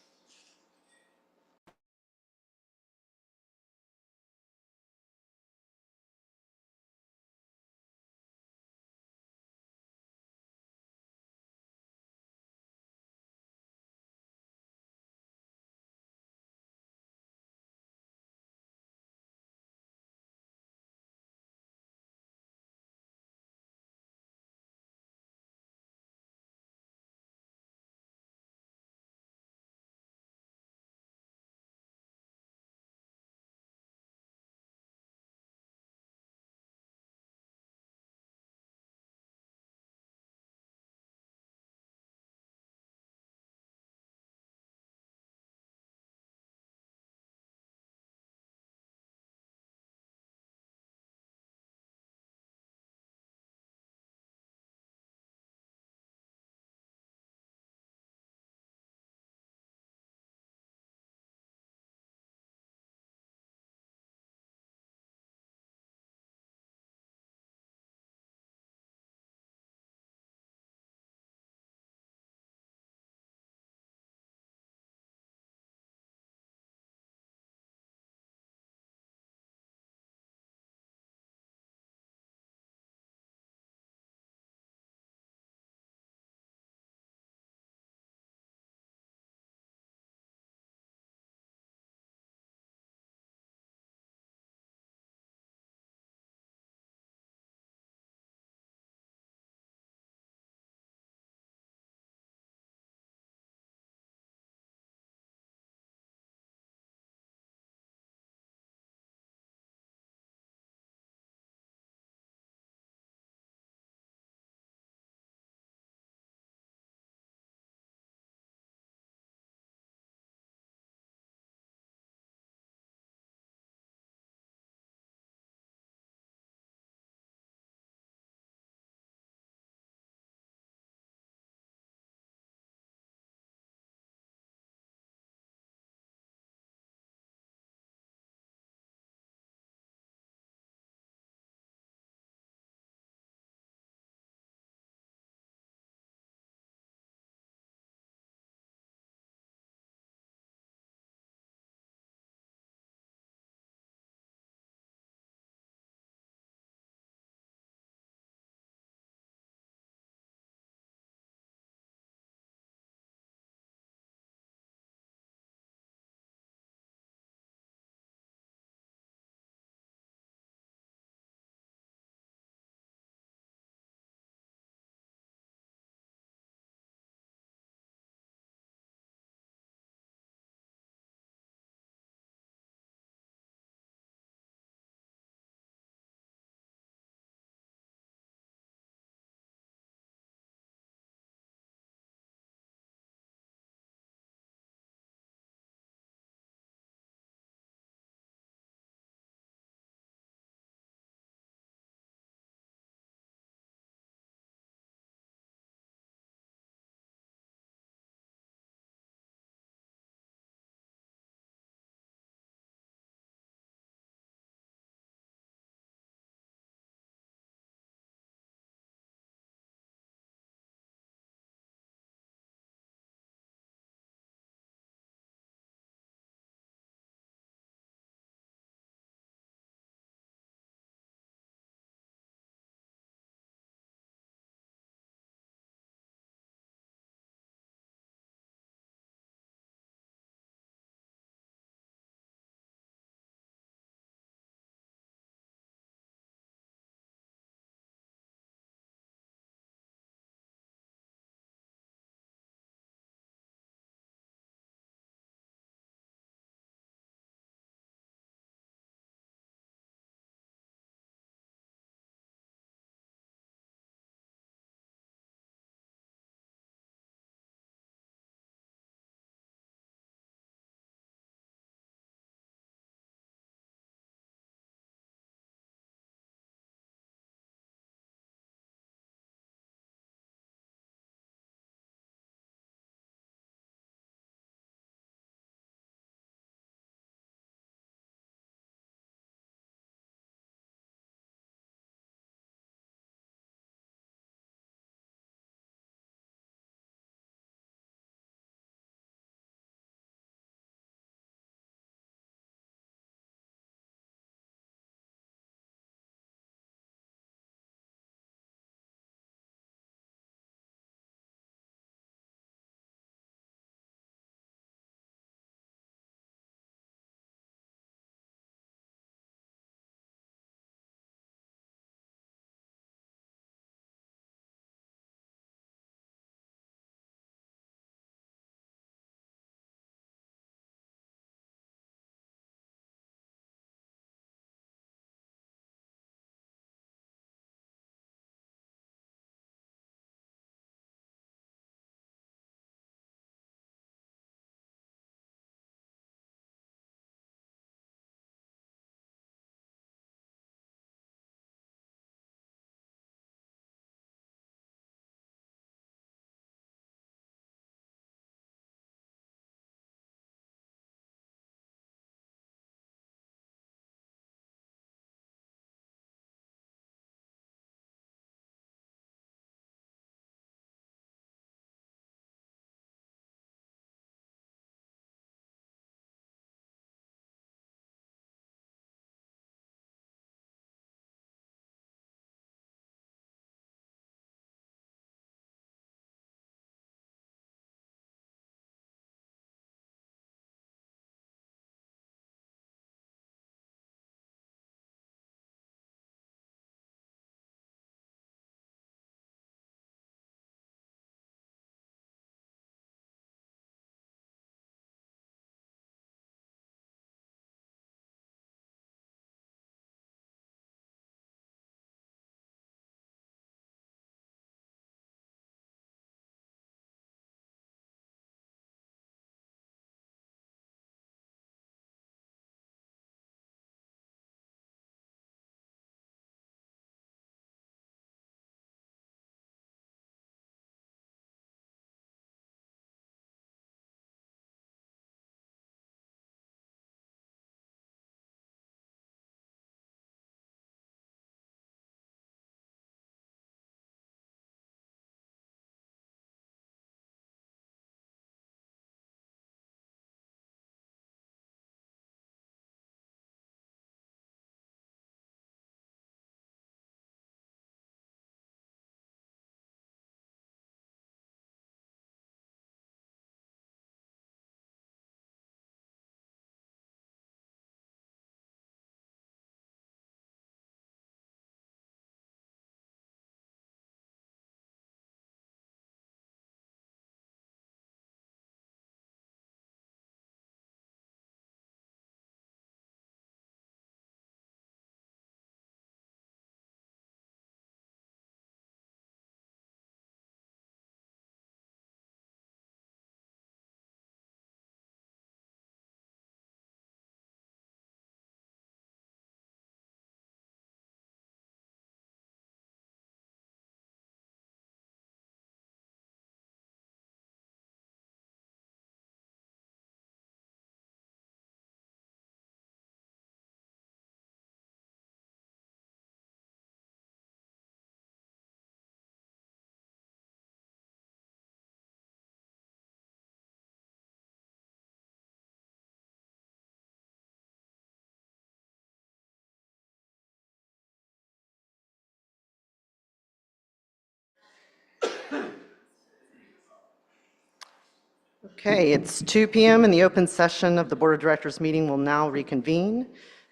[SPEAKER 1] Okay, it's 2 p.m. and the open session of the Board of Directors meeting will now reconvene.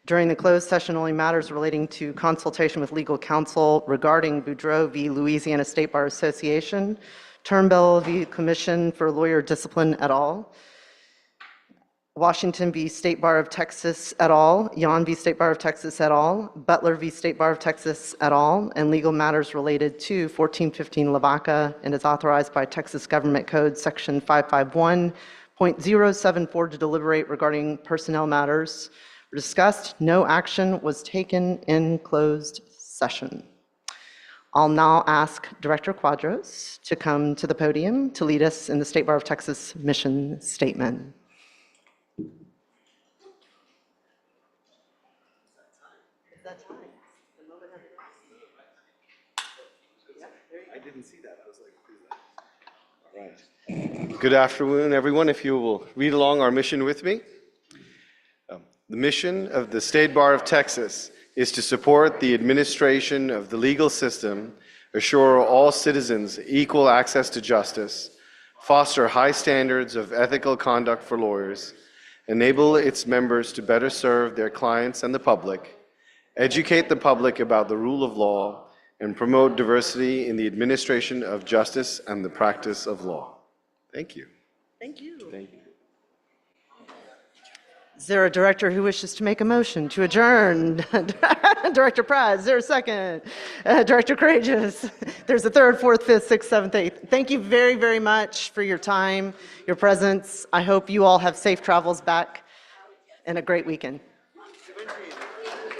[SPEAKER 1] During the closed session, only matters relating to consultation with legal counsel regarding Boudreaux v. Louisiana State Bar Association, Turnbull v. Commission for Lawyer Discipline et al., Washington v. State Bar of Texas et al., Yon v. State Bar of Texas et al., Butler v. State Bar of Texas et al., and legal matters related to 1415 Lavaca and is authorized by Texas Government Code Section 551.074 to deliberate regarding personnel matters were discussed. No action was taken in closed session. I'll now ask Director Quadros to come to the podium to lead us in the State Bar of Texas mission statement.
[SPEAKER 20] I didn't see that. I was like, who's that? All right. Good afternoon, everyone. If you will read along our mission with me. The mission of the State Bar of Texas is to support the administration of the legal system, assure all citizens equal access to justice, foster high standards of ethical conduct for lawyers, enable its members to better serve their clients and the public, educate the public about the rule of law, and promote diversity in the administration of justice and the practice of law. Thank you.
[SPEAKER 1] Thank you.
[SPEAKER 20] Thank you.
[SPEAKER 1] Is there a director who wishes to make a motion to adjourn? Director Price, is there a second? Director Courageous, there's a third, fourth, fifth, sixth, seventh, eighth. Thank you very, very much for your time, your presence. I hope you all have safe travels back and a great weekend.